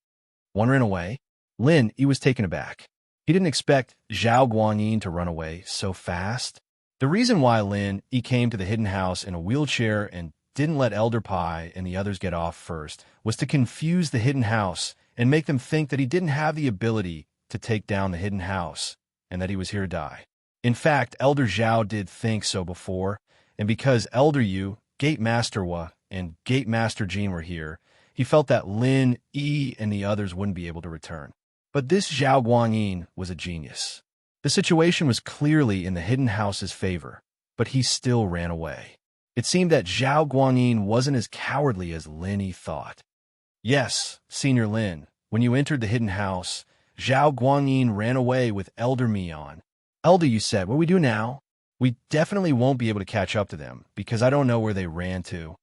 One ran away. Lin Yi was taken aback. He didn't expect Zhao Guangyin to run away so fast. The reason why Lin Yi came to the hidden house in a wheelchair and didn't let Elder Pai and the others get off first was to confuse the hidden house and make them think that he didn't have the ability to take down the hidden house and that he was here to die. In fact, Elder Zhao did think so before, and because Elder Yu, Gate Master Wu, and Gate Master Jean were here, he felt that Lin Yi and the others wouldn't be able to return. But this Zhao Guangyin was a genius. The situation was clearly in the hidden house's favor, but he still ran away. It seemed that Zhao Guangyin wasn't as cowardly as Lin Yi thought. Yes, Senior Lin, when you entered the hidden house, Zhao Guangyin ran away with Elder Mian. Elder, you said, what do we do now? We definitely won't be able to catch up to them, because I don't know where they ran to.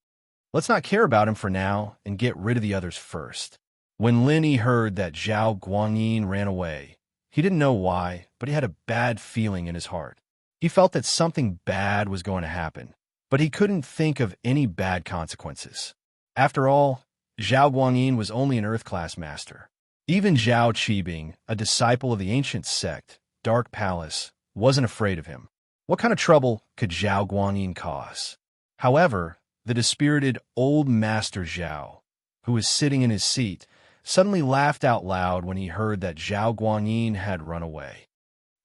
Let's not care about him for now and get rid of the others first. When Lin Yi heard that Zhao Guangyin ran away, he didn't know why, but he had a bad feeling in his heart. He felt that something bad was going to happen, but he couldn't think of any bad consequences. After all, Zhao Guangyin was only an Earth-class master. Even Zhao Qibing, a disciple of the ancient sect, Dark Palace, wasn't afraid of him. What kind of trouble could Zhao Guangyin cause? However, the dispirited old Master Zhao, who was sitting in his seat, suddenly laughed out loud when he heard that Zhao Guangyin had run away.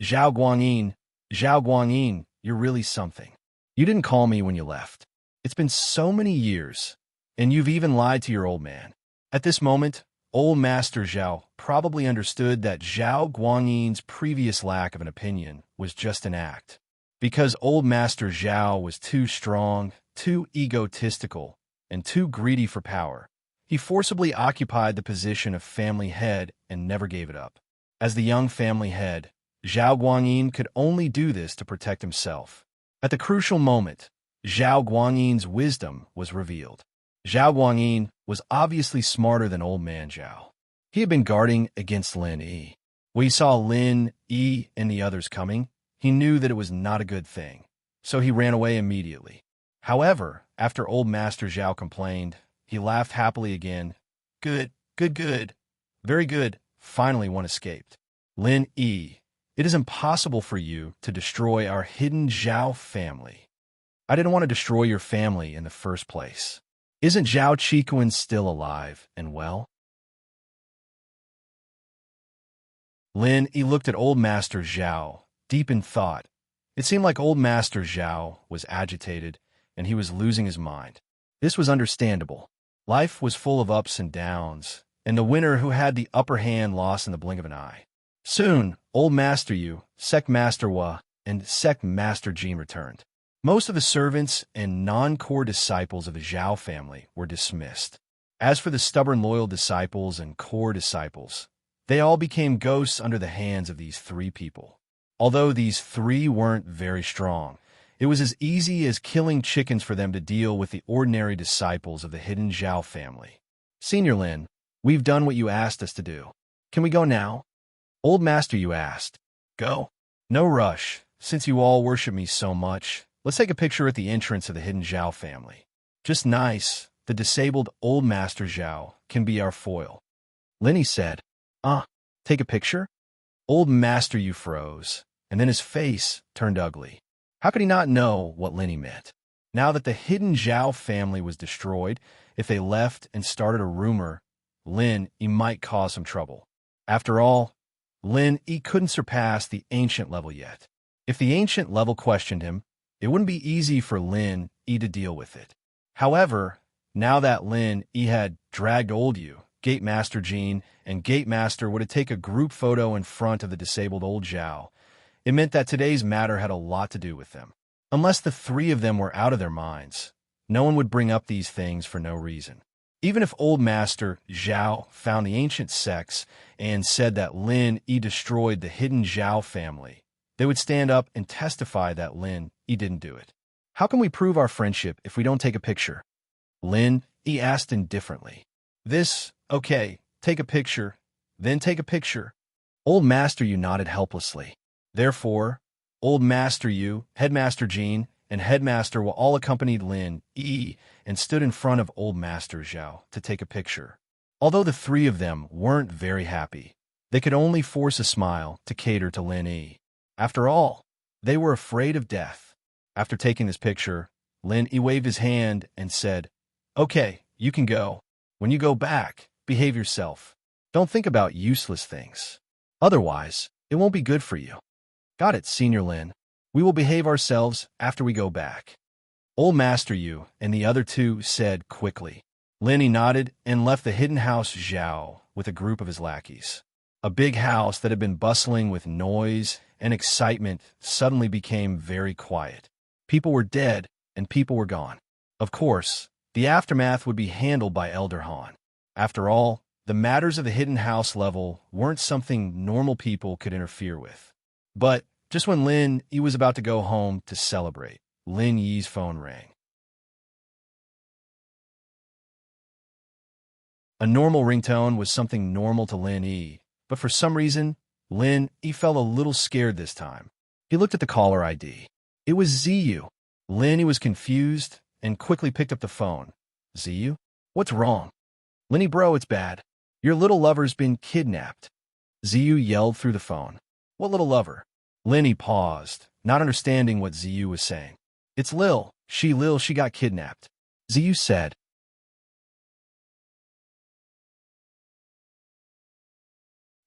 Zhao Guangyin, you're really something. You didn't call me when you left. It's been so many years, and you've even lied to your old man. At this moment, old Master Zhao probably understood that Zhao Guangyin's previous lack of an opinion was just an act. Because old Master Zhao was too strong, too egotistical, and too greedy for power, he forcibly occupied the position of family head and never gave it up. As the young family head, Zhao Guangyin could only do this to protect himself. At the crucial moment, Zhao Guangyin's wisdom was revealed. Zhao Guangyin was obviously smarter than old man Zhao. He had been guarding against Lin Yi. When he saw Lin Yi and the others coming, he knew that it was not a good thing, so he ran away immediately. However, after old Master Zhao complained, he laughed happily again. Good. Very good. Finally one escaped. Lin Yi, it is impossible for you to destroy our hidden Zhao family. I didn't want to destroy your family in the first place. Isn't Zhao Qikuan still alive and well? Lin Yi looked at old Master Zhao, deep in thought. It seemed like old Master Zhao was agitated, and he was losing his mind. This was understandable. Life was full of ups and downs, and the winner who had the upper hand lost in the blink of an eye. Soon, old Master Yu, Sect Master Hua, and Sect Master Jin returned. Most of the servants and non-core disciples of the Zhao family were dismissed. As for the stubborn loyal disciples and core disciples, they all became ghosts under the hands of these three people. Although these three weren't very strong, it was as easy as killing chickens for them to deal with the ordinary disciples of the hidden Zhao family. Senior Lin, we've done what you asked us to do. Can we go now? Old Master Yu asked. Go? No rush. Since you all worship me so much, let's take a picture at the entrance of the hidden Zhao family. Just nice. The disabled old Master Zhao can be our foil. Lin Yi said. Take a picture? Old Master Yu froze, and then his face turned ugly. How could he not know what Lin Yi meant? Now that the hidden Zhao family was destroyed, if they left and started a rumor, Lin Yi might cause some trouble. After all, Lin Yi couldn't surpass the ancient level yet. If the ancient level questioned him, it wouldn't be easy for Lin Yi to deal with it. However, now that Lin Yi had dragged old Yu, Gate Master Jin, and Gate Master were to take a group photo in front of the disabled old Zhao, it meant that today's matter had a lot to do with them. Unless the three of them were out of their minds, no one would bring up these things for no reason. Even if old Master Zhao found the ancient sects and said that Lin Yi destroyed the hidden Zhao family, they would stand up and testify that Lin Yi didn't do it. How can we prove our friendship if we don't take a picture? Lin Yi asked indifferently. Okay, take a picture, then take a picture. Old Master Yu nodded helplessly. Therefore, old Master Yu, Headmaster Jin, and Headmaster Hua all accompanied Lin Yi and stood in front of old Master Zhao to take a picture. Although the three of them weren't very happy, they could only force a smile to cater to Lin Yi. After all, they were afraid of death. After taking this picture, Lin Yi waved his hand and said, Okay, you can go. When you go back, behave yourself. Don't think about useless things. Otherwise, it won't be good for you. Got it, Senior Lin. We will behave ourselves after we go back. Old Master Yu and the other two said quickly. Lin Yi nodded and left the hidden house Zhao with a group of his lackeys. A big house that had been bustling with noise and excitement suddenly became very quiet. People were dead and people were gone. Of course, the aftermath would be handled by Elder Han. After all, the matters of the hidden house level weren't something normal people could interfere with. But just when Lin Yi was about to go home to celebrate, Lin Yi's phone rang. A normal ringtone was something normal to Lin Yi, but for some reason, Lin Yi felt a little scared this time. He looked at the caller ID. It was Ziyu. Lin Yi was confused and quickly picked up the phone. Ziyu? What's wrong? Lin Yi, bro, it's bad. Your little lover's been kidnapped. Ziyu yelled through the phone. What little lover? Lin Yi paused, not understanding what Ziyu was saying. It's Lil. She got kidnapped. Ziyu said.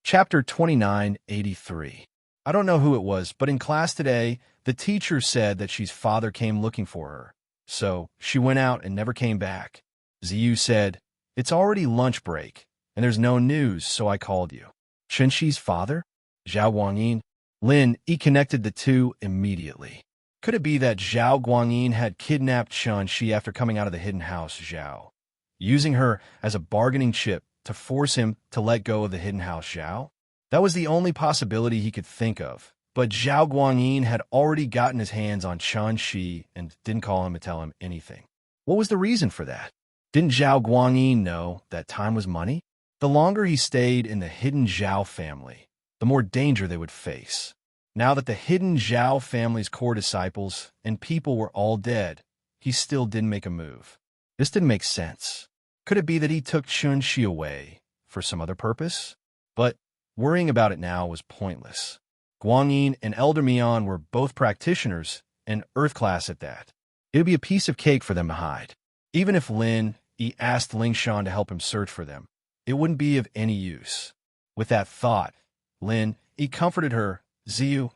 Chapter 2983. I don't know who it was, but in class today, the teacher said that she's father came looking for her. So, she went out and never came back. Ziyu said, it's already lunch break, and there's no news, so I called you. Chunxi's father? Zhao Guangyin? Lin Yi connected the two immediately. Could it be that Zhao Guangyin had kidnapped Chunxi after coming out of the hidden house Zhao, using her as a bargaining chip to force him to let go of the hidden house Zhao? That was the only possibility he could think of, but Zhao Guangyin had already gotten his hands on Chunxi and didn't call him to tell him anything. What was the reason for that? Didn't Zhao Guangyin know that time was money? The longer he stayed in the hidden Zhao family, the more danger they would face. Now that the hidden Zhao family's core disciples and people were all dead, he still didn't make a move. This didn't make sense. Could it be that he took Chunxi away for some other purpose? But worrying about it now was pointless. Guangyin and Elder Mian were both practitioners and Earth class at that. It would be a piece of cake for them to hide. Even if Lin Yi asked Lingshan to help him search for them, it wouldn't be of any use. With that thought, Lin Yi comforted her. Ziyu,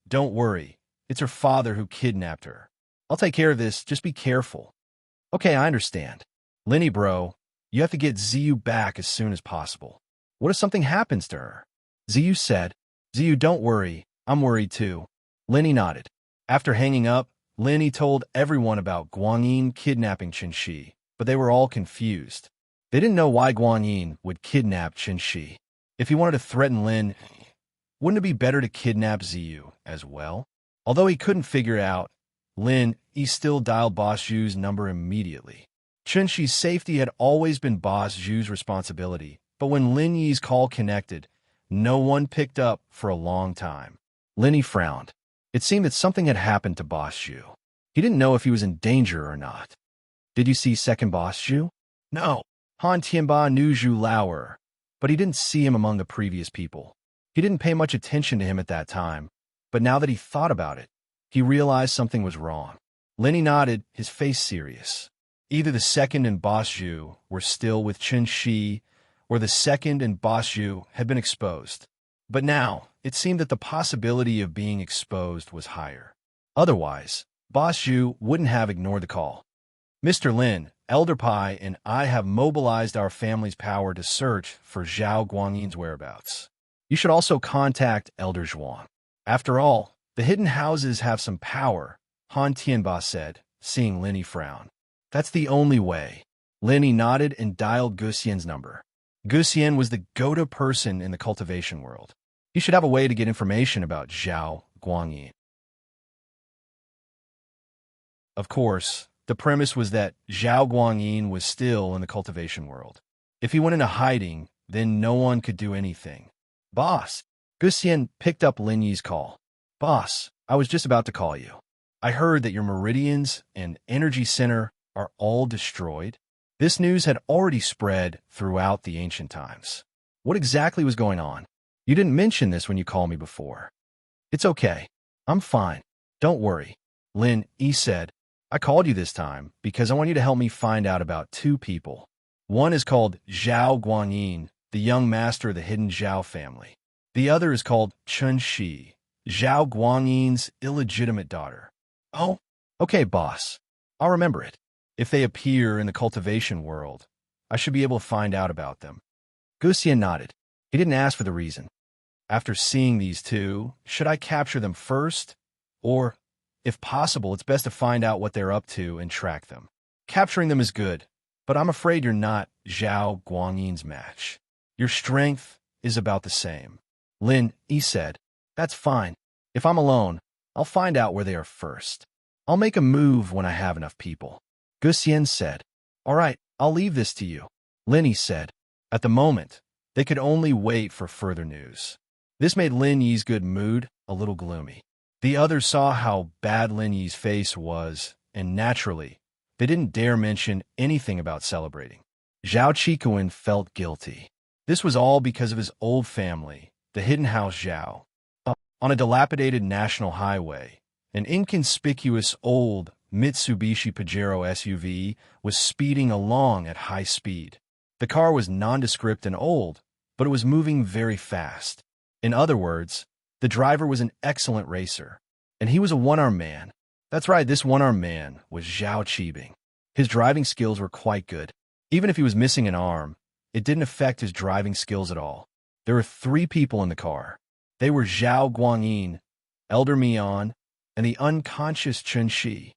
don't worry. It's her father who kidnapped her. I'll take care of this. Just be careful. Okay, I understand. Lin Yi, bro, you have to get Ziyu back as soon as possible. What if something happens to her? Ziyu said. Ziyu, don't worry. I'm worried too. Lin Yi nodded. After hanging up, Lin Yi told everyone about Guangyin kidnapping Chunxi, but they were all confused. They didn't know why Guangyin would kidnap Chunxi. If he wanted to threaten Lin, wouldn't it be better to kidnap Ziyu as well? Although he couldn't figure it out, Lin Yi still dialed Boss Zhu's number immediately. Chunxi's safety had always been Boss Zhu's responsibility, but when Lin Yi's call connected, no one picked up for a long time. Lin Yi frowned. It seemed that something had happened to Boss Zhu. He didn't know if he was in danger or not. Did you see second Boss Zhu? No. Han Tianba knew Zhu Lauer, but he didn't see him among the previous people. He didn't pay much attention to him at that time, but now that he thought about it, he realized something was wrong. Lin Yi nodded, his face serious. Either the second and Boss Zhu were still with Chunxi, or the second and Boss Zhu had been exposed. But now, it seemed that the possibility of being exposed was higher. Otherwise, Boss Zhu wouldn't have ignored the call. Mr. Lin, Elder Pai and I have mobilized our family's power to search for Zhao Guangyin's whereabouts. You should also contact Elder Zhuang. After all, the hidden houses have some power, Han Tianba said, seeing Lin Yi frown. That's the only way. Lin Yi nodded and dialed Gu Xian's number. Gu Xian was the go-to person in the cultivation world. He should have a way to get information about Zhao Guangyin. Of course, the premise was that Zhao Guangyin was still in the cultivation world. If he went into hiding, then no one could do anything. Boss, Gu Xian picked up Lin Yi's call. Boss, I was just about to call you. I heard that your meridians and energy center are all destroyed. This news had already spread throughout the ancient times. What exactly was going on? You didn't mention this when you called me before. It's okay. I'm fine. Don't worry. Lin Yi said, I called you this time because I want you to help me find out about two people. One is called Zhao Guangyin, the young master of the hidden Zhao family. The other is called Chunxi, Zhao Guangyin's illegitimate daughter. Oh, okay, boss. I'll remember it. If they appear in the cultivation world, I should be able to find out about them. Gu Xian nodded. He didn't ask for the reason. After seeing these two, should I capture them first? Or, if possible, it's best to find out what they're up to and track them. Capturing them is good, but I'm afraid you're not Zhao Guangyin's match. Your strength is about the same. Lin Yi said, That's fine. If I'm alone, I'll find out where they are first. I'll make a move when I have enough people. Gu Xian said, All right, I'll leave this to you. Lin Yi said. At the moment, they could only wait for further news. This made Lin Yi's good mood a little gloomy. The others saw how bad Lin Yi's face was, and naturally, they didn't dare mention anything about celebrating. Zhao Qikuan felt guilty. This was all because of his old family, the hidden house Zhao. On a dilapidated national highway, an inconspicuous old Mitsubishi Pajero SUV was speeding along at high speed. The car was nondescript and old, but it was moving very fast. In other words, the driver was an excellent racer, and he was a one-armed man. That's right, this one-armed man was Zhao Qibing. His driving skills were quite good. Even if he was missing an arm, it didn't affect his driving skills at all. There were 3 people in the car. They were Zhao Guangyin, Elder Mian, and the unconscious Chen Shi.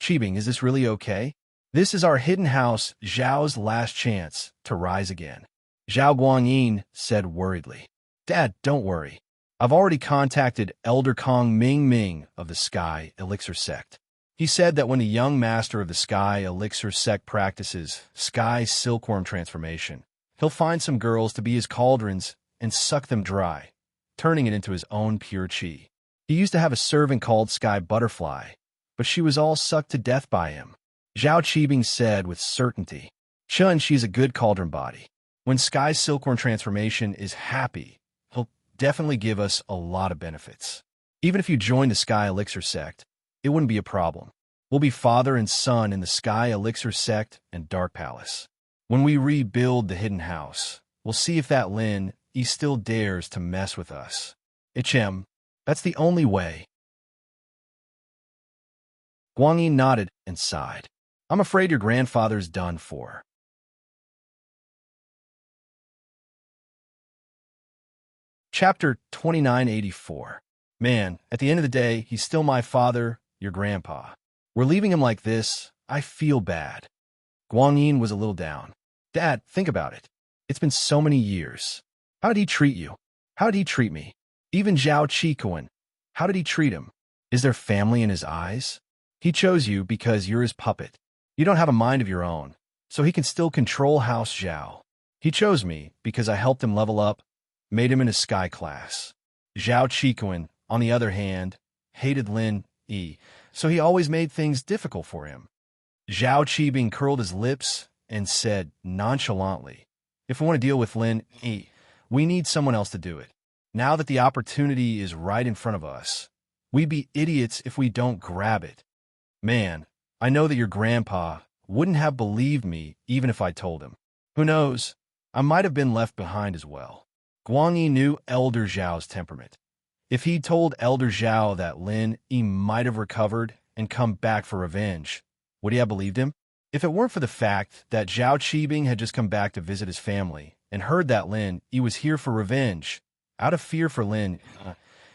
Qibing, is this really okay? This is our hidden house, Zhao's last chance to rise again. Zhao Guangyin said worriedly. Dad, don't worry. I've already contacted Elder Kong Ming Ming of the Sky Elixir Sect. He said that when the young master of the Sky Elixir Sect practices Sky Silkworm transformation, he'll find some girls to be his cauldrons and suck them dry, turning it into his own pure chi. He used to have a servant called Sky Butterfly, but she was all sucked to death by him. Zhao Qibing said with certainty. Chun, she's a good cauldron body. When Sky Silkworm transformation is happy, he'll definitely give us a lot of benefits. Even if you join the Sky Elixir Sect, it wouldn't be a problem. We'll be father and son in the Sky Elixir Sect and Dark Palace. When we rebuild the hidden house, we'll see if that Lin, he still dares to mess with us. Ichem, that's the only way. Guangyi nodded and sighed. I'm afraid your grandfather's done for. Chapter 2984. Man, at the end of the day, he's still my father, your grandpa. We're leaving him like this. I feel bad. Guangyin was a little down. Dad, think about it. It's been so many years. How did he treat you? How did he treat me? Even Zhao Qikuan. How did he treat him? Is there family in his eyes? He chose you because you're his puppet. You don't have a mind of your own, so he can still control House Zhao. He chose me because I helped him level up, made him in a sky class. Zhao Qikuan, on the other hand, hated Lin Yi, so he always made things difficult for him. Zhao Qibing curled his lips and said nonchalantly, if we want to deal with Lin Yi, we need someone else to do it. Now that the opportunity is right in front of us, we'd be idiots if we don't grab it. Man, I know that your grandpa wouldn't have believed me even if I told him. Who knows, I might have been left behind as well. Guangyi knew Elder Zhao's temperament. If he'd told Elder Zhao that Lin Yi might have recovered and come back for revenge, would he have believed him? If it weren't for the fact that Zhao Qibing had just come back to visit his family and heard that Lin Yi was here for revenge, out of fear for Lin,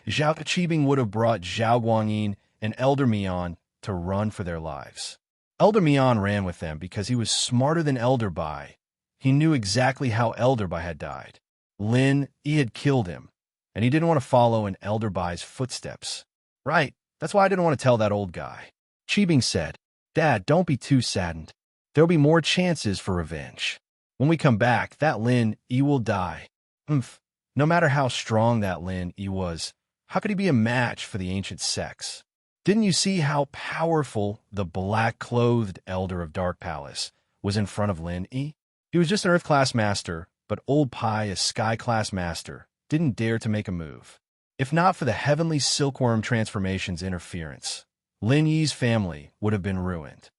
Zhao Qibing would have brought Zhao Guangyin and Elder Mian to run for their lives. Elder Mian ran with them because he was smarter than Elder Bai. He knew exactly how Elder Bai had died. Lin Yi had killed him, and he didn't want to follow in Elder Bai's footsteps. Right, that's why I didn't want to tell that old guy. Qibing said, Dad, don't be too saddened. There'll be more chances for revenge. When we come back, that Lin Yi will die. No matter how strong that Lin Yi was, how could he be a match for the ancient sects? Didn't you see how powerful the black-clothed elder of Dark Palace was in front of Lin Yi? He was just an Earth-class master, but old Pai, a Sky-class master, didn't dare to make a move. If not for the heavenly silkworm transformation's interference, Lin Yi's family would have been ruined.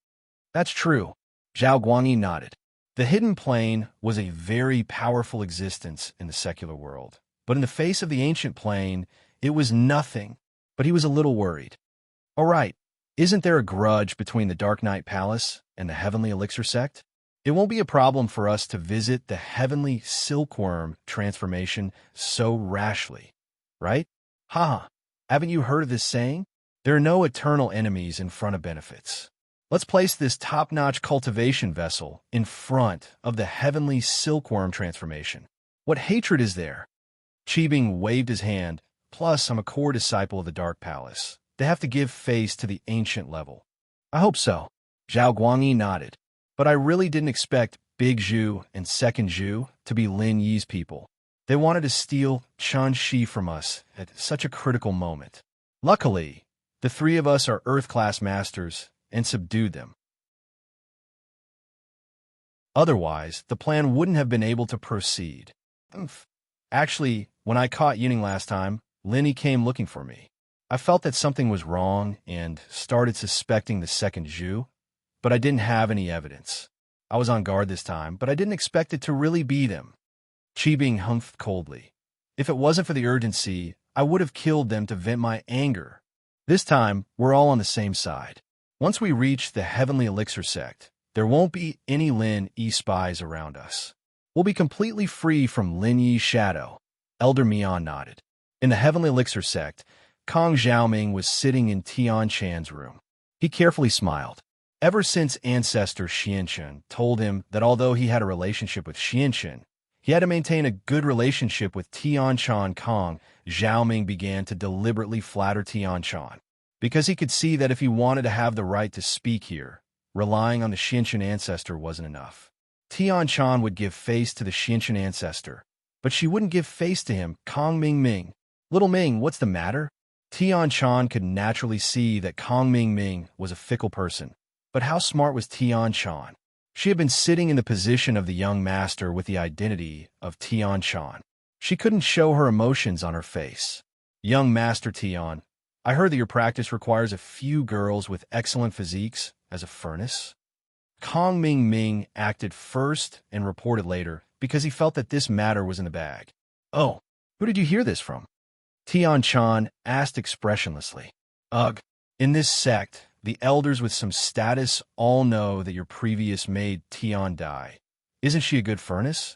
That's true. Zhao Guangyi nodded. The hidden plane was a very powerful existence in the secular world, but in the face of the ancient plane, it was nothing. But he was a little worried. All right, isn't there a grudge between the Dark Knight Palace and the Heavenly Elixir Sect? It won't be a problem for us to visit the Heavenly Silkworm transformation so rashly, right? Haha, haven't you heard of this saying? There are no eternal enemies in front of benefits. Let's place this top-notch cultivation vessel in front of the Heavenly Silkworm transformation. What hatred is there? Qibing waved his hand. Plus, I'm a core disciple of the Dark Palace. They have to give face to the ancient level. I hope so. Zhao Guangyi nodded. But I really didn't expect Big Zhu and Second Zhu to be Lin Yi's people. They wanted to steal Chen Shi from us at such a critical moment. Luckily, the three of us are Earth-class masters and subdued them. Otherwise, the plan wouldn't have been able to proceed. Actually, when I caught Yining last time, Linny came looking for me. I felt that something was wrong and started suspecting the second Zhu, but I didn't have any evidence. I was on guard this time, but I didn't expect it to really be them. Qibing humphed coldly. If it wasn't for the urgency, I would have killed them to vent my anger. This time, we're all on the same side. Once we reach the Heavenly Elixir sect, there won't be any Lin Yi spies around us. We'll be completely free from Lin Yi's shadow. Elder Mian nodded. In the Heavenly Elixir sect, Kong Xiaoming was sitting in Tian Chan's room. He carefully smiled. Ever since ancestor Xianchen told him that although he had a relationship with Xianchen, he had to maintain a good relationship with Tian Chan, Kong Xiaoming began to deliberately flatter Tian Chan, because he could see that if he wanted to have the right to speak here, relying on the Xianchen ancestor wasn't enough. Tian Chan would give face to the Xianchen ancestor, but she wouldn't give face to him, Kong Ming. Little Ming, what's the matter? Tian Chan could naturally see that Kong Ming was a fickle person. But how smart was Tian Chan? She had been sitting in the position of the young master with the identity of Tian Chan. She couldn't show her emotions on her face. Young Master Tian, I heard that your practice requires a few girls with excellent physiques as a furnace. Kong Ming acted first and reported later because he felt that this matter was in the bag. Oh, who did you hear this from? Tian Chan asked expressionlessly. Ugh, in this sect, the elders with some status all know that your previous maid Tian Dai. Isn't she a good furnace?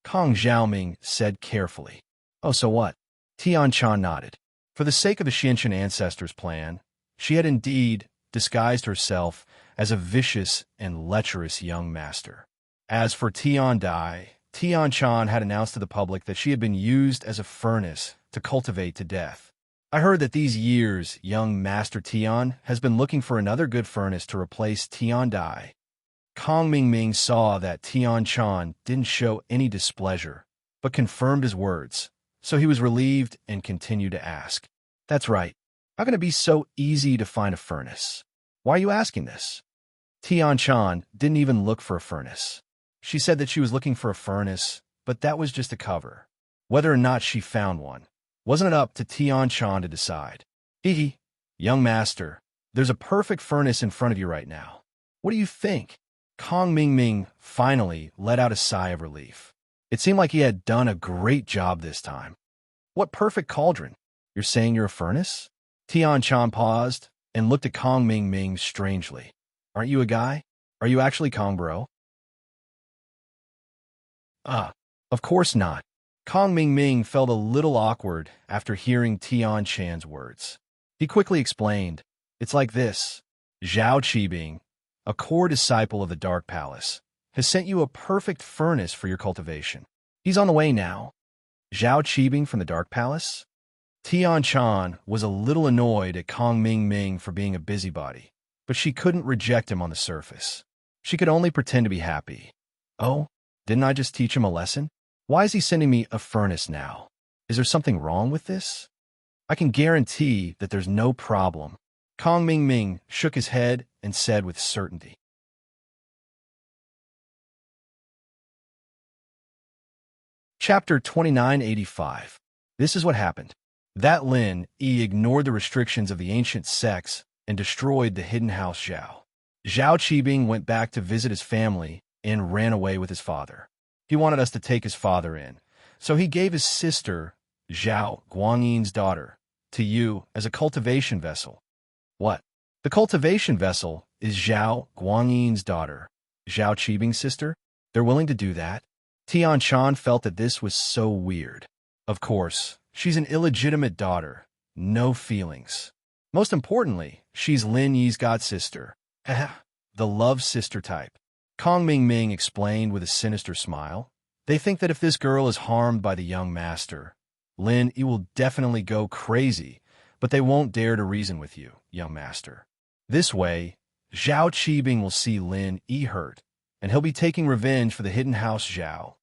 Kong Xiaoming said carefully. Oh, so what? Tian Chan nodded. For the sake of the Xianchen ancestors' plan, she had indeed disguised herself as a vicious and lecherous young master. As for Tian Dai, Tian Chan had announced to the public that she had been used as a furnace to cultivate to death. I heard that these years, young Master Tian has been looking for another good furnace to replace Tian Dai. Kong Ming saw that Tian Chan didn't show any displeasure, but confirmed his words, so he was relieved and continued to ask. That's right. How can it be so easy to find a furnace? Why are you asking this? Tian Chan didn't even look for a furnace. She said that she was looking for a furnace, but that was just a cover. Whether or not she found one, wasn't it up to Tian Chan to decide? Young master, there's a perfect furnace in front of you right now. What do you think? Kong Ming finally let out a sigh of relief. It seemed like he had done a great job this time. What perfect cauldron? You're saying you're a furnace? Tian Chan paused and looked at Kong Ming strangely. Aren't you a guy? Are you actually Kong bro? Of course not. Kong Ming felt a little awkward after hearing Tian Chan's words. He quickly explained, it's like this. Zhao Qibing, a core disciple of the Dark Palace, has sent you a perfect furnace for your cultivation. He's on the way now. Zhao Qibing from the Dark Palace? Tian Chan was a little annoyed at Kong Ming for being a busybody, but she couldn't reject him on the surface. She could only pretend to be happy. Oh, didn't I just teach him a lesson? Why is he sending me a furnace now? Is there something wrong with this? I can guarantee that there's no problem. Kong Ming shook his head and said with certainty. Chapter 2985. This is what happened. That Lin Yi ignored the restrictions of the ancient sects and destroyed the hidden house Zhao. Zhao Qibing went back to visit his family and ran away with his father. He wanted us to take his father in, so he gave his sister, Zhao Guangyin's daughter, to you as a cultivation vessel. What? The cultivation vessel is Zhao Guangyin's daughter, Zhao Qibing's sister? They're willing to do that? Tian Chan felt that this was so weird. Of course, she's an illegitimate daughter. No feelings. Most importantly, she's Lin Yi's godsister. The love sister type. Kong Ming explained with a sinister smile. They think that if this girl is harmed by the young master, Lin Yi will definitely go crazy, but they won't dare to reason with you, young master. This way, Zhao Qibing will see Lin Yi hurt, and he'll be taking revenge for the hidden house Zhao.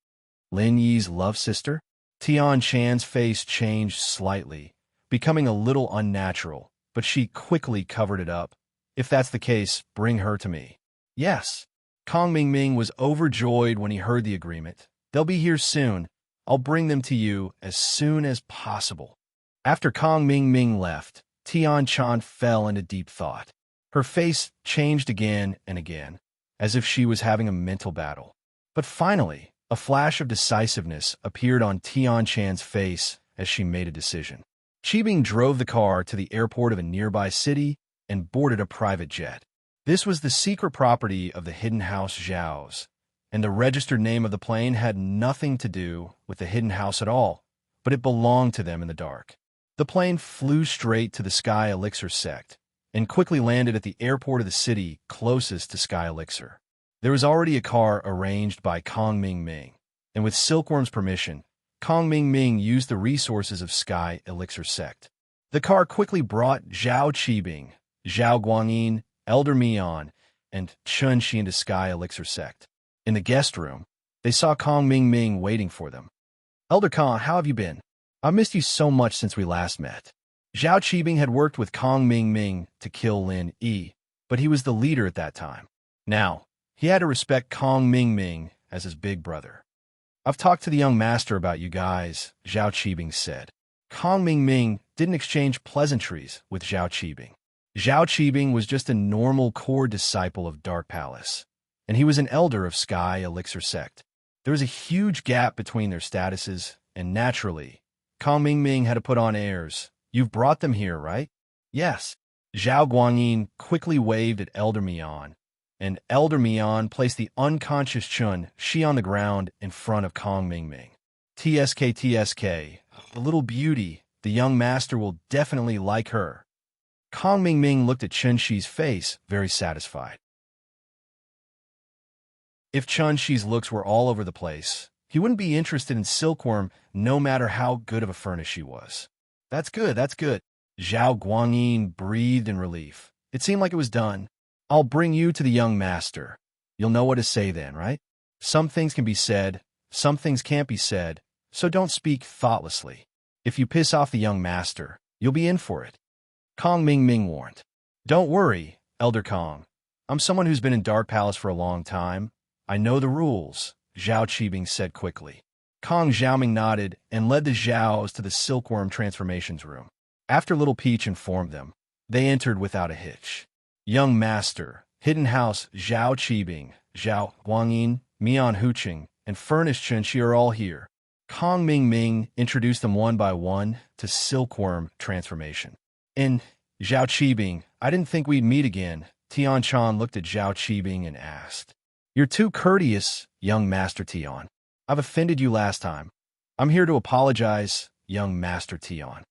Lin Yi's love sister? Tian Chan's face changed slightly, becoming a little unnatural, but she quickly covered it up. If that's the case, bring her to me. Yes. Kong Ming was overjoyed when he heard the agreement. They'll be here soon. I'll bring them to you as soon as possible. After Kong Ming left, Tian Chan fell into deep thought. Her face changed again and again, as if she was having a mental battle. But finally, a flash of decisiveness appeared on Tian Chan's face as she made a decision. Qibing drove the car to the airport of a nearby city and boarded a private jet. This was the secret property of the hidden house Zhao's, and the registered name of the plane had nothing to do with the hidden house at all, but it belonged to them in the dark. The plane flew straight to the Sky Elixir sect and quickly landed at the airport of the city closest to Sky Elixir. There was already a car arranged by Kong Ming, and with Silkworm's permission, Kong Ming used the resources of Sky Elixir sect. The car quickly brought Zhao Qibing, Zhao Guangyin, Elder Mian, and Chun Shi into Sky Elixir sect. In the guest room, they saw Kong Ming waiting for them. Elder Kong, how have you been? I missed you so much since we last met. Zhao Qibing had worked with Kong Ming to kill Lin Yi, but he was the leader at that time. Now, he had to respect Kong Ming as his big brother. I've talked to the young master about you guys, Zhao Qibing said. Kong Ming didn't exchange pleasantries with Zhao Qibing. Zhao Qibing was just a normal core disciple of Dark Palace, and he was an elder of Sky Elixir sect. There was a huge gap between their statuses, and naturally, Kong Ming had to put on airs. You've brought them here, right? Yes. Zhao Guangyin quickly waved at Elder Mian, and Elder Mian placed the unconscious Chun Shi on the ground in front of Kong Ming. TSK, the little beauty, the young master will definitely like her. Kong Ming looked at Chun Shi's face, very satisfied. If Chun Shi's looks were all over the place, he wouldn't be interested in Silkworm no matter how good of a furnace she was. That's good. Zhao Guangyin breathed in relief. It seemed like it was done. I'll bring you to the young master. You'll know what to say then, right? Some things can be said, some things can't be said, so don't speak thoughtlessly. If you piss off the young master, you'll be in for it. Kong Ming warned. Don't worry, Elder Kong. I'm someone who's been in Dark Palace for a long time. I know the rules, Zhao Qibing said quickly. Kong Xiaoming nodded and led the Zhaos to the Silkworm Transformations room. After Little Peach informed them, they entered without a hitch. Young Master, Hidden House Zhao Qibing, Zhao Guangyin, Mian Huqing, and Furnace Chun Shi are all here. Kong Ming introduced them one by one to Silkworm Transformation. And Zhao Qibing, I didn't think we'd meet again. Tian Chan looked at Zhao Qibing and asked, You're too courteous, young Master Tian. I've offended you last time. I'm here to apologize, young Master Tian.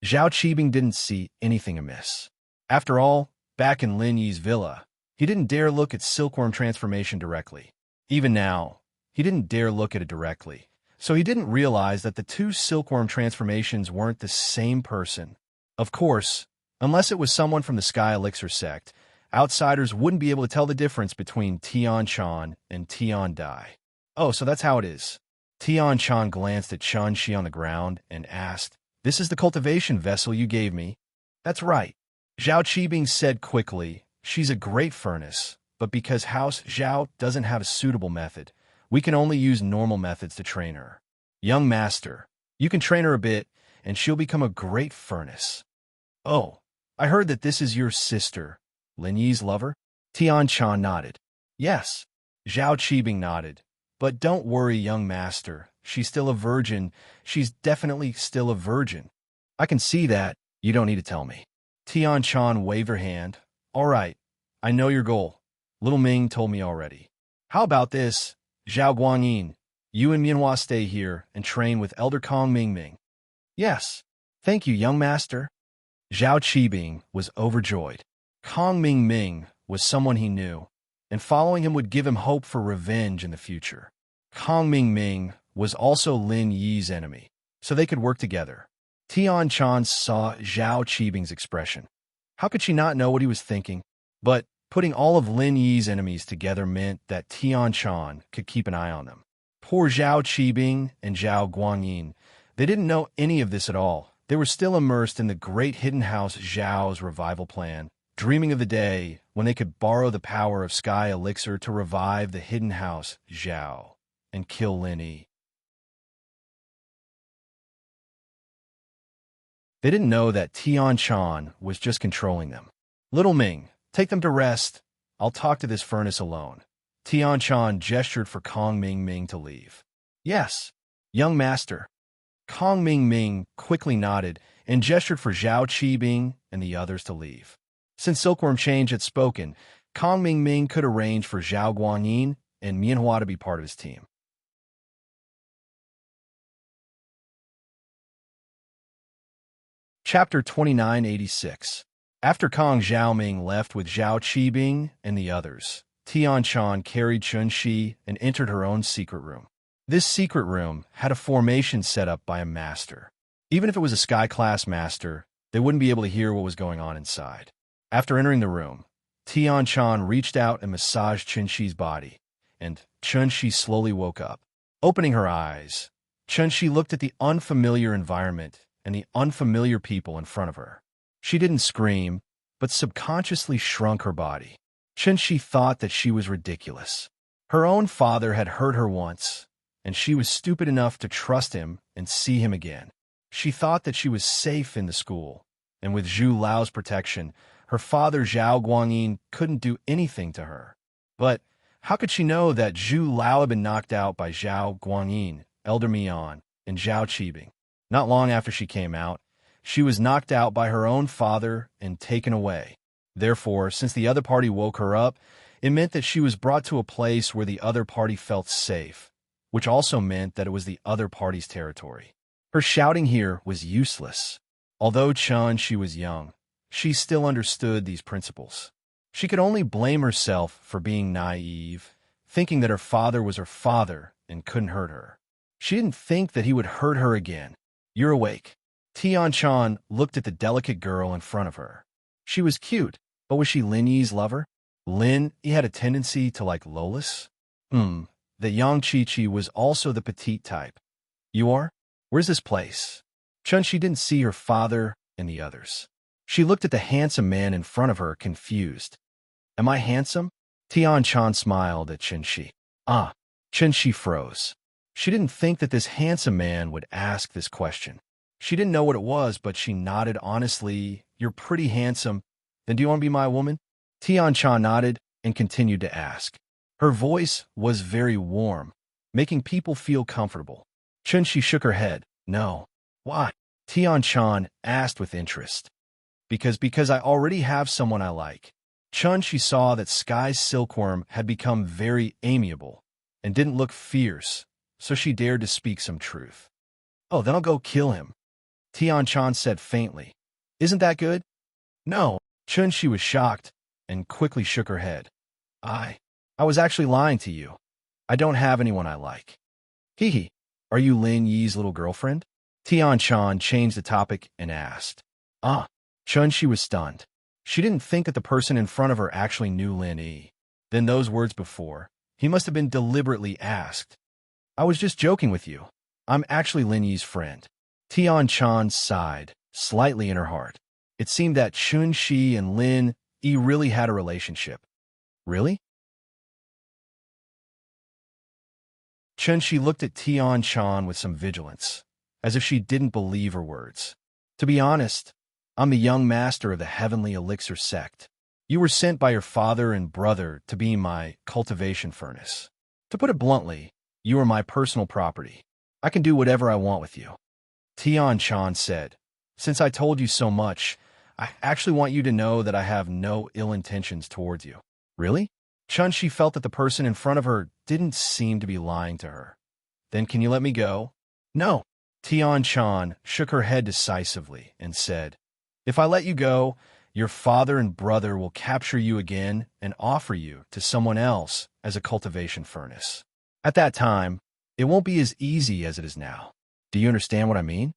Zhao Qibing didn't see anything amiss. After all, back in Lin Yi's villa, he didn't dare look at Silkworm Transformation directly. Even now, he didn't dare look at it directly, so he didn't realize that the two Silkworm Transformations weren't the same person. Of course, unless it was someone from the Sky Elixir sect, outsiders wouldn't be able to tell the difference between Tian Chan and Tian Dai. Oh, so that's how it is. Tian Chan glanced at Chun Shi on the ground and asked, This is the cultivation vessel you gave me? That's right. Zhao Qibing said quickly, She's a great furnace, but because House Zhao doesn't have a suitable method, we can only use normal methods to train her. Young Master, you can train her a bit, and she'll become a great furnace. Oh, I heard that this is your sister, Lin Yi's lover? Tian Chan nodded. Yes. Zhao Qibing nodded. But don't worry, young master. She's still a virgin. She's definitely still a virgin. I can see that. You don't need to tell me. Tian Chan waved her hand. All right. I know your goal. Little Ming told me already. How about this, Zhao Guangyin? You and Mianhua stay here and train with Elder Kong Ming. Yes. Thank you, young master. Zhao Qibing was overjoyed. Kong Ming was someone he knew, and following him would give him hope for revenge in the future. Kong Ming was also Lin Yi's enemy, so they could work together. Tian Chan saw Zhao Qibing's expression. How could she not know what he was thinking? But putting all of Lin Yi's enemies together meant that Tian Chan could keep an eye on them. Poor Zhao Qibing and Zhao Guangyin. They didn't know any of this at all. They were still immersed in the great hidden house Zhao's revival plan, dreaming of the day when they could borrow the power of sky elixir to revive the hidden house Zhao and kill Lin Yi. They didn't know that Tian Chan was just controlling them. Little Ming, take them to rest. I'll talk to this furnace alone. Tian Chan gestured for Kong Ming Ming to leave. Yes, young master. Kong Ming Ming quickly nodded and gestured for Zhao Qibing and the others to leave. Since Silkworm Change had spoken, Kong Ming Ming could arrange for Zhao Guanyin and Mianhua to be part of his team. Chapter 2986. After Kong Xiaoming left with Zhao Qibing and the others, Tian Chan carried Chun Shi and entered her own secret room. This secret room had a formation set up by a master. Even if it was a sky-class master, they wouldn't be able to hear what was going on inside. After entering the room, Tian Chan reached out and massaged Chun Shi's body, and Chun Shi slowly woke up. Opening her eyes, Chun Shi looked at the unfamiliar environment and the unfamiliar people in front of her. She didn't scream, but subconsciously shrunk her body. Chun Shi thought that she was ridiculous. Her own father had hurt her once, and she was stupid enough to trust him and see him again. She thought that she was safe in the school, and with Zhu Lao's protection, her father Zhao Guanyin couldn't do anything to her. But how could she know that Zhu Lao had been knocked out by Zhao Guanyin, Elder Mian, and Zhao Qibing? Not long after she came out, she was knocked out by her own father and taken away. Therefore, since the other party woke her up, it meant that she was brought to a place where the other party felt safe, which also meant that it was the other party's territory. Her shouting here was useless. Although Chun Shi was young, she still understood these principles. She could only blame herself for being naive, thinking that her father was her father and couldn't hurt her. She didn't think that he would hurt her again. You're awake. Tian Chan looked at the delicate girl in front of her. She was cute, but was she Lin Yi's lover? Lin Yi had a tendency to like Lolis? The Yang Chi-Chi was also the petite type. You are? Where's this place? Chun Shi didn't see her father and the others. She looked at the handsome man in front of her, confused. Am I handsome? Tian Chan smiled at Chun Shi. Chun Shi froze. She didn't think that this handsome man would ask this question. She didn't know what it was, but she nodded honestly. You're pretty handsome. Then do you want to be my woman? Tian Chan nodded and continued to ask. Her voice was very warm, making people feel comfortable. Chun Shi shook her head. No. Why? Tian Chan asked with interest. Because I already have someone I like. Chun Shi saw that Sky's silkworm had become very amiable and didn't look fierce, so she dared to speak some truth. Oh, then I'll go kill him. Tian Chan said faintly. Isn't that good? No. Chun Shi was shocked and quickly shook her head. I was actually lying to you. I don't have anyone I like. Hee. Are you Lin Yi's little girlfriend? Tian Chan changed the topic and asked. Chun Shi was stunned. She didn't think that the person in front of her actually knew Lin Yi. Then those words before, he must have been deliberately asked. I was just joking with you. I'm actually Lin Yi's friend. Tian Chan sighed, slightly in her heart. It seemed that Chun Shi and Lin Yi really had a relationship. Really? Chun Shi looked at Tian Chan with some vigilance, as if she didn't believe her words. To be honest, I'm the young master of the Heavenly Elixir sect. You were sent by your father and brother to be my cultivation furnace. To put it bluntly, you are my personal property. I can do whatever I want with you. Tian Chan said, Since I told you so much, I actually want you to know that I have no ill intentions towards you. Really? Chun Shi felt that the person in front of her didn't seem to be lying to her. Then can you let me go? No. Tian Chan shook her head decisively and said, If I let you go, your father and brother will capture you again and offer you to someone else as a cultivation furnace. At that time, it won't be as easy as it is now. Do you understand what I mean?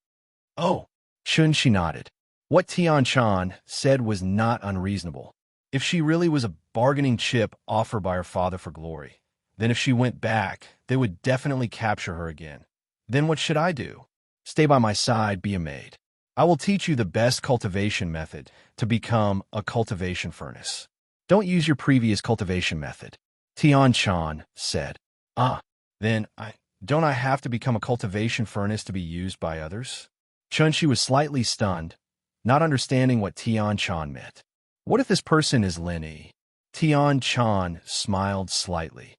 Oh, Chun Shi nodded. What Tian Chan said was not unreasonable. If she really was a bargaining chip offered by her father for glory, then if she went back, they would definitely capture her again. Then what should I do? Stay by my side, be a maid. I will teach you the best cultivation method to become a cultivation furnace. Don't use your previous cultivation method, Tian-chan said. Ah, then don't I have to become a cultivation furnace to be used by others? Chun-Shi was slightly stunned, not understanding what Tian-chan meant. What if this person is Lin Yi? Tian-chan smiled slightly.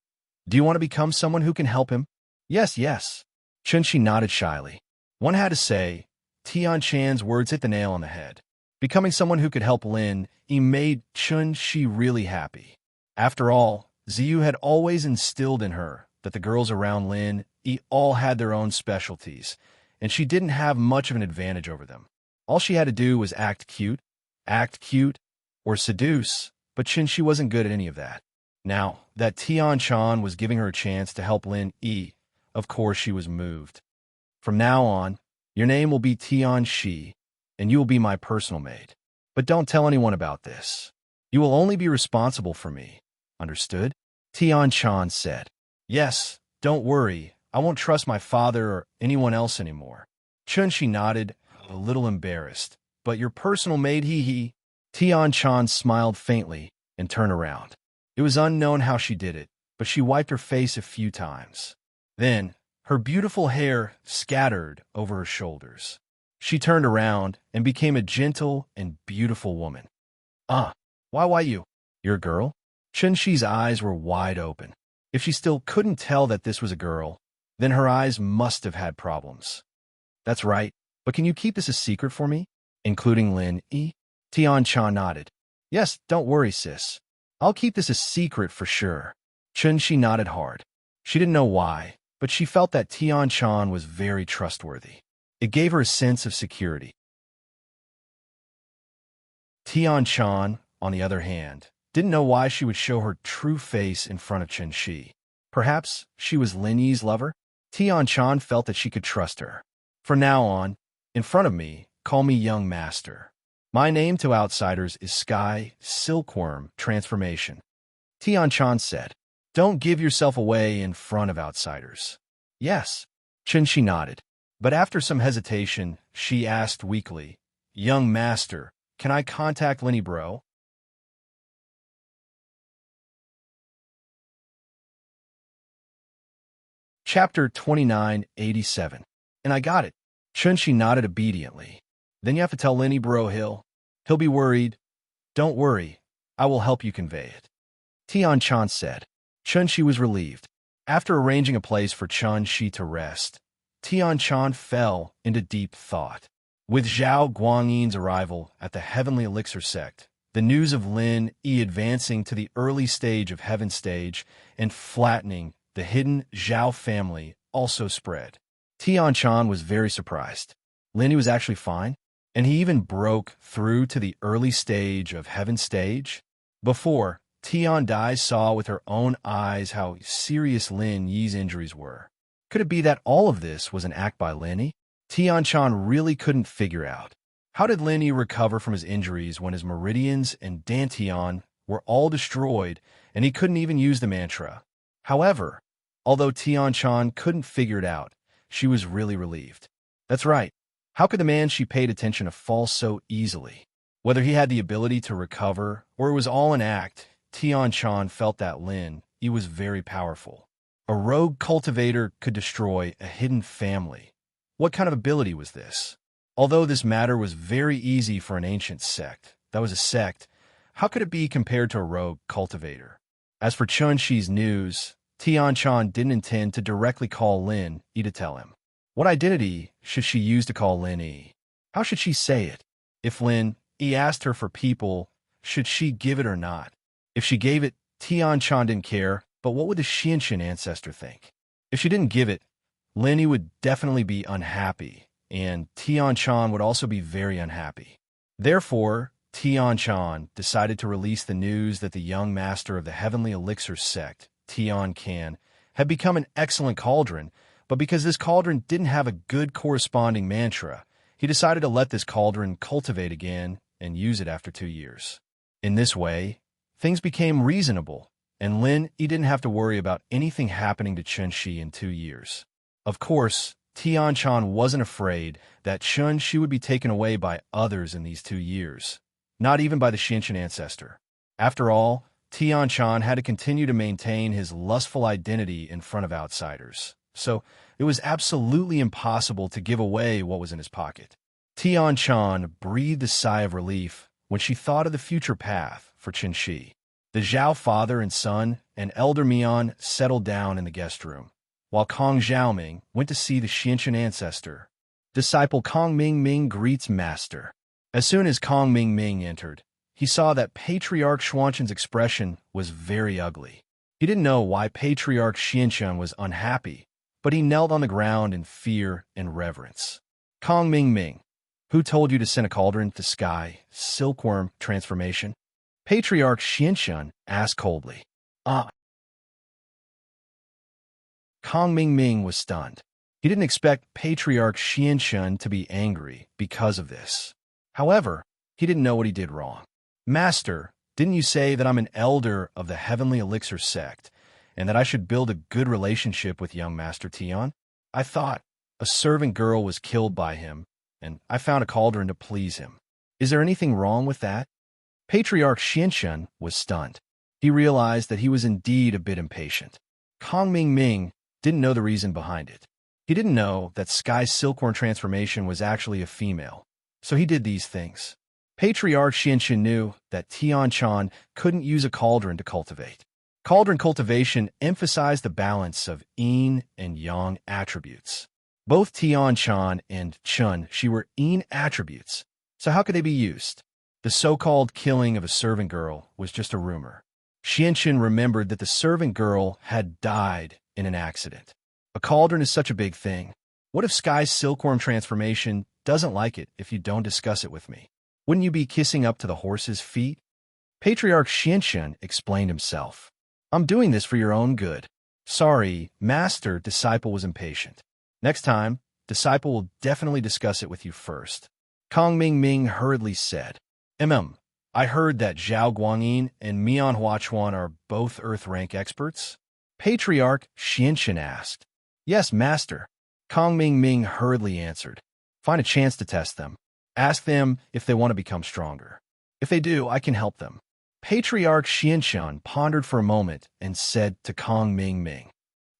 Do you want to become someone who can help him? Yes, yes. Chun-Shi nodded shyly. One had to say, Tian-chan's words hit the nail on the head. Becoming someone who could help Lin Yi made Chun-Shi really happy. After all, Ziyu had always instilled in her that the girls around Lin Yi all had their own specialties, and she didn't have much of an advantage over them. All she had to do was act cute, or seduce, but Chun-Shi wasn't good at any of that. Now that Tian-chan was giving her a chance to help Lin Yi, of course she was moved. From now on, your name will be Tian-Shi, and you will be my personal maid. But don't tell anyone about this. You will only be responsible for me. Understood? Tian-chan said. Yes, don't worry. I won't trust my father or anyone else anymore. Chun-Shi nodded, a little embarrassed. But your personal maid, he. Tian-chan smiled faintly and turned around. It was unknown how she did it, but she wiped her face a few times. Then, her beautiful hair scattered over her shoulders. She turned around and became a gentle and beautiful woman. Why you? You're a girl? Chun-Shi's eyes were wide open. If she still couldn't tell that this was a girl, then her eyes must have had problems. That's right, but can you keep this a secret for me, including Lin Yi? Tian-chan nodded. Yes, don't worry, sis. I'll keep this a secret for sure. Chun-Shi nodded hard. She didn't know why, but she felt that Tian-chan was very trustworthy. It gave her a sense of security. Tian-chan, on the other hand, didn't know why she would show her true face in front of Chun-Shi. Perhaps she was Lin Yi's lover? Tian-chan felt that she could trust her. From now on, in front of me, call me young master. My name to outsiders is Sky Silkworm Transformation. Tian-chan said. Don't give yourself away in front of outsiders. Yes. Chun-Shi nodded. But after some hesitation, she asked weakly, Young master, can I contact Lin Yi bro? Chapter 2987. And I got it. Chun-Shi nodded obediently. Then you have to tell Lin Yi bro he'll be worried. Don't worry, I will help you convey it. Tian-chan said. Chun-Shi was relieved. After arranging a place for Chun-Shi to rest, Tian-chan fell into deep thought. With Zhao Guangyin's arrival at the Heavenly Elixir sect, the news of Lin Yi advancing to the early stage of Heaven Stage and flattening the hidden Zhao family also spread. Tian-chan was very surprised. Lin Yi was actually fine, and he even broke through to the early stage of Heaven Stage. Before, Tian-Dai saw with her own eyes how serious Lin Yi's injuries were. Could it be that all of this was an act by Lin Yi? Tian-chan really couldn't figure out. How did Lin Yi recover from his injuries when his meridians and dantian were all destroyed and he couldn't even use the mantra? However, although Tian-chan couldn't figure it out, she was really relieved. That's right. How could the man she paid attention to fall so easily? Whether he had the ability to recover or it was all an act, Tian-chan felt that Lin Yi was very powerful. A rogue cultivator could destroy a hidden family. What kind of ability was this? Although this matter was very easy for an ancient sect, that was a sect, how could it be compared to a rogue cultivator? As for Chun-Shi's news, Tian-chan didn't intend to directly call Lin Yi to tell him. What identity should she use to call Lin Yi? How should she say it? If Lin Yi asked her for people, should she give it or not? If she gave it, Tian-chan didn't care, but what would the Xianxin ancestor think? If she didn't give it, Lin Yi would definitely be unhappy, and Tian-chan would also be very unhappy. Therefore, Tian-chan decided to release the news that the young master of the Heavenly Elixir sect, Tian-can, had become an excellent cauldron, but because this cauldron didn't have a good corresponding mantra, he decided to let this cauldron cultivate again and use it after 2 years. In this way, things became reasonable, and Lin Yi didn't have to worry about anything happening to Chun-Shi in 2 years. Of course, Tian-chan wasn't afraid that she would be taken away by others in these 2 years, not even by the Xiantian ancestor. After all, Tian-chan had to continue to maintain his lustful identity in front of outsiders, so it was absolutely impossible to give away what was in his pocket. Tian-chan breathed a sigh of relief when she thought of the future path for Qin-shi. The Zhao father and son and elder Mian settled down in the guest room, while Kong Xiaoming went to see the Xiantian ancestor. Disciple Kong Ming greets master. As soon as Kong Ming entered, he saw that Patriarch Xuanqian's expression was very ugly. He didn't know why Patriarch Xianqian was unhappy, but he knelt on the ground in fear and reverence. Kong Ming, who told you to send a cauldron to sky silkworm transformation? Patriarch Xianqian asked coldly. Kong Ming was stunned. He didn't expect Patriarch Xianqian to be angry because of this. However, he didn't know what he did wrong. Master, didn't you say that I'm an elder of the Heavenly Elixir sect, and that I should build a good relationship with young Master Tian? I thought a servant girl was killed by him, and I found a cauldron to please him. Is there anything wrong with that? Patriarch Xianqian was stunned. He realized that he was indeed a bit impatient. Kong Ming didn't know the reason behind it. He didn't know that Sky's silkworm transformation was actually a female, so he did these things. Patriarch Xianqian knew that Tian-chan couldn't use a cauldron to cultivate. Cauldron cultivation emphasized the balance of yin and yang attributes. Both Tian-chan and She were yin attributes, so how could they be used? The so-called killing of a servant girl was just a rumor. Xianqian remembered that the servant girl had died in an accident. A cauldron is such a big thing. What if Sky's silkworm transformation doesn't like it if you don't discuss it with me? Wouldn't you be kissing up to the horse's feet? Patriarch Xianqian explained himself. I'm doing this for your own good. Sorry, Master, Disciple was impatient. Next time, Disciple will definitely discuss it with you first. Kong Ming hurriedly said. I heard that Zhao Guangyin and Mian Huachuan are both Earth rank experts? Patriarch Xianqian asked. Yes, Master. Kong Ming hurriedly answered. Find a chance to test them. Ask them if they want to become stronger. If they do, I can help them. Patriarch Xianqian pondered for a moment and said to Kong Ming.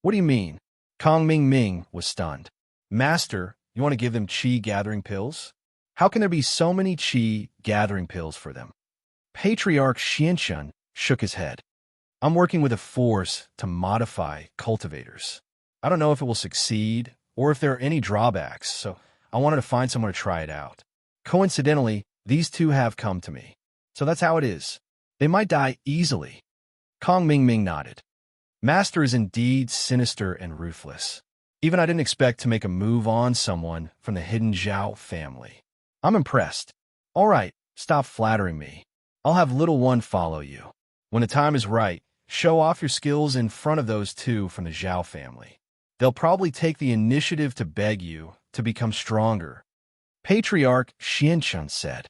What do you mean? Kong Ming was stunned. Master, you want to give them qi gathering pills? How can there be so many qi gathering pills for them? Patriarch Xianqian shook his head. I'm working with a force to modify cultivators. I don't know if it will succeed or if there are any drawbacks, so I wanted to find someone to try it out. Coincidentally, these two have come to me. So that's how it is. They might die easily. Kong Ming nodded. Master is indeed sinister and ruthless. Even I didn't expect to make a move on someone from the hidden Zhao family. I'm impressed. All right, stop flattering me. I'll have little one follow you. When the time is right, show off your skills in front of those two from the Zhao family. They'll probably take the initiative to beg you to become stronger. Patriarch Xianqian said.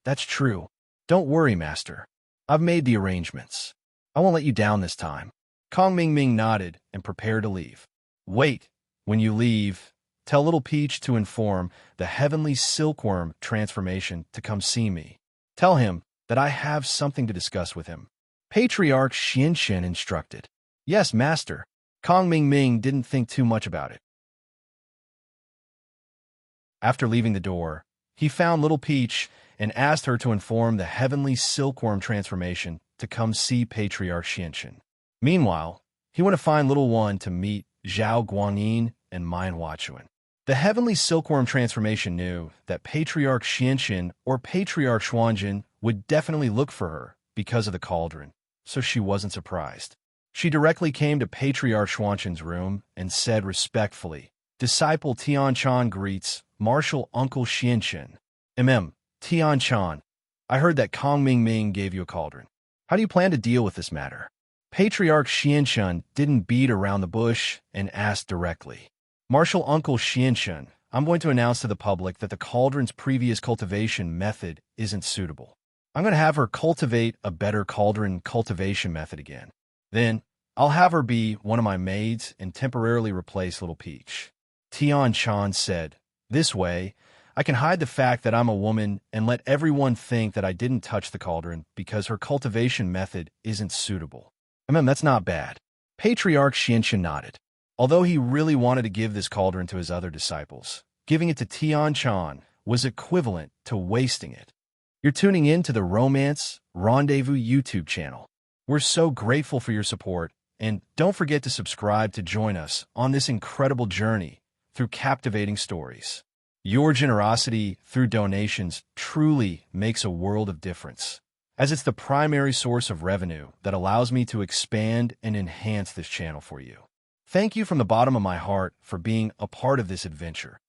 That's true. Don't worry, Master. I've made the arrangements. I won't let you down this time. Kong Ming nodded and prepared to leave. Wait, when you leave, tell Little Peach to inform the Heavenly Silkworm transformation to come see me. Tell him that I have something to discuss with him. Patriarch Xianqian instructed. Yes, Master. Kong Ming didn't think too much about it. After leaving the door, he found Little Peach and asked her to inform the Heavenly Silkworm transformation to come see Patriarch Xianqian. Meanwhile, he went to find Little One to meet Zhao Guangyin and Mian Huachuan. The Heavenly Silkworm transformation knew that Patriarch Xianqian or Patriarch Xuanjin would definitely look for her because of the cauldron, so she wasn't surprised. She directly came to Patriarch Xuanjin's room and said respectfully, Disciple Tian-chan greets Martial Uncle Xianqian. Tian-chan, I heard that Kong Ming gave you a cauldron. How do you plan to deal with this matter? Patriarch Xianqian didn't beat around the bush and asked directly. Martial Uncle Xianqian, I'm going to announce to the public that the cauldron's previous cultivation method isn't suitable. I'm going to have her cultivate a better cauldron cultivation method again. Then, I'll have her be one of my maids and temporarily replace Little Peach. Tian Chan said, "This way, I can hide the fact that I'm a woman and let everyone think that I didn't touch the cauldron because her cultivation method isn't suitable." That's not bad. Patriarch Xianxia nodded. Although he really wanted to give this cauldron to his other disciples, giving it to Tian Chan was equivalent to wasting it. You're tuning in to the Romance Rendezvous YouTube channel. We're so grateful for your support, and don't forget to subscribe to join us on this incredible journey through captivating stories. Your generosity through donations truly makes a world of difference, as it's the primary source of revenue that allows me to expand and enhance this channel for you. Thank you from the bottom of my heart for being a part of this adventure.